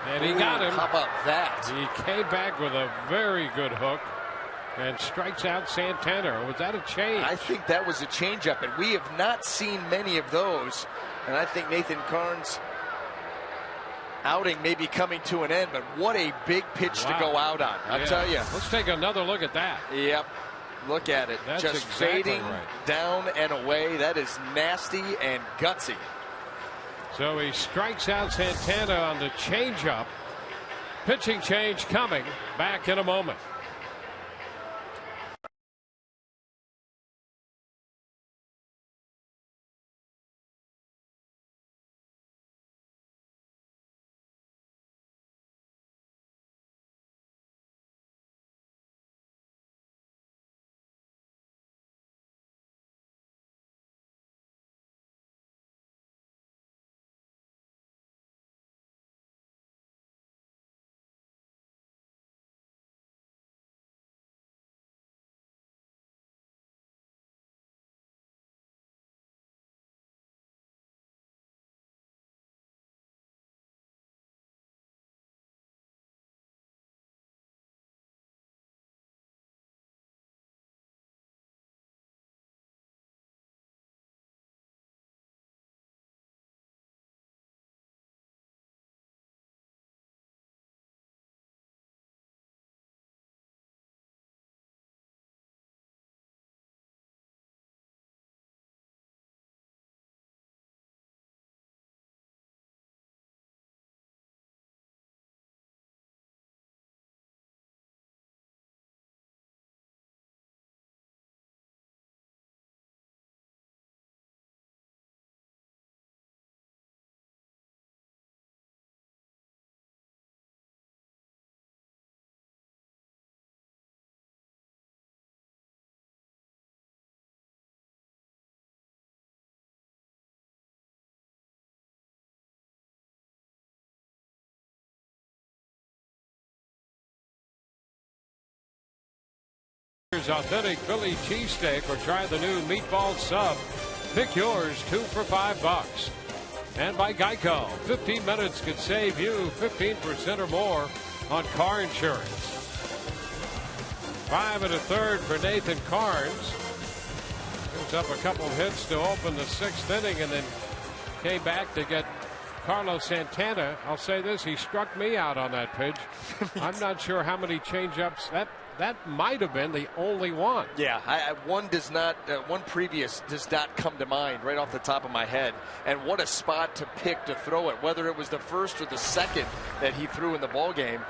S3: And he got him.
S6: How about that?
S3: He came back with a very good hook and strikes out Santana. Was that a change?
S6: I think that was a changeup, and we have not seen many of those. And I think Nathan Carnes' outing may be coming to an end, but what a big pitch to go out on. I'll tell you.
S3: Let's take another look at that.
S6: Yep. Look at it.
S3: That's
S6: just
S3: exactly
S6: fading down and away. That is nasty and gutsy.
S3: So he strikes out Santana on the changeup. Pitching change coming. Back in a moment. Here's authentic Philly cheesesteak, or try the new meatball sub. Pick yours, 2 for $5. And by Geico, 15 minutes could save you 15% or more on car insurance. 5 1/3 for Nathan Carnes. Gives up a couple of hits to open the 6th inning, and then came back to get Carlos Santana. I'll say this, he struck me out on that pitch. I'm not sure how many changeups that might have been the only one.
S6: Yeah, one previous does not come to mind right off the top of my head. And what a spot to pick to throw it, whether it was the first or the second that he threw in the ball game.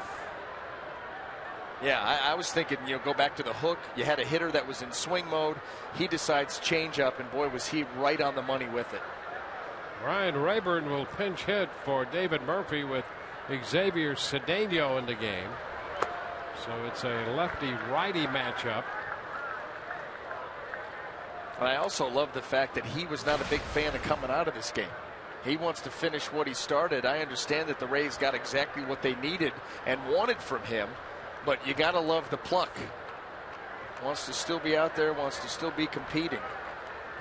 S6: Yeah, I was thinking, go back to the hook. You had a hitter that was in swing mode. He decides change up, and boy, was he right on the money with it.
S3: Ryan Rayburn will pinch hit for David Murphy with Xavier Cedeno in the game. So it's a lefty-righty matchup.
S6: I also love the fact that he was not a big fan of coming out of this game. He wants to finish what he started. I understand that the Rays got exactly what they needed and wanted from him, but you got to love the pluck. Wants to still be out there, wants to still be competing.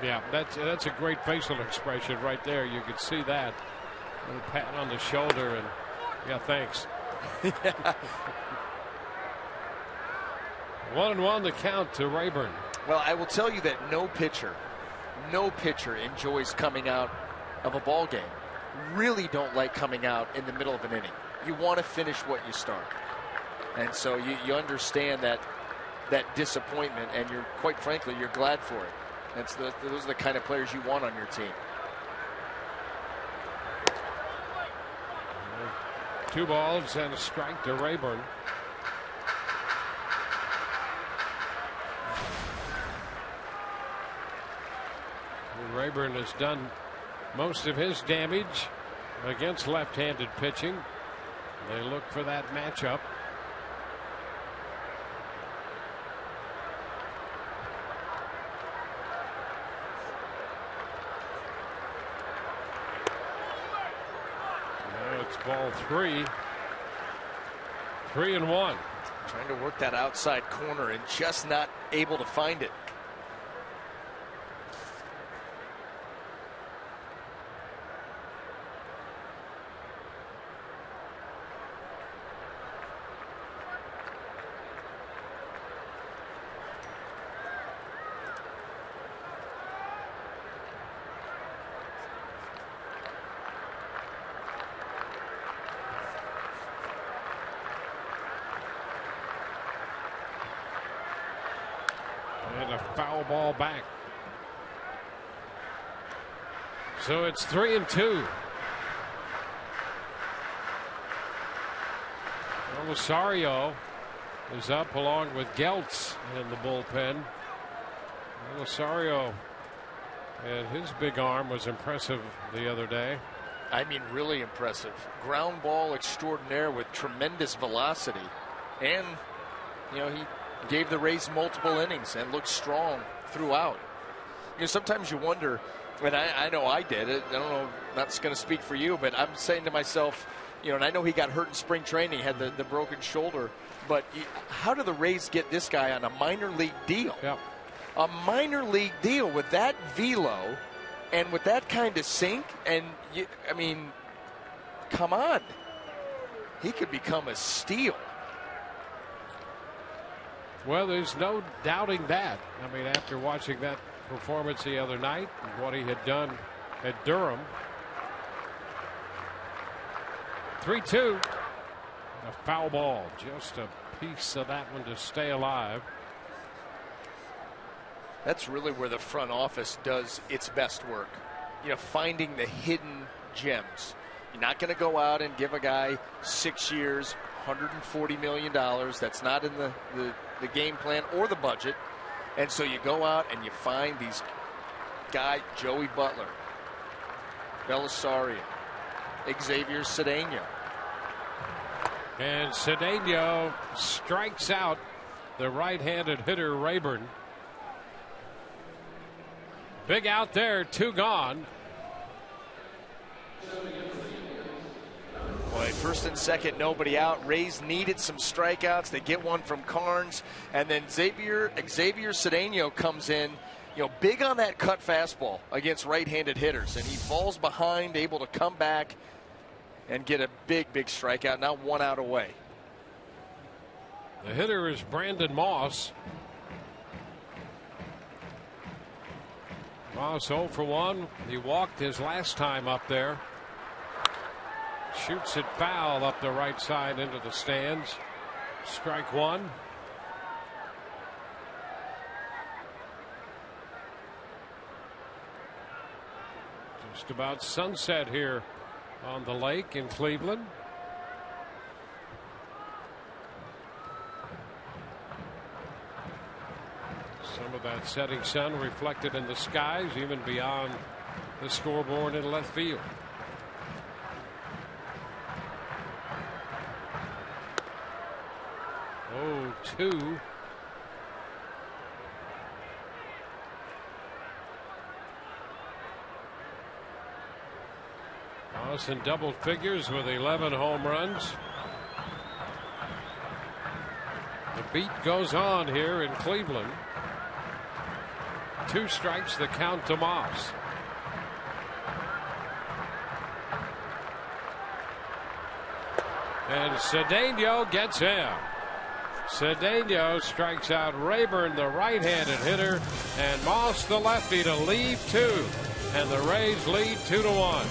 S3: Yeah, that's a great facial expression right there. You could see that. A little pat on the shoulder, and yeah, thanks. 1-1 the count to Rayburn.
S6: Well, I will tell you that no pitcher enjoys coming out of a ball game. Really don't like coming out in the middle of an inning. You want to finish what you start. And so you understand that disappointment, and you're, quite frankly, you're glad for it. Those are the kind of players you want on your team.
S3: 2 balls and a strike to Rayburn. Rayburn has done most of his damage against left-handed pitching. They look for that matchup. Now it's ball 3. 3-1.
S6: Trying to work that outside corner and just not able to find it.
S3: And a foul ball back. So it's 3-2. Rosario is up along with Geltz in the bullpen. Rosario and his big arm was impressive the other day.
S6: I mean, really impressive. Ground ball extraordinaire with tremendous velocity. And, you know, he gave the Rays multiple innings and looked strong throughout. You know, sometimes you wonder, and I know I did it. I don't know, that's going to speak for you, but I'm saying to myself, you know, and I know he got hurt in spring training, had the broken shoulder, but how do the Rays get this guy on a minor league deal?
S3: Yep.
S6: A minor league deal with that velo and with that kind of sink, and I mean, come on. He could become a steal.
S3: Well, there's no doubting that. I mean, after watching that performance the other night and what he had done at Durham. 3-2. A foul ball. Just a piece of that one to stay alive.
S6: That's really where the front office does its best work. You know, finding the hidden gems. You're not going to go out and give a guy 6 years, $140 million. That's not in the game plan or the budget. And so you go out and you find these guys, Joey Butler, Belisario, Xavier Cedeno.
S3: And Cedeno strikes out the right-handed hitter Rayburn. Big out there, 2 gone.
S6: Boy, first and second, nobody out. Rays needed some strikeouts. They get one from Carnes, and then Xavier Cedeno comes in, you know, big on that cut fastball against right-handed hitters, and he falls behind, able to come back and get a big strikeout. Now 1 out away.
S3: The hitter is Brandon Moss. Moss 0 for 1. He walked his last time up there. Shoots it foul up the right side into the stands. Strike 1. Just about sunset here on the lake in Cleveland. Some of that setting sun reflected in the skies, even beyond the scoreboard in left field. 0-2. Moss in double figures with 11 home runs. The beat goes on here in Cleveland. 2 strikes, the count to Moss. And Cedeno gets him. Cedeno strikes out Rayburn, the right-handed hitter, and Moss, the lefty, to leave 2. And the Rays lead 2-1.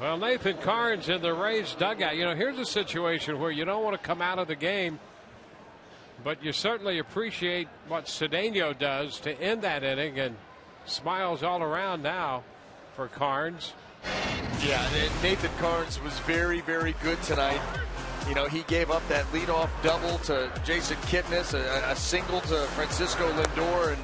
S3: Well, Nathan Karns in the Rays dugout. You know, here's a situation where you don't want to come out of the game, but you certainly appreciate what Cedeno does to end that inning, and smiles all around now for Karns.
S6: Yeah, Nathan Karns was very, very good tonight. You know, he gave up that leadoff double to Jason Kipnis, a single to Francisco Lindor, and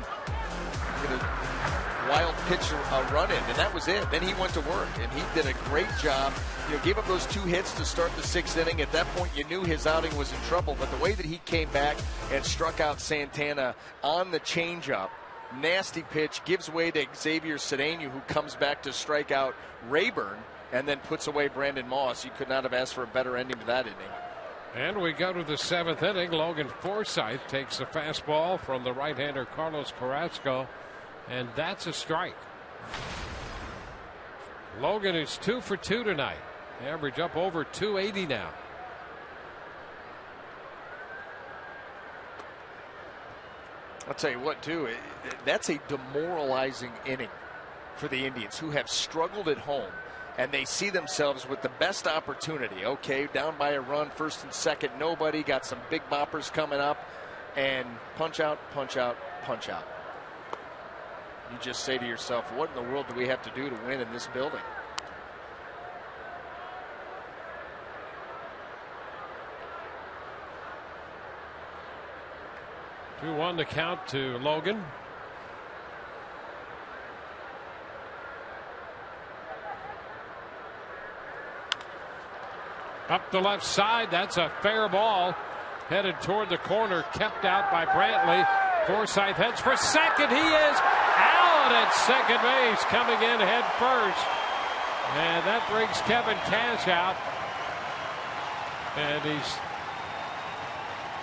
S6: wild pitch run in, and that was it. Then he went to work, and he did a great job. You know, gave up those 2 hits to start the 6th inning. At that point, you knew his outing was in trouble, but the way that he came back and struck out Santana on the changeup, nasty pitch, gives way to Xavier Cedeno, who comes back to strike out Rayburn, and then puts away Brandon Moss. You could not have asked for a better ending to that inning.
S3: And we go to the 7th inning. Logan Forsythe takes a fastball from the right-hander Carlos Carrasco, and that's a strike. Logan is 2 for 2 tonight. Average up over 280 now.
S6: I'll tell you what, too, that's a demoralizing inning for the Indians, who have struggled at home, and they see themselves with the best opportunity. Okay, down by a run, 1st and 2nd, nobody, got some big boppers coming up, and punch out, punch out, punch out. You just say to yourself, what in the world do we have to do to win in this building?
S3: Two-1 to count to Logan. Up the left side, that's a fair ball. Headed toward the corner, kept out by Brantley. Forsythe heads for second. He is out at second base, coming in head first. And that brings Kevin Cash out. And he's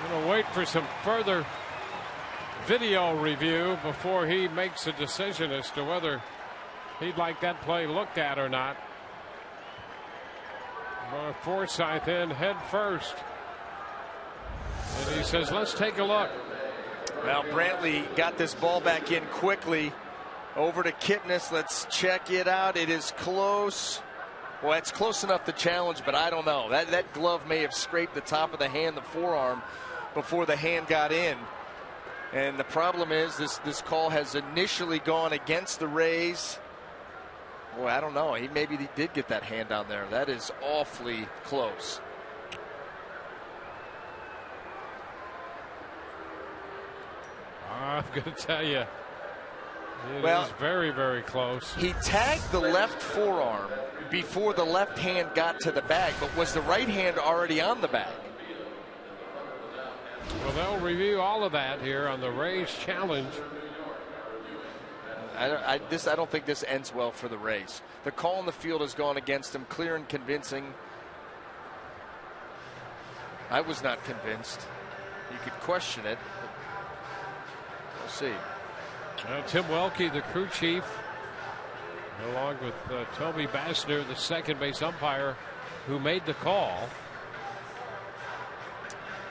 S3: going to wait for some further video review before he makes a decision as to whether he'd like that play looked at or not. Forsythe in head first. And he says, let's take a look.
S6: Well, Brantley got this ball back in quickly. Over to Kipnis. Let's check it out. It is close. Well, it's close enough to challenge, but I don't know. That glove may have scraped the top of the hand, the forearm, before the hand got in. And the problem is this call has initially gone against the Rays. Boy, I don't know. Maybe he did get that hand down there. That is awfully close.
S3: I'm going to tell you, it is very, very close.
S6: He tagged the left forearm before the left hand got to the bag, but was the right hand already on the bag?
S3: Well, they'll review all of that here on the Rays challenge.
S6: I don't think this ends well for the Rays. The call in the field has gone against them, clear and convincing. I was not convinced. You could question it. We'll see.
S3: Tim Welke, the crew chief, along with Toby Bassner, the second base umpire, who made the call.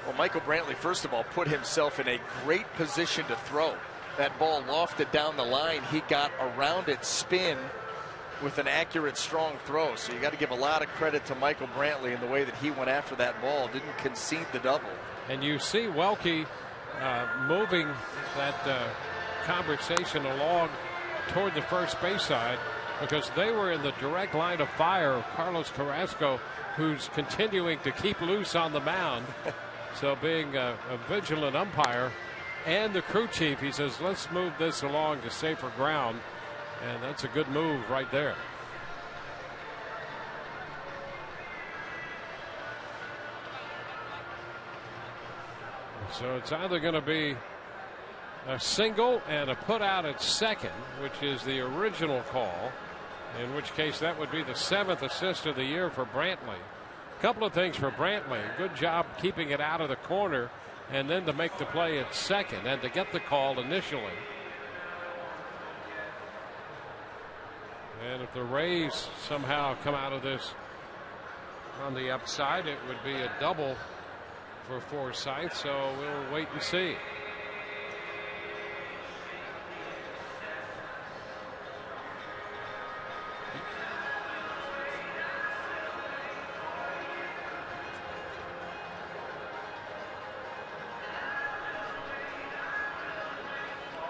S6: Well, Michael Brantley, first of all, put himself in a great position to throw. That ball lofted down the line. He got around its spin with an accurate, strong throw. So you got to give a lot of credit to Michael Brantley in the way that he went after that ball. Didn't concede the double.
S3: And you see Welke moving that conversation along toward the first base side, because they were in the direct line of fire of Carlos Carrasco, who's continuing to keep loose on the mound. So being a vigilant umpire and the crew chief, he says, let's move this along to safer ground. And that's a good move right there. So it's either going to be a single and a put out at second, which is the original call, in which case that would be the 7th assist of the year for Brantley. A couple of things for Brantley. Good job keeping it out of the corner, and then to make the play at second and to get the call initially. And if the Rays somehow come out of this on the upside, it would be a double for Forsythe, so we'll wait and see.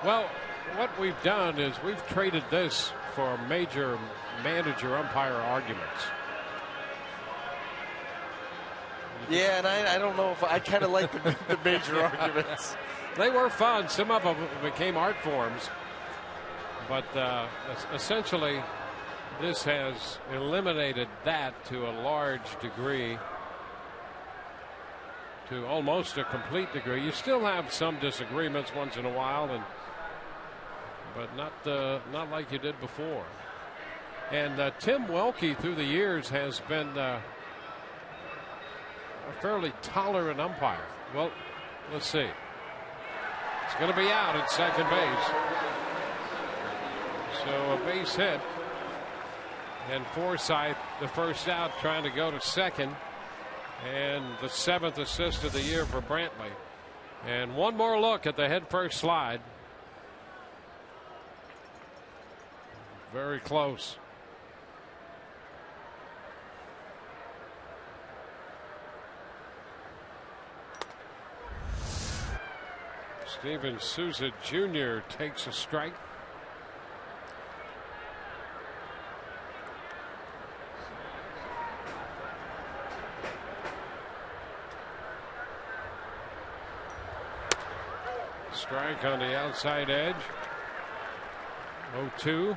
S3: Well, what we've done is we've traded this for major manager umpire arguments.
S6: Yeah, and I don't know if I kind of like the major arguments.
S3: They were fun. Some of them became art forms. But essentially, this has eliminated that to a large degree, to almost a complete degree. You still have some disagreements once in a while, but not like you did before. And Tim Welke, through the years, has been a fairly tolerant umpire. Well, let's see. It's going to be out at second base. So a base hit. And Forsythe, the first out, trying to go to second. And the 7th assist of the year for Brantley. And one more look at the head first slide. Very close. Steven Souza Jr. takes a strike. Strike on the outside edge. 0-2.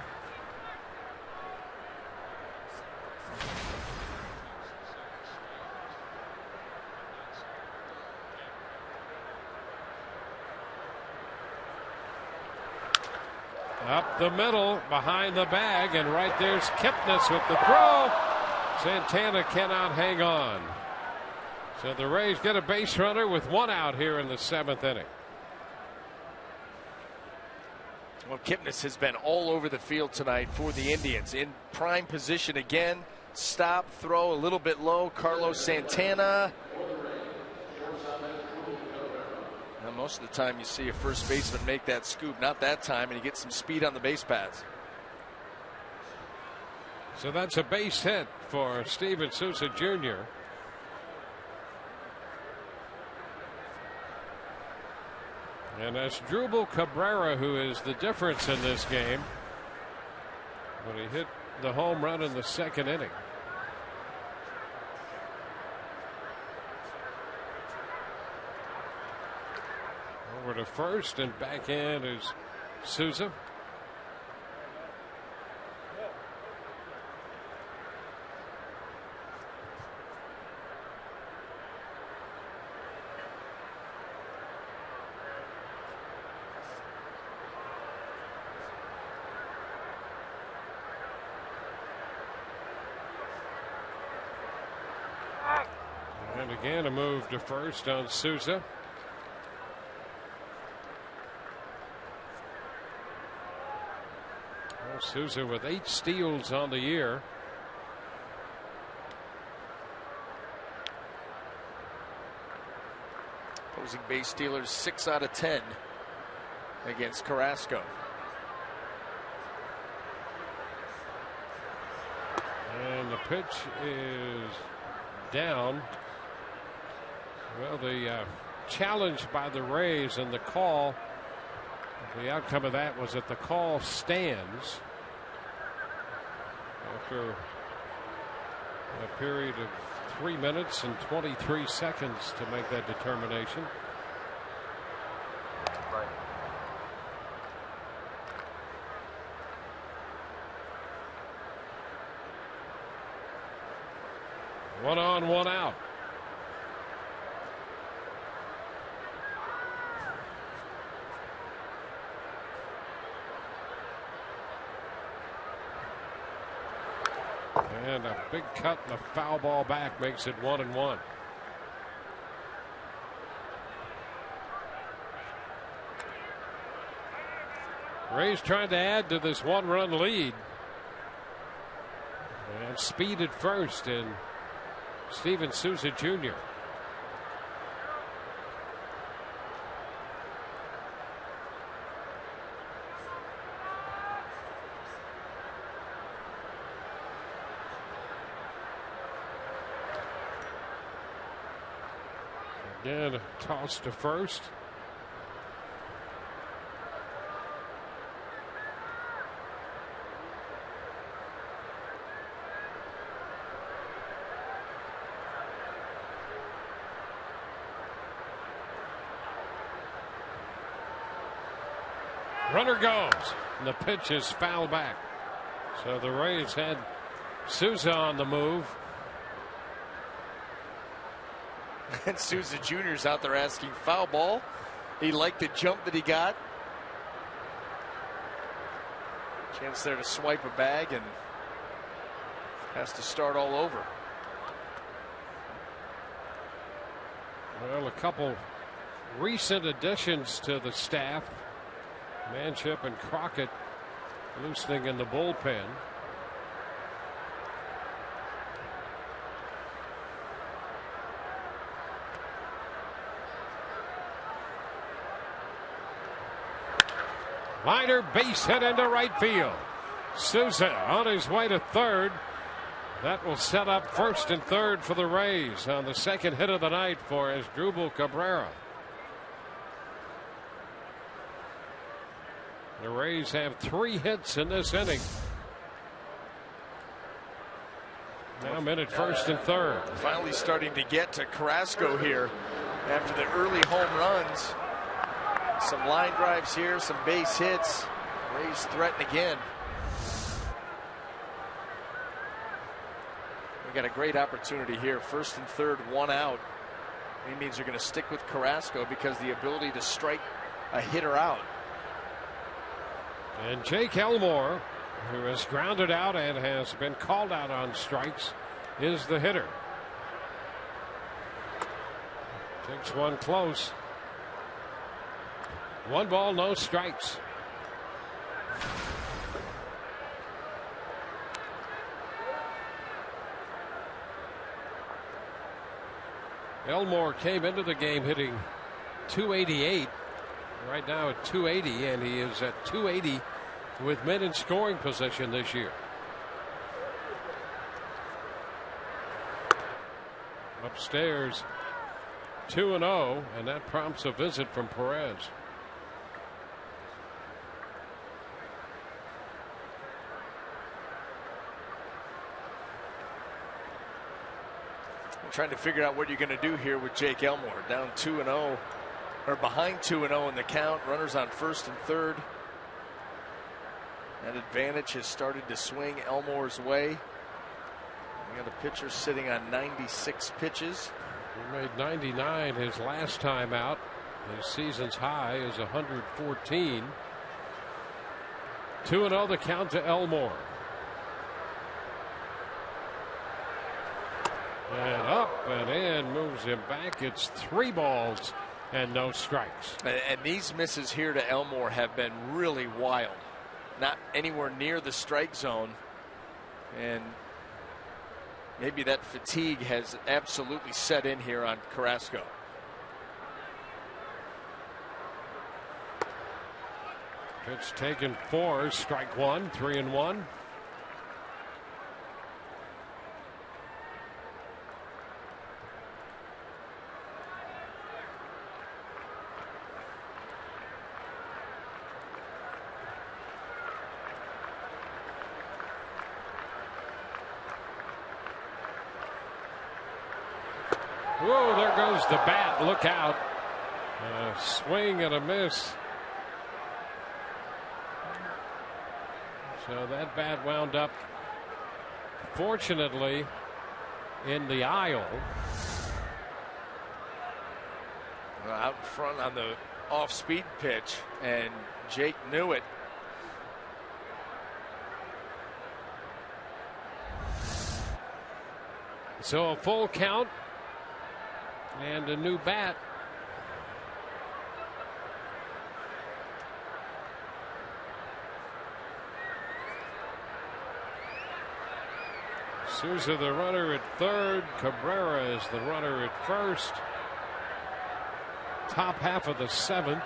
S3: Up the middle, behind the bag, and right there's Kipnis with the throw. Santana cannot hang on. So the Rays get a base runner with one out here in the 7th inning.
S6: Well, Kipnis has been all over the field tonight for the Indians. In prime position again. Stop, throw a little bit low. Carlos Santana. Now, most of the time you see a first baseman make that scoop. Not that time, and he gets some speed on the base paths.
S3: So that's a base hit for Steven Souza Jr. And that's Drupal Cabrera who is the difference in this game when he hit the home run in the 2nd inning. Over to first, and back in is Souza. And again, a move to first on Souza. Well, Souza with 8 steals on the year.
S6: Opposing base stealers 6 out of 10 against Carrasco.
S3: And the pitch is down. Well, the challenge by the Rays and the call, the outcome of that was that the call stands after a period of 3 minutes and 23 seconds to make that determination.
S6: Right.
S3: One on, one out. And a big cut and a foul ball back makes it 1-1. Rays trying to add to this 1-run lead. And speed at first in Steven Souza Jr. Again, a toss to first. Runner goes, and the pitch is foul back. So the Rays had Souza on the move.
S6: And Souza Jr.'s out there asking foul ball. He liked the jump that he got. Chance there to swipe a bag and has to start all over.
S3: Well, a couple recent additions to the staff. Manship and Crockett loosening in the bullpen. Liner base hit into right field. Souza on his way to third. That will set up first and third for the Rays on the second hit of the night for Asdrubal Cabrera. The Rays have 3 hits in this inning. Now men at first and third.
S6: Finally starting to get to Carrasco here after the early home runs. Some line drives here, some base hits. Rays threaten again. We got a great opportunity here. First and third, 1 out. It means you're going to stick with Carrasco because the ability to strike a hitter out.
S3: And Jake Elmore, who has grounded out and has been called out on strikes, is the hitter. Takes one close. 1 ball, no strikes. Elmore came into the game hitting .288. Right now at .280, and he is at .280 with men in scoring position this year. Upstairs 2-0, and that prompts a visit from Perez.
S6: I'm trying to figure out what you're going to do here with Jake Elmore. Down 2-0. Or behind 2-0 in the count. Runners on first and third. That advantage has started to swing Elmore's way. We got a pitcher sitting on 96 pitches.
S3: He made 99 his last time out. His season's high is 114. 2-0 the count to Elmore. And up and in, moves him back. It's 3 balls and no strikes.
S6: And these misses here to Elmore have been really wild. Not anywhere near the strike zone. And maybe that fatigue has absolutely set in here on Carrasco.
S3: Pitch taken 4, strike 1, 3-1. Whoa, there goes the bat. Look out. A swing and a miss. So that bat wound up, fortunately, in the aisle.
S6: Out in front on the off-speed pitch, and Jake knew it.
S3: So a full count and a new bat. Souza the runner at third. Cabrera is the runner at first. Top half of the 7th.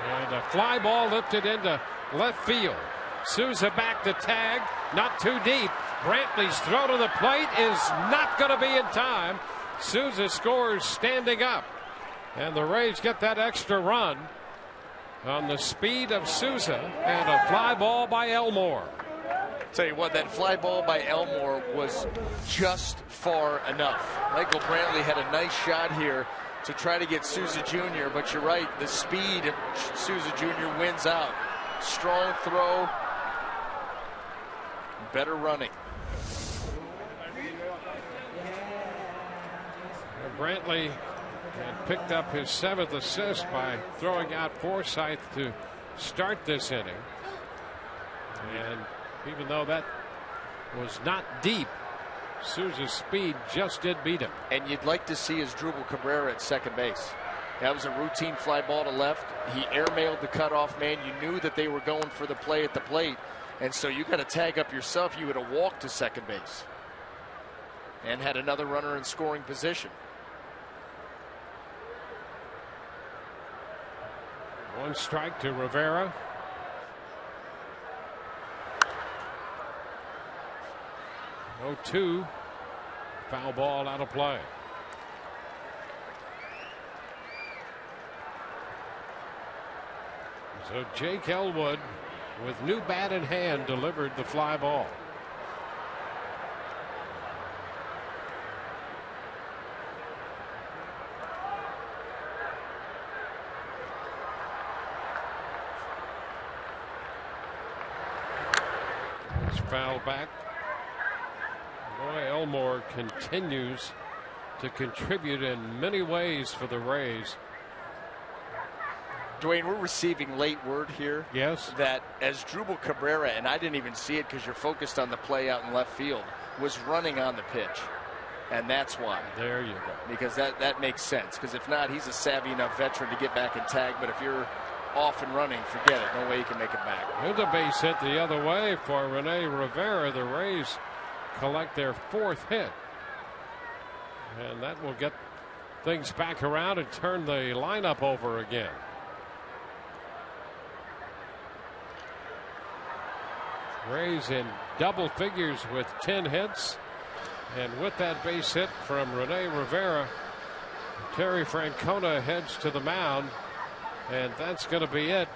S3: And a fly ball lifted into left field. Souza back to tag. Not too deep. Brantley's throw to the plate is not going to be in time. Souza scores standing up. And the Rays get that extra run on the speed of Souza and a fly ball by Elmore.
S6: Tell you what, that fly ball by Elmore was just far enough. Michael Brantley had a nice shot here to try to get Souza Jr., but you're right, the speed of Souza Jr. wins out. Strong throw, better running.
S3: Brantley had picked up his 7th assist by throwing out Forsythe to start this inning. And even though that was not deep, Souza's speed just did beat him.
S6: And you'd like to see Asdrubal Cabrera at second base. That was a routine fly ball to left. He airmailed the cutoff man. You knew that they were going for the play at the plate. And so you got to tag up yourself. You would have walked to second base and had another runner in scoring position.
S3: 1 strike to Rivera. Oh, 2. Foul ball out of play. So Jake Elwood, with new bat in hand, delivered the fly ball. It's fouled back. Boy, Elmore continues to contribute in many ways for the Rays.
S6: Dwayne, we're receiving late word here.
S3: Yes.
S6: That Asdrubal Cabrera, and I didn't even see it because you're focused on the play out in left field, was running on the pitch. And that's why.
S3: There you go.
S6: Because that makes sense. Because if not, he's a savvy enough veteran to get back and tag. But if you're off and running, forget it. No way you can make it back.
S3: Here's a base hit the other way for Rene Rivera. The Rays collect their 4th hit. And that will get things back around and turn the lineup over again. Rays in double figures with 10 hits. And with that base hit from Rene Rivera, Terry Francona heads to the mound. And that's going to be it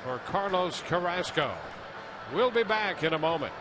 S3: for Carlos Carrasco. We'll be back in a moment.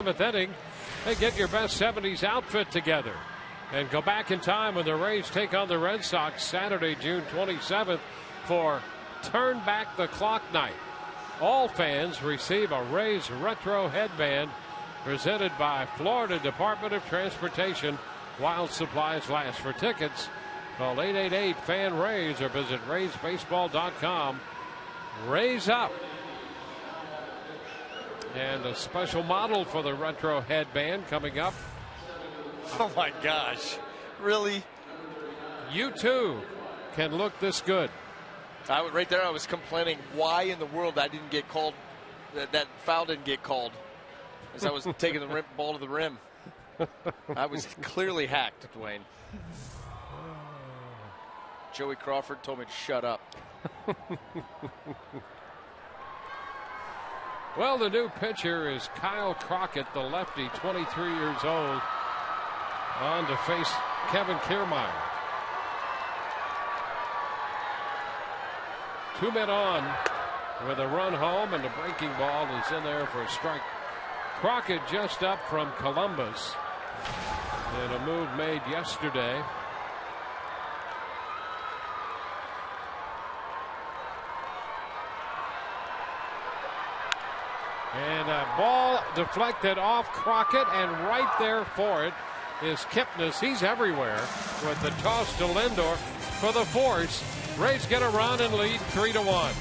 S3: 7th inning and get your best 70s outfit together. And go back in time when the Rays take on the Red Sox Saturday, June 27th for Turn Back the Clock night. All fans receive a Rays retro headband presented by Florida Department of Transportation while supplies last. For tickets, call 888-FAN-RAYS or visit RaysBaseball.com. Rays up. And a special model for the retro headband coming up.
S6: Oh my gosh. Really?
S3: You too can look this good.
S6: Right there I was complaining why in the world I didn't get called, that foul didn't get called as I was taking the ball to the rim. I was clearly hacked, Dwayne. Joey Crawford told me to shut up.
S3: Well, the new pitcher is Kyle Crockett, the lefty, 23 years old, on to face Kevin Kiermaier. 2 men on with a run home, and the breaking ball is in there for a strike. Crockett just up from Columbus in a move made yesterday. And a ball deflected off Crockett, and right there for it is Kipnis. He's everywhere with the toss to Lindor for the force. Rays get a run and lead 3-1.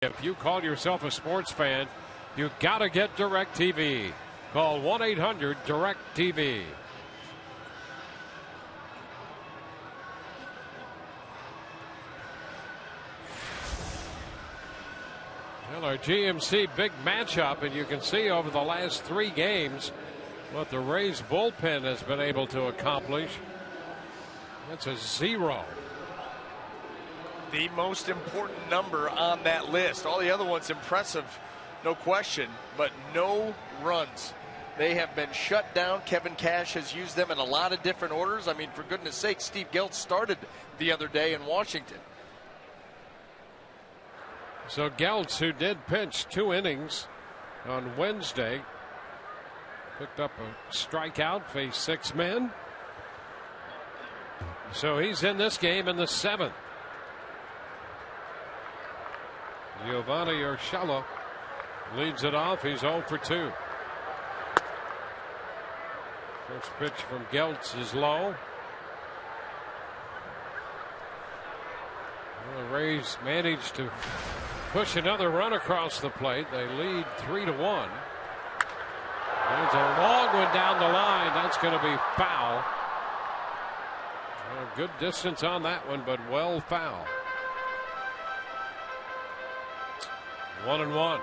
S3: If you call yourself a sports fan, you got to get DirecTV. Call 1-800-DirecTV. Well, our GMC big matchup, and you can see over the last 3 games what the Rays bullpen has been able to accomplish. That's a 0.
S6: The most important number on that list. All the other ones impressive, no question, but no runs. They have been shut down. Kevin Cash has used them in a lot of different orders. I mean, for goodness sake, Steve Geltz started the other day in Washington.
S3: So Geltz, who did pitch 2 innings on Wednesday, picked up a strikeout, faced 6 men. So he's in this game in the 7th. Giovanni Urshela leads it off. He's 0 for 2. First pitch from Geltz is low. Well, the Rays managed to push another run across the plate. They lead 3-1. There's a long one down the line. That's going to be foul. Well, good distance on that one, but well foul. 1-1.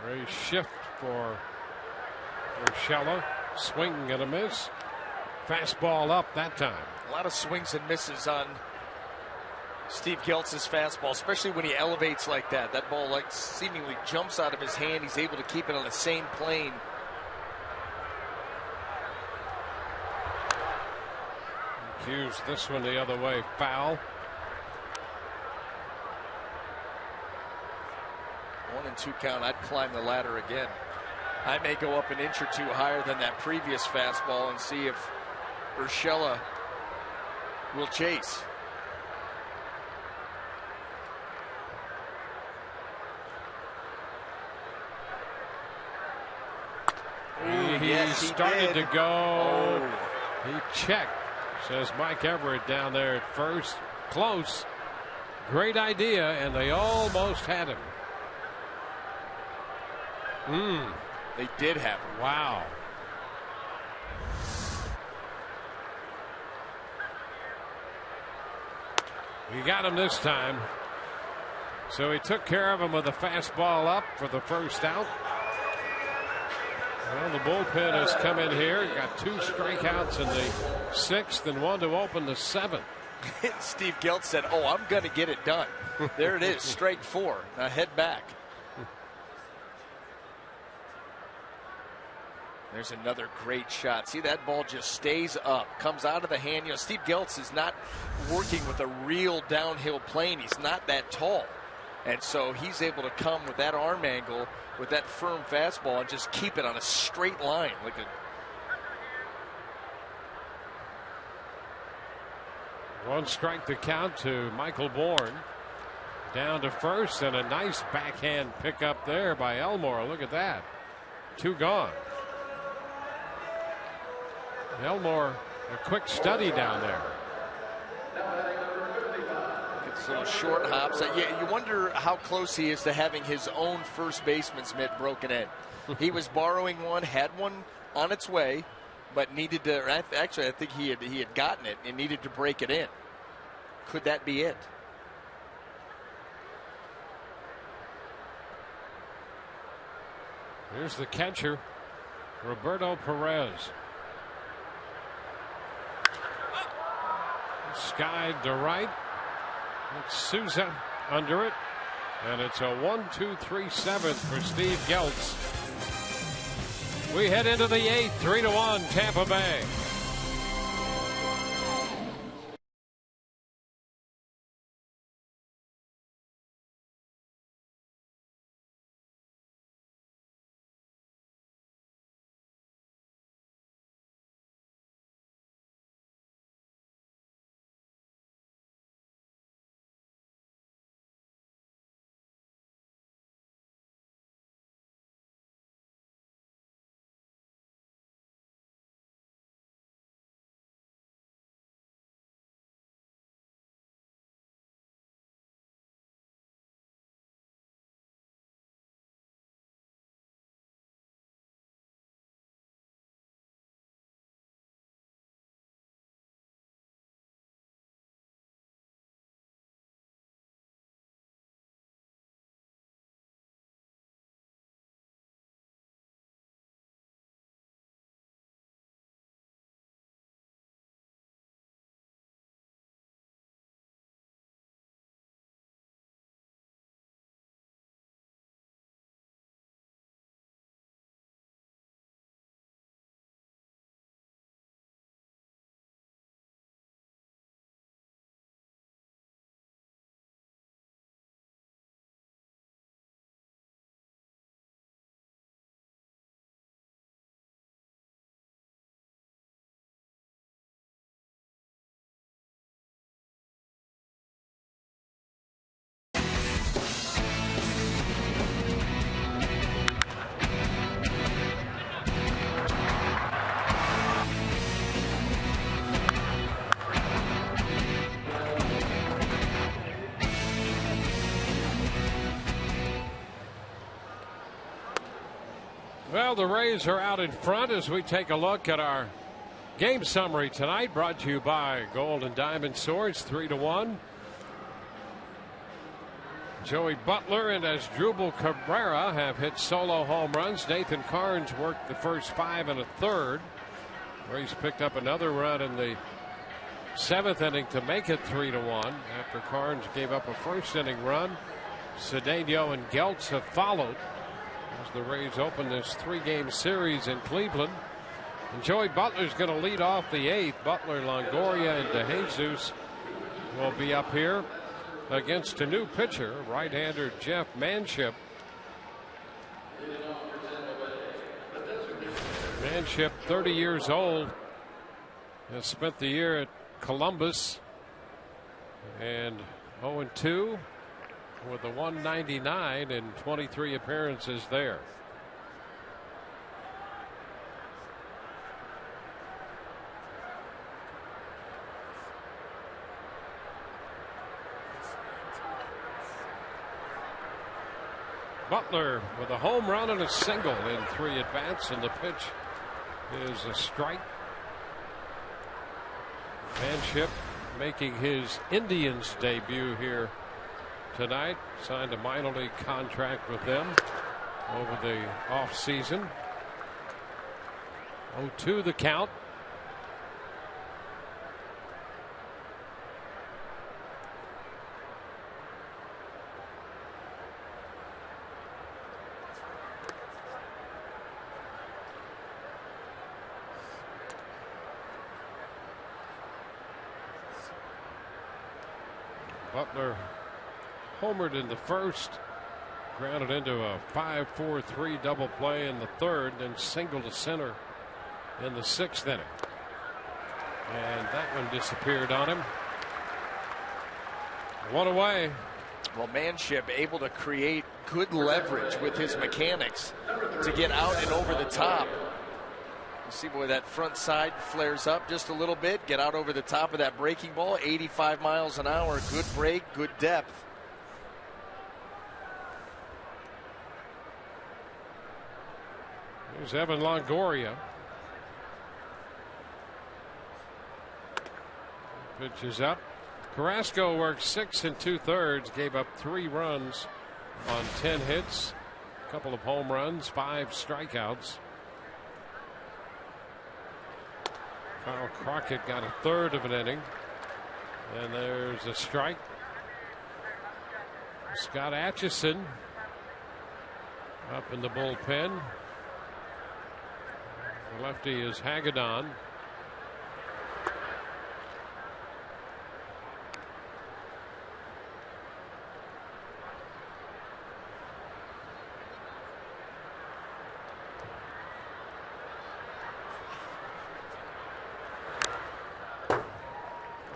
S3: Great shift for Urshela. Swing and a miss. Fastball up that time.
S6: A lot of swings and misses on Steve Geltz's fastball, especially when he elevates like that. That ball like seemingly jumps out of his hand. He's able to keep it on the same plane.
S3: Cues this one the other way. Foul.
S6: 1-2 count. I'd climb the ladder again. I may go up an inch or two higher than that previous fastball and see if Urshela will chase.
S3: He started to go. He checked, says Mike Everett down there at first. Close. Great idea, and they almost had him.
S6: They did have him.
S3: Wow. He got him this time. So he took care of him with a fastball up for the first out. Well, the bullpen has come in here. Got 2 strikeouts in the 6th and 1 to open the 7th.
S6: Steve Geltz said, "Oh, I'm going to get it done." There it is, strike 4. Now head back. There's another great shot. See, that ball just stays up, comes out of the hand. You know, Steve Geltz is not working with a real downhill plane. He's not that tall. And so he's able to come with that arm angle, with that firm fastball, and just keep it on a straight line. Like a
S3: 1 strike to count to Michael Bourne. Down to first, and a nice backhand pickup there by Elmore. Look at that. 2 gone. Elmore, a quick study down there.
S6: It's little short hops. You wonder how close he is to having his own first baseman's mitt broken in. He was borrowing one, had one on its way, but needed to. Actually, I think he had gotten it and needed to break it in. Could that be it?
S3: Here's the catcher, Roberto Perez. Skied to right. It's Souza under it. And it's a 1-2-3-7 for Steve Geltz. We head into the 8th, 3-1 Tampa Bay. So the Rays are out in front as we take a look at our game summary tonight, brought to you by Gold and Diamond Swords, 3-1. Joey Butler and Asdrubal Cabrera have hit solo home runs. Nathan Carnes worked the first 5 1/3. Rays picked up another run in the 7th inning to make it 3-1 after Carnes gave up a first inning run. Cedeno and Geltz have followed as the Rays open this 3-game series in Cleveland. And Joey Butler's going to lead off the 8th. Butler, Longoria, and DeJesus will be up here against a new pitcher, right-hander Jeff Manship. Manship, 30 years old, has spent the year at Columbus and 0-2 with a 199 in 23 appearances there. Butler with a home run and a single in 3 at-bats, and the pitch is a strike. Manship making his Indians debut here tonight. Signed a minor league contract with them over the offseason. 0-2 the count. Butler homered in the first, grounded into a 5-4-3 double play in the 3rd, then singled to center in the 6th inning. And that one disappeared on him. 1 away.
S6: Well, Manship able to create good leverage with his mechanics to get out and over the top. You see where that front side flares up just a little bit, get out over the top of that breaking ball, 85 miles an hour, good break, good depth.
S3: Here's Evan Longoria. Pitch is up. Carrasco worked 6 2/3, gave up 3 runs on 10 hits, a couple of home runs, 5 strikeouts. Kyle Crockett got a 1/3 of an inning. And there's a strike. Scott Atchison up in the bullpen. The lefty is Hagedorn.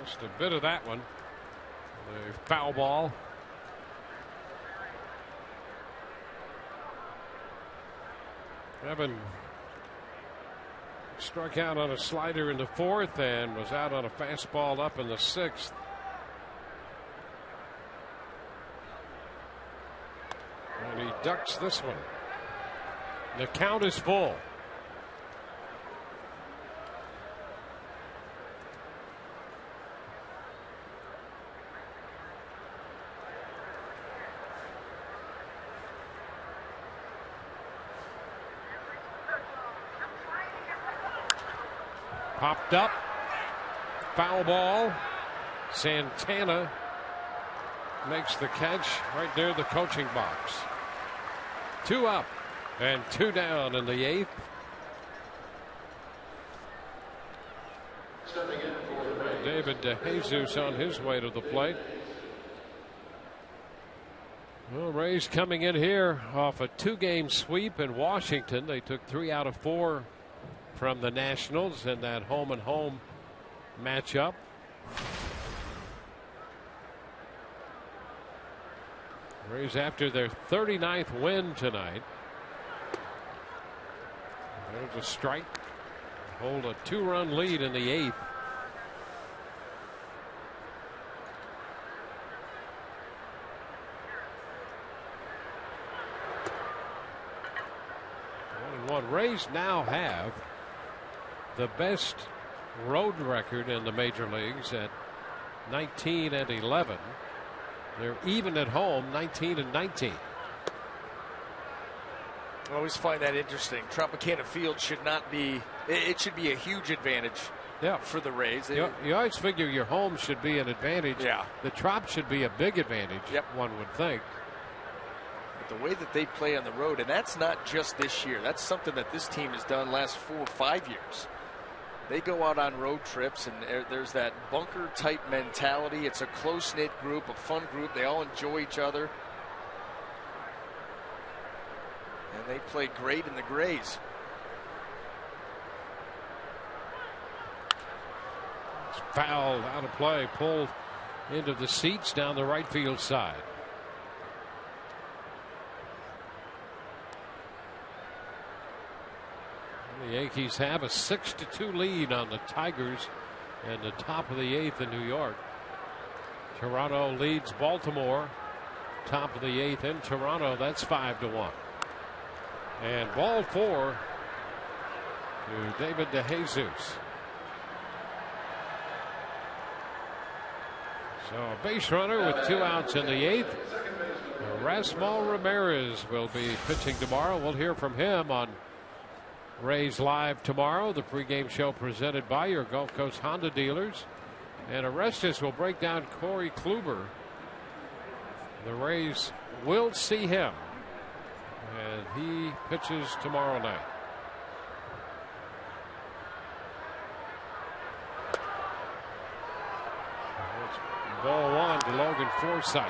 S3: Just a bit of that one. The foul ball. Evan struck out on a slider in the 4th and was out on a fastball up in the 6th. And he ducks this one. The count is full. Popped up. Foul ball. Santana makes the catch right near the coaching box. 2 up and 2 down in the 8th. David DeJesus on his way to the plate. Well, Rays coming in here off a 2-game sweep in Washington. They took 3 out of 4 from the Nationals in that home and home matchup. Rays after their 39th win tonight. There's a strike. Hold a 2-run lead in the 8th. Rays now have the best road record in the major leagues at 19-11. They're even at home, 19-19.
S6: I always find that interesting. Tropicana Field should not be. It should be a huge advantage.
S3: Yeah.
S6: For the Rays.
S3: You always figure your home should be an advantage.
S6: Yeah.
S3: The Trop should be a big advantage.
S6: Yep.
S3: One would think.
S6: But the way that they play on the road, and that's not just this year. That's something that this team has done last 4 or 5 years. They go out on road trips, and there's that bunker-type mentality. It's a close-knit group, a fun group. They all enjoy each other. And they play great in the Grays.
S3: Fouled out of play, pulled into the seats down the right field side. The Yankees have a 6-2 lead on the Tigers in the top of the 8th in New York. Toronto leads Baltimore, top of the 8th in Toronto. That's 5-1. And ball 4 to David DeJesus. So a base runner with 2 outs in the 8th. Erasmo Ramirez will be pitching tomorrow. We'll hear from him on Rays Live tomorrow, the pregame show presented by your Gulf Coast Honda dealers. And Orestes will break down Corey Kluber. The Rays will see him, and he pitches tomorrow night. Ball 1 to Logan Forsythe.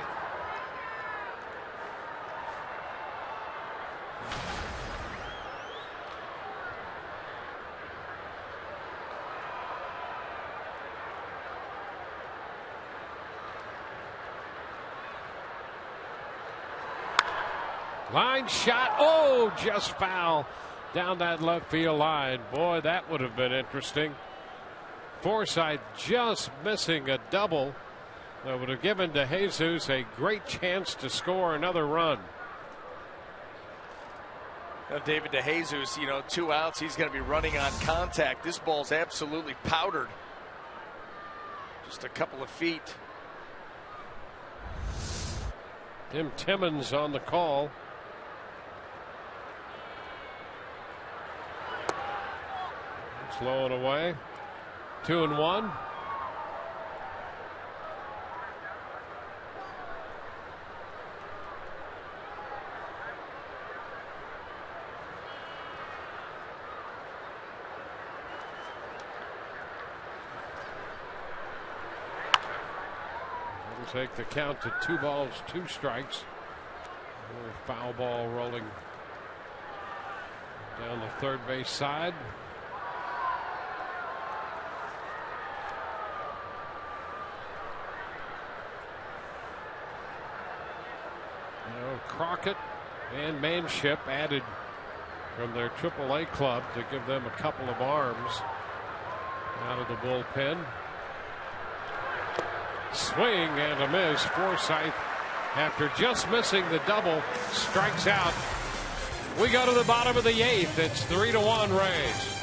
S3: Line shot. Oh, just foul down that left field line. Boy, that would have been interesting. Forsythe just missing a double that would have given DeJesus a great chance to score another run.
S6: Now David DeJesus, 2 outs. He's going to be running on contact. This ball's absolutely powdered. Just a couple of feet.
S3: Tim Timmons on the call. It's low and away. 2-1. Take the count to 2 balls, 2 strikes. Foul ball rolling down the third base side. Crockett and Manship added from their AAA club to give them a couple of arms out of the bullpen. Swing and a miss. Forsythe, after just missing the double, strikes out. We go to the bottom of the 8th. It's 3-1 Rays.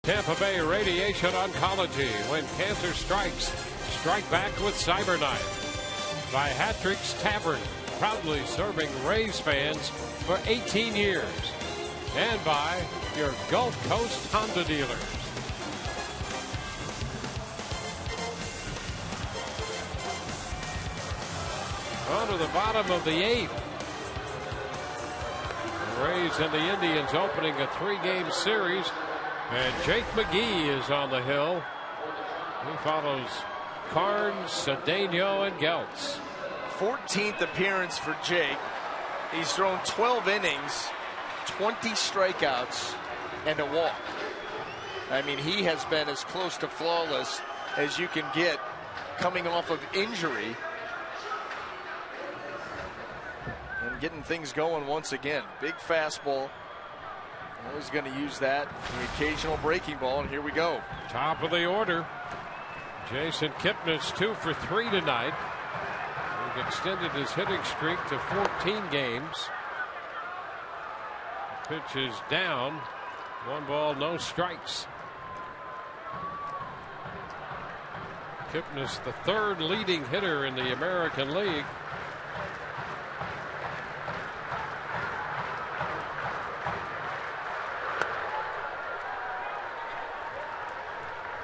S3: Tampa Bay Radiation Oncology. When cancer strikes, strike back with CyberKnife. By Hattrick's Tavern, proudly serving Rays fans for 18 years. And by your Gulf Coast Honda dealers. On to the bottom of the 8th. The Rays and the Indians opening a 3-game series. And Jake McGee is on the hill. He follows Carnes, Cedeno, and Geltz.
S6: 14th appearance for Jake. He's thrown 12 innings, 20 strikeouts, and a walk. I mean, he has been as close to flawless as you can get coming off of injury. And getting things going once again. Big fastball. Always going to use that. The occasional breaking ball, and here we go.
S3: Top of the order. Jason Kipnis 2 for 3 tonight. He extended his hitting streak to 14 games. Pitch is down. 1 ball, no strikes. Kipnis, the 3rd leading hitter in the American League.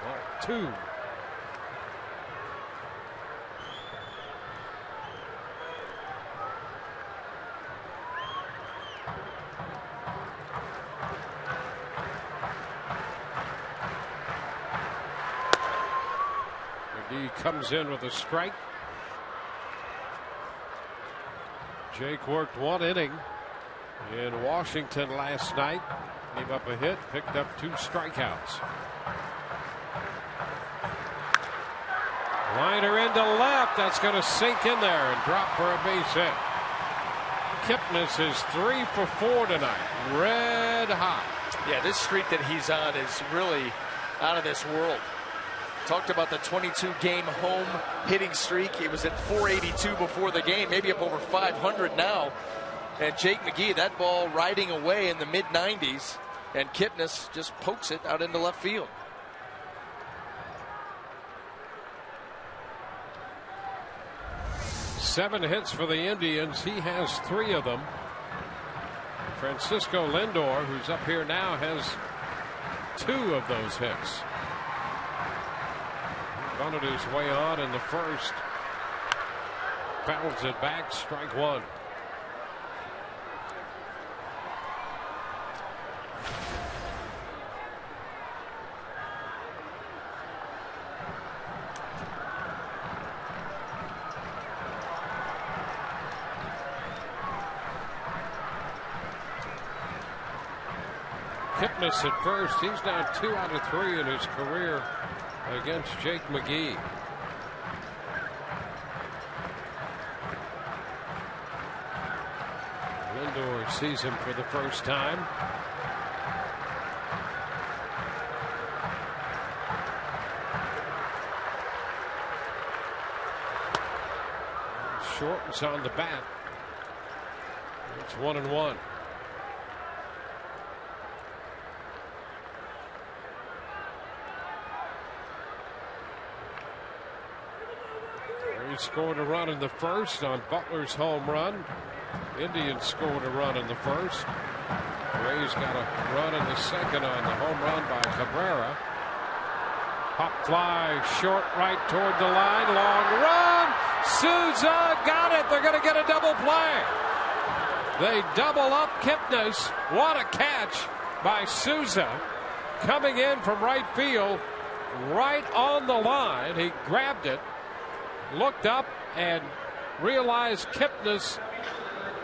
S3: Ball 2. He comes in with a strike. Jake worked 1 inning in Washington last night. Gave up a hit, picked up 2 strikeouts. Liner into left. That's going to sink in there and drop for a base hit. Kipnis is 3 for 4 tonight. Red hot.
S6: Yeah, this streak that he's on is really out of this world. Talked about the 22-game home hitting streak. He was at 482 before the game, maybe up over 500 now. And Jake McGee, that ball riding away in the mid-90s, and Kipnis just pokes it out into left field.
S3: Seven hits for the Indians. He has 3 of them. Francisco Lindor, who's up here now, has 2 of those hits. Bunted his way on in the first. Fouls it back, strike 1. Kipnis at first. He's now 2 out of 3 in his career against Jake McGee. Lindor sees him for the first time. Shortens on the bat. It's 1-1. Scored a run in the first on Butler's home run. Indians scored a run in the first. Rays got a run in the second on the home run by Cabrera. Pop fly short right toward the line. Long run. Souza got it. They're going to get a double play. They double up Kipnis. What a catch by Souza. Coming in from right field. Right on the line. He grabbed it. Looked up and realized Kipnis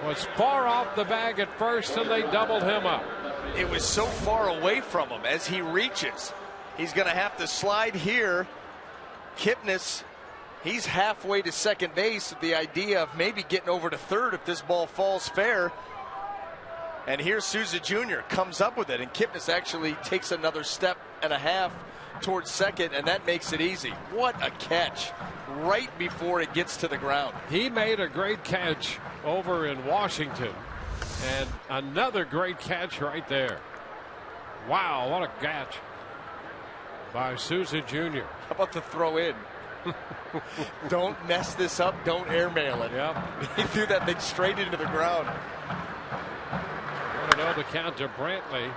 S3: was far off the bag at first, and they doubled him up.
S6: It was so far away from him. As he reaches, he's going to have to slide here. Kipnis, he's halfway to second base with the idea of maybe getting over to third if this ball falls fair. And here's Souza Jr. comes up with it, and Kipnis actually takes another step and a half towards second, and that makes it easy. What a catch right before it gets to the ground.
S3: He made a great catch over in Washington, and another great catch right there. Wow, what a catch. by Souza Jr.
S6: How about the throw in? Don't mess this up. Don't airmail it.
S3: Yep.
S6: He threw that thing straight into the ground.
S3: 1-0 the count to Brantley.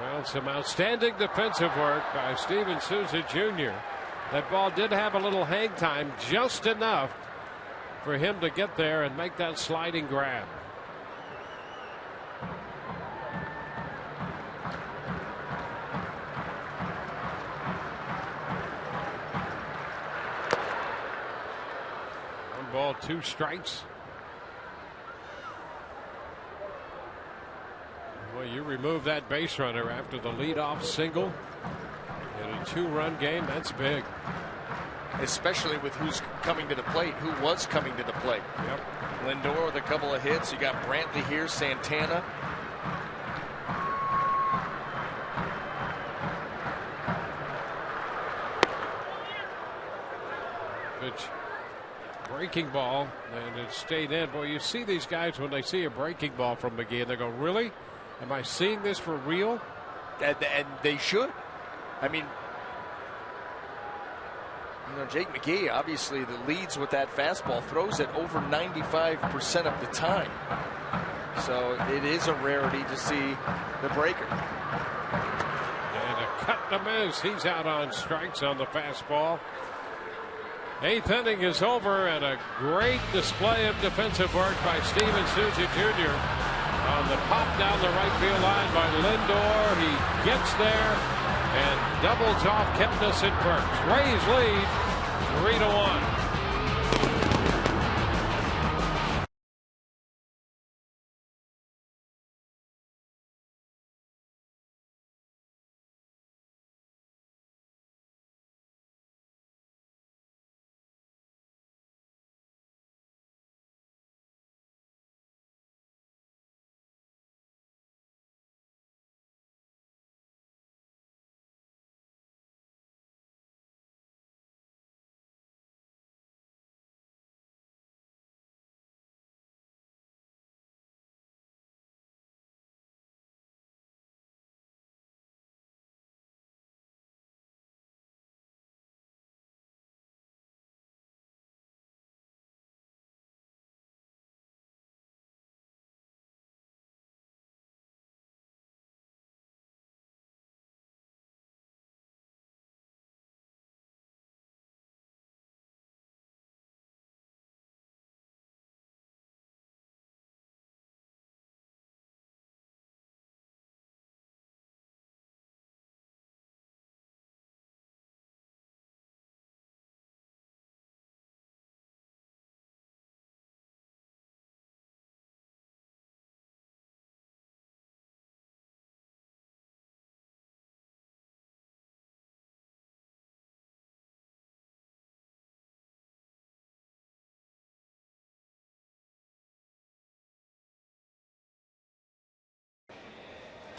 S3: Well, some outstanding defensive work by Steven Souza Jr. That ball did have a little hang time, just enough for him to get there and make that sliding grab. One ball, 2 strikes. Well, you remove that base runner after the leadoff single in a 2-run game. That's big.
S6: Especially with who's coming to the plate, who was coming to the plate.
S3: Yep.
S6: Lindor with a couple of hits. You got Brantley here, Santana.
S3: Pitch. Breaking ball, and it stayed in. Boy, you see these guys when they see a breaking ball from McGee, and they go, really? Am I seeing this for real?
S6: And they should. I mean, Jake McGee obviously the leads with that fastball, throws it over 95% of the time. So it is a rarity to see the breaker.
S3: And a cut and a miss. He's out on strikes on the fastball. 8th inning is over, and a great display of defensive work by Steven Souza Jr. on the pop down the right field line by Lindor. He gets there and doubles off Kipnis at first. Rays lead 3-1.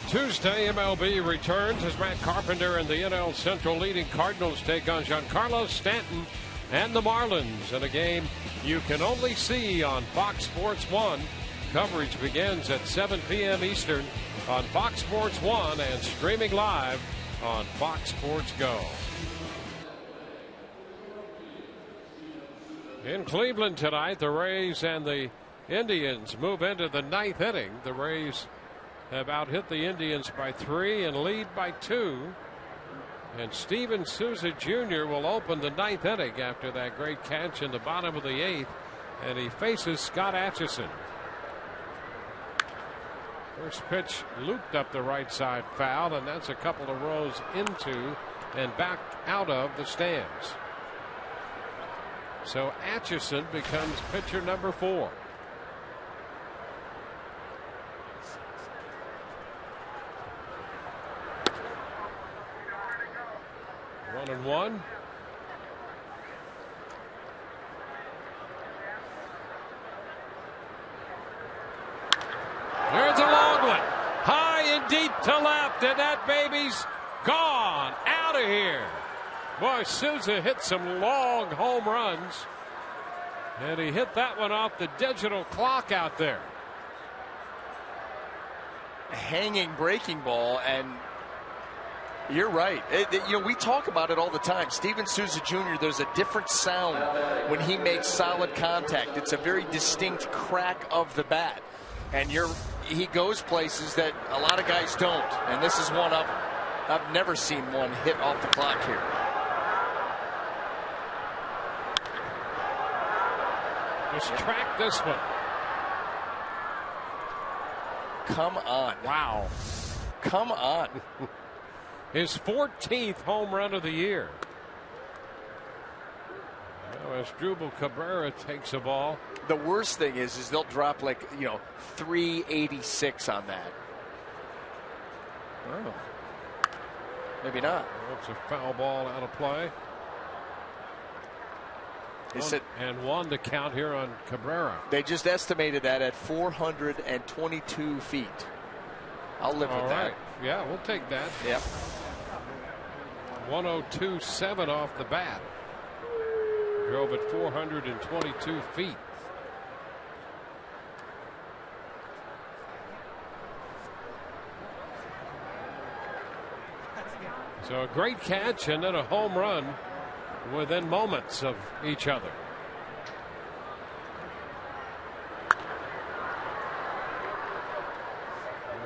S3: Tuesday, MLB returns as Matt Carpenter and the NL Central leading Cardinals take on Giancarlo Stanton and the Marlins in a game you can only see on Fox Sports 1. Coverage begins at 7 p.m. Eastern on Fox Sports 1 and streaming live on Fox Sports Go. In Cleveland tonight, the Rays and the Indians move into the 9th inning. The Rays have out-hit the Indians by 3 and lead by 2. And Steven Souza Jr. will open the 9th inning after that great catch in the bottom of the 8th. And he faces Scott Atchison. First pitch looped up the right side foul, and that's a couple of rows into and back out of the stands. So Atchison becomes pitcher number 4. One and one. There's a long one. High and deep to left, and that baby's gone. Out of here. Boy, Souza hit some long home runs. And he hit that one off the digital clock out there.
S6: hanging breaking ball, and you're right. We talk about it all the time. Steven Souza Jr., there's a different sound when he makes solid contact. It's a very distinct crack of the bat. And he goes places that a lot of guys don't. And this is one of them. I've never seen one hit off the clock here.
S3: Just track this one.
S6: Come on.
S3: Wow.
S6: Come on.
S3: His 14th home run of the year. Now as Drupal Cabrera takes a ball.
S6: The worst thing is they'll drop 386 on that. Oh. Maybe not.
S3: That's a foul ball out of play. And one to count here on Cabrera.
S6: They just estimated that at 422 feet. I'll live with that.
S3: Yeah, we'll take that.
S6: Yep.
S3: 102.7 off the bat. Drove at 422 feet. So a great catch and then a home run within moments of each other.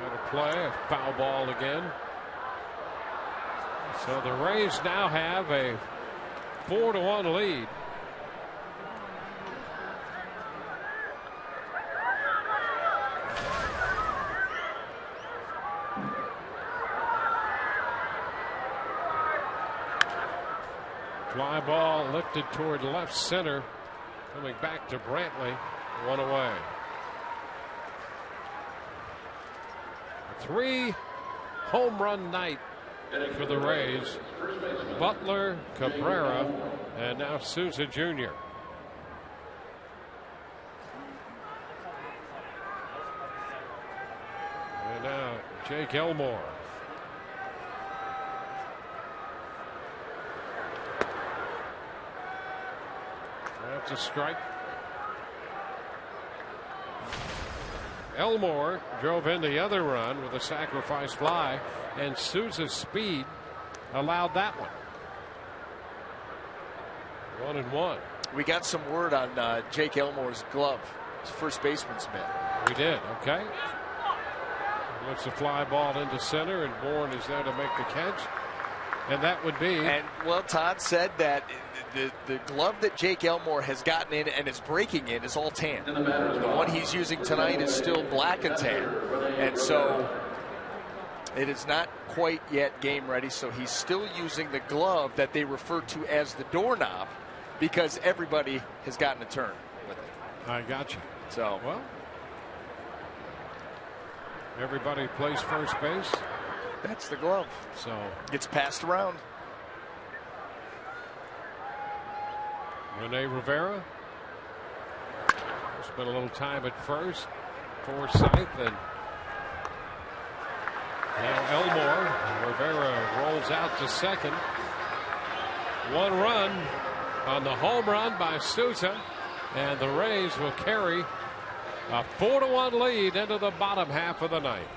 S3: Out of play, a foul ball again. So the Rays now have a 4-1 lead. Fly ball lifted toward left center. Coming back to Brantley. One away. A 3 home run night for the Rays. Butler, Cabrera, and now Souza Jr. And now Jake Elmore. That's a strike. Elmore drove in the other run with a sacrifice fly, and Souza's speed allowed that one. 1-1.
S6: We got some word on Jake Elmore's glove. His first baseman's mitt.
S3: We did. Okay. Lifts a fly ball into center, and Bourne is there to make the catch. And that would be.
S6: And well, Todd said that the glove that Jake Elmore has gotten in and is breaking in is all tan. The one he's using tonight is still black and tan. And so it is not quite yet game ready. So he's still using the glove that they refer to as the doorknob because everybody has gotten a turn with it.
S3: I got you.
S6: So,
S3: well, everybody plays first base.
S6: That's the glove.
S3: So
S6: gets passed around.
S3: Rene Rivera spent a little time at first. Forsythe and now Elmore. Rivera rolls out to second. 1 run on the home run by Souza, and the Rays will carry a 4-1 lead into the bottom half of the ninth.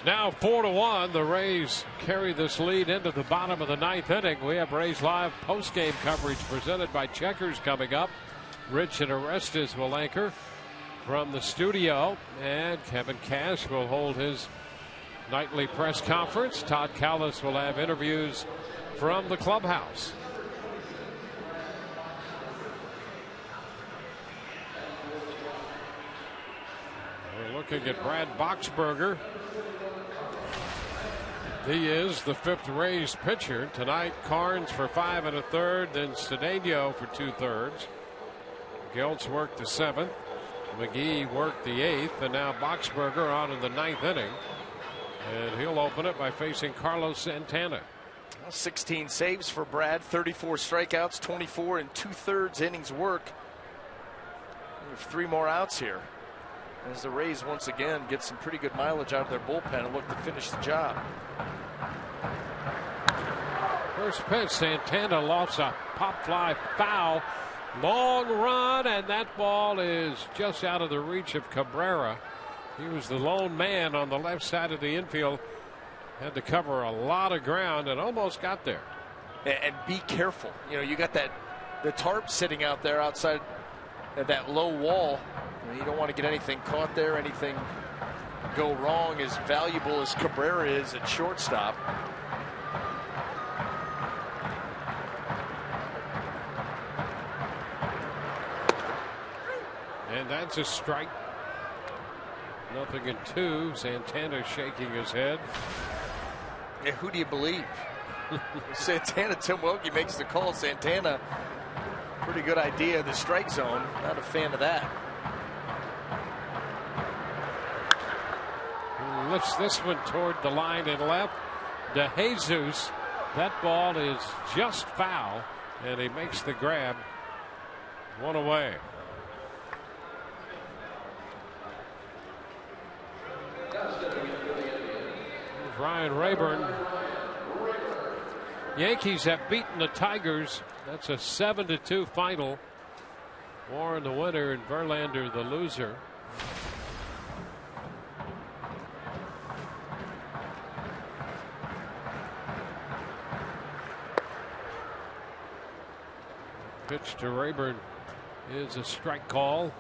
S3: now 4-1. The Rays carry this lead into the bottom of the 9th inning. We have Rays Live post-game coverage presented by Checkers coming up. Rich and Orestes will anchor from the studio, and Kevin Cash will hold his nightly press conference. Todd Callis will have interviews from the clubhouse. We're looking at Brad Boxberger. He is the 5th Rays pitcher. Tonight, Carnes for 5 1/3, then Cedeno for 2/3. Geltz worked the 7th. McGee worked the 8th, and now Boxberger on in the 9th inning. And he'll open it by facing Carlos Santana.
S6: 16 saves for Brad, 34 strikeouts, 24 2/3 innings work. We have 3 more outs here, as the Rays once again get some pretty good mileage out of their bullpen and look to finish the job.
S3: First pitch, Santana lofts a pop fly foul. Long run, and that ball is just out of the reach of Cabrera. He was the lone man on the left side of the infield. Had to cover a lot of ground and almost got there.
S6: And be careful. You know, you got the tarp sitting out there outside that low wall. You don't want to get anything caught there, anything go wrong, as valuable as Cabrera is at shortstop.
S3: And that's a strike. 0-2. Santana shaking his head.
S6: Yeah, who do you believe? Santana, Tim Wilkie makes the call. Santana, pretty good idea. The strike zone, not a fan of that.
S3: He lifts this one toward the line and left. De Jesus, that ball is just foul, and he makes the grab. 1 away. Ryan Rayburn. Yankees have beaten the Tigers. That's a 7-2 final. Warren the winner and Verlander the loser. Pitch to Rayburn is a strike call.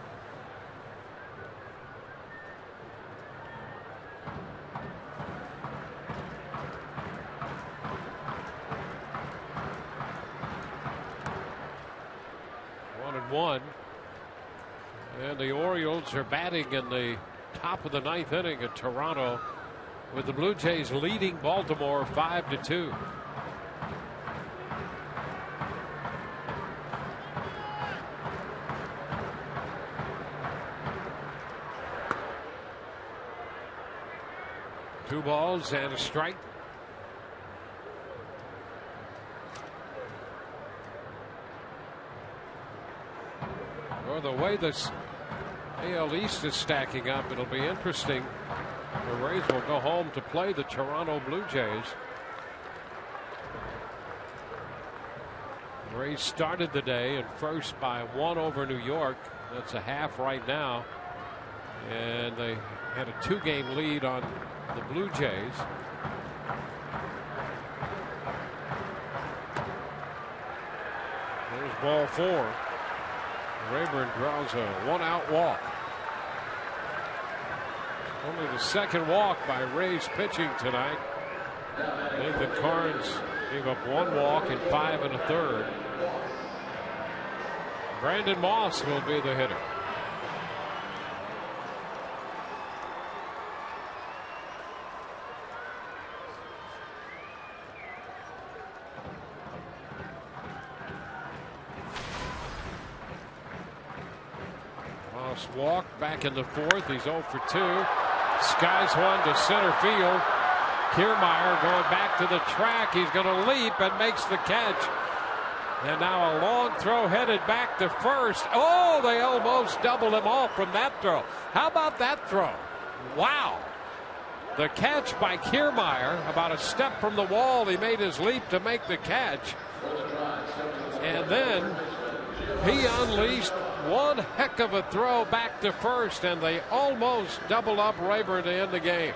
S3: And the Orioles are batting in the top of the 9th inning at Toronto, with the Blue Jays leading Baltimore 5-2. Two balls and a strike. Or the way this AL East is stacking up, it'll be interesting. The Rays will go home to play the Toronto Blue Jays. The Rays started the day in first by 1 over New York. That's a half right now. And they had a 2-game lead on the Blue Jays. There's ball 4. Rayburn draws a 1-out walk. Only the 2nd walk by Rays pitching tonight. Nathan Carnes gave up 1 walk in 5 1/3. Brandon Moss will be the hitter. Walk back in the 4th. He's 0 for 2. Skies one to center field. Kiermaier going back to the track. He's going to leap and makes the catch. And now a long throw headed back to first. Oh, they almost doubled him off from that throw. How about that throw? Wow. The catch by Kiermaier, about a step from the wall. He made his leap to make the catch. And then he unleashed one heck of a throw back to first, and they almost double up Rayburn to end the game.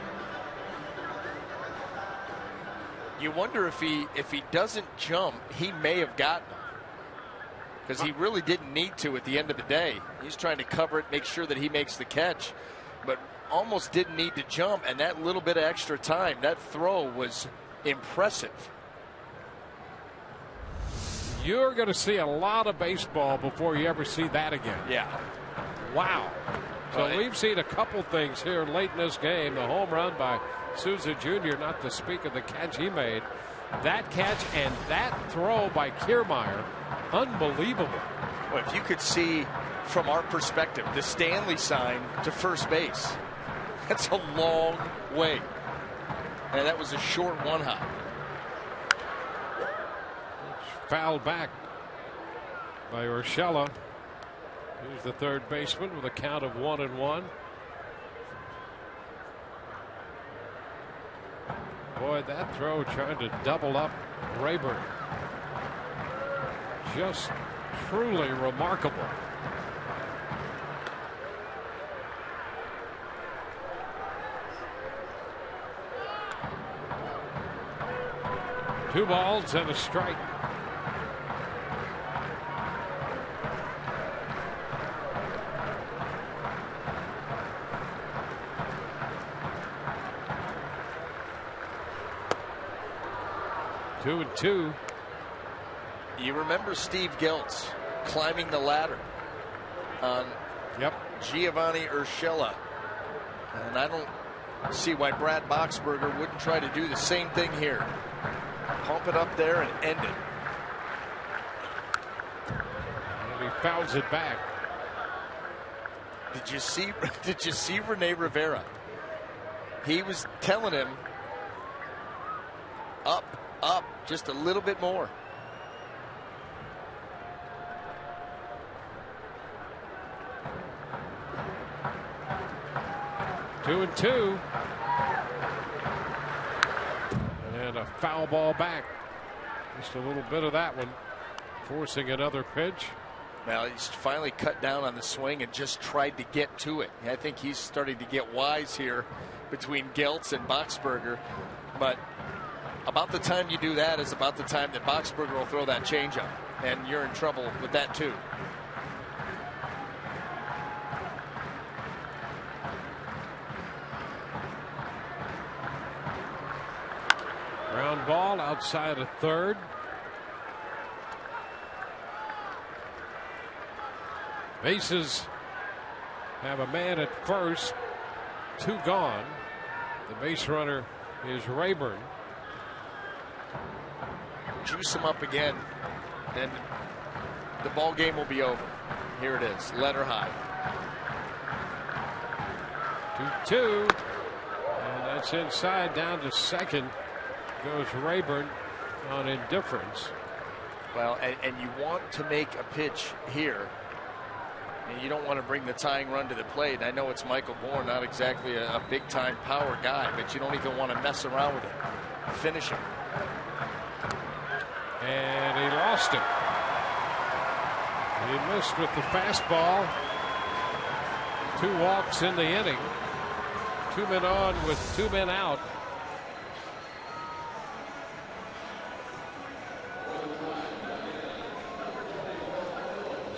S6: You wonder if he doesn't jump, he may have gotten him. Because he really didn't need to at the end of the day. He's trying to cover it, make sure that he makes the catch, but almost didn't need to jump. And that little bit of extra time, that throw was impressive.
S3: You're going to see a lot of baseball before you ever see that again.
S6: Yeah.
S3: Wow. So we've seen a couple things here late in this game. The home run by Souza Jr., not to speak of the catch he made. That catch and that throw by Kiermaier, unbelievable.
S6: Well, if you could see from our perspective the Stanley sign to first base, that's a long way. And that was a short one hop.
S3: Fouled back by Urshela. Here's the third baseman with a count of 1-1. Boy, that throw trying to double up Rayburn. Just truly remarkable. Two balls and a strike. Two and two.
S6: You remember Steve Geltz climbing the ladder on Giovanni Urshela. And I don't see why Brad Boxberger wouldn't try to do the same thing here. Pump it up there and end it.
S3: And he fouls it back.
S6: Did you see Rene Rivera? He was telling him up, just a little bit more.
S3: Two and two. And a foul ball back. Just a little bit of that one. Forcing another pitch.
S6: Well, he's finally cut down on the swing and just tried to get to it. I think he's starting to get wise here between Geltz and Boxberger. But about the time you do that is about the time that Boxberger will throw that changeup. And you're in trouble with that too.
S3: Ground ball outside of third. Bases have a man at first, two gone. The base runner is Rayburn.
S6: Juice him up again, and the ball game will be over. Here it is, letter high.
S3: 2-2, and that's inside. Down to second goes Rayburn on indifference.
S6: Well, and you want to make a pitch here, and you don't want to bring the tying run to the plate. And I know it's Michael Bourne, not exactly a big-time power guy, but you don't even want to mess around with it. Finish him.
S3: And he lost it. He missed with the fastball. 2 walks in the inning. 2 men on with 2 men out.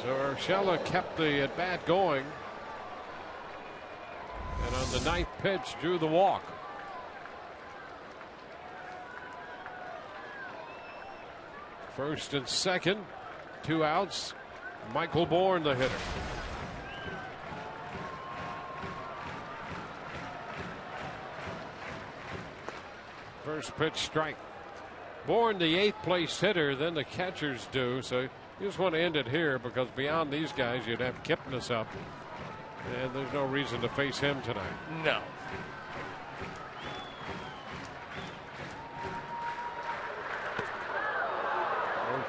S3: So Urshela kept the at bat going. And on the 9th pitch, drew the walk. First and second, 2 outs. Michael Bourne, the hitter. First pitch strike. Bourne, the 8th place hitter, then the catchers do. So you just want to end it here because beyond these guys, you'd have Kipnis up. And there's no reason to face him tonight.
S6: No.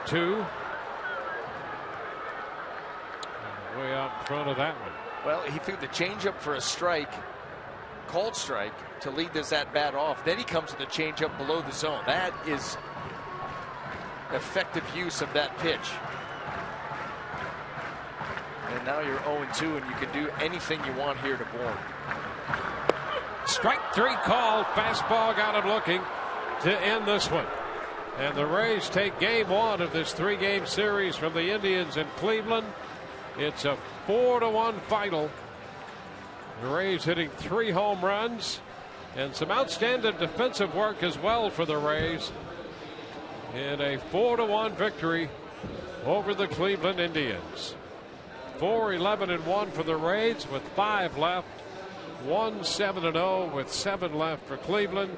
S3: Two. Way out in front of that one.
S6: Well, he threw the changeup for a strike, called strike, to lead this at bat off. Then he comes to the changeup below the zone. That is effective use of that pitch. And now you're 0-2, and you can do anything you want here to Bourne.
S3: Strike 3 called. Fastball got him looking. to end this one. And the Rays take game one of this 3-game series from the Indians in Cleveland. It's a 4-1 final. The Rays hitting 3 home runs and some outstanding defensive work as well for the Rays in a 4-1 victory over the Cleveland Indians. 4-11-1 for the Rays with 5 left. 1-7-0 with 7 left for Cleveland.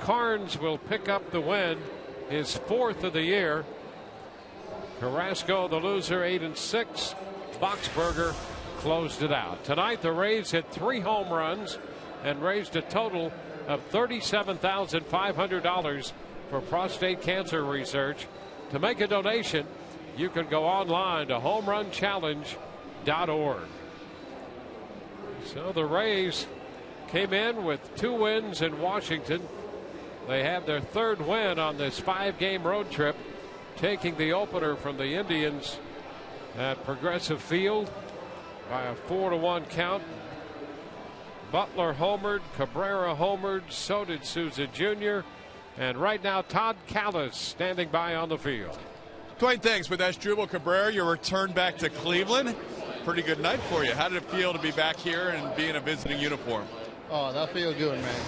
S3: Carnes will pick up the win, his 4th of the year. Carrasco, the loser, 8-6. Boxberger closed it out. Tonight, the Rays hit 3 home runs and raised a total of $37,500 for prostate cancer research. To make a donation, you can go online to homerunchallenge.org. So the Rays came in with 2 wins in Washington. They have their 3rd win on this 5-game road trip, taking the opener from the Indians at Progressive Field by a 4-1 count. Butler homered, Cabrera homered, so did Souza Jr. And right now, Todd Callis standing by on the field.
S1: Dwayne, thanks. With Asdrubal Cabrera, your return back to Cleveland. Pretty good night for you. How did it feel to be back here and be in a visiting uniform?
S8: Oh, that feels good, man.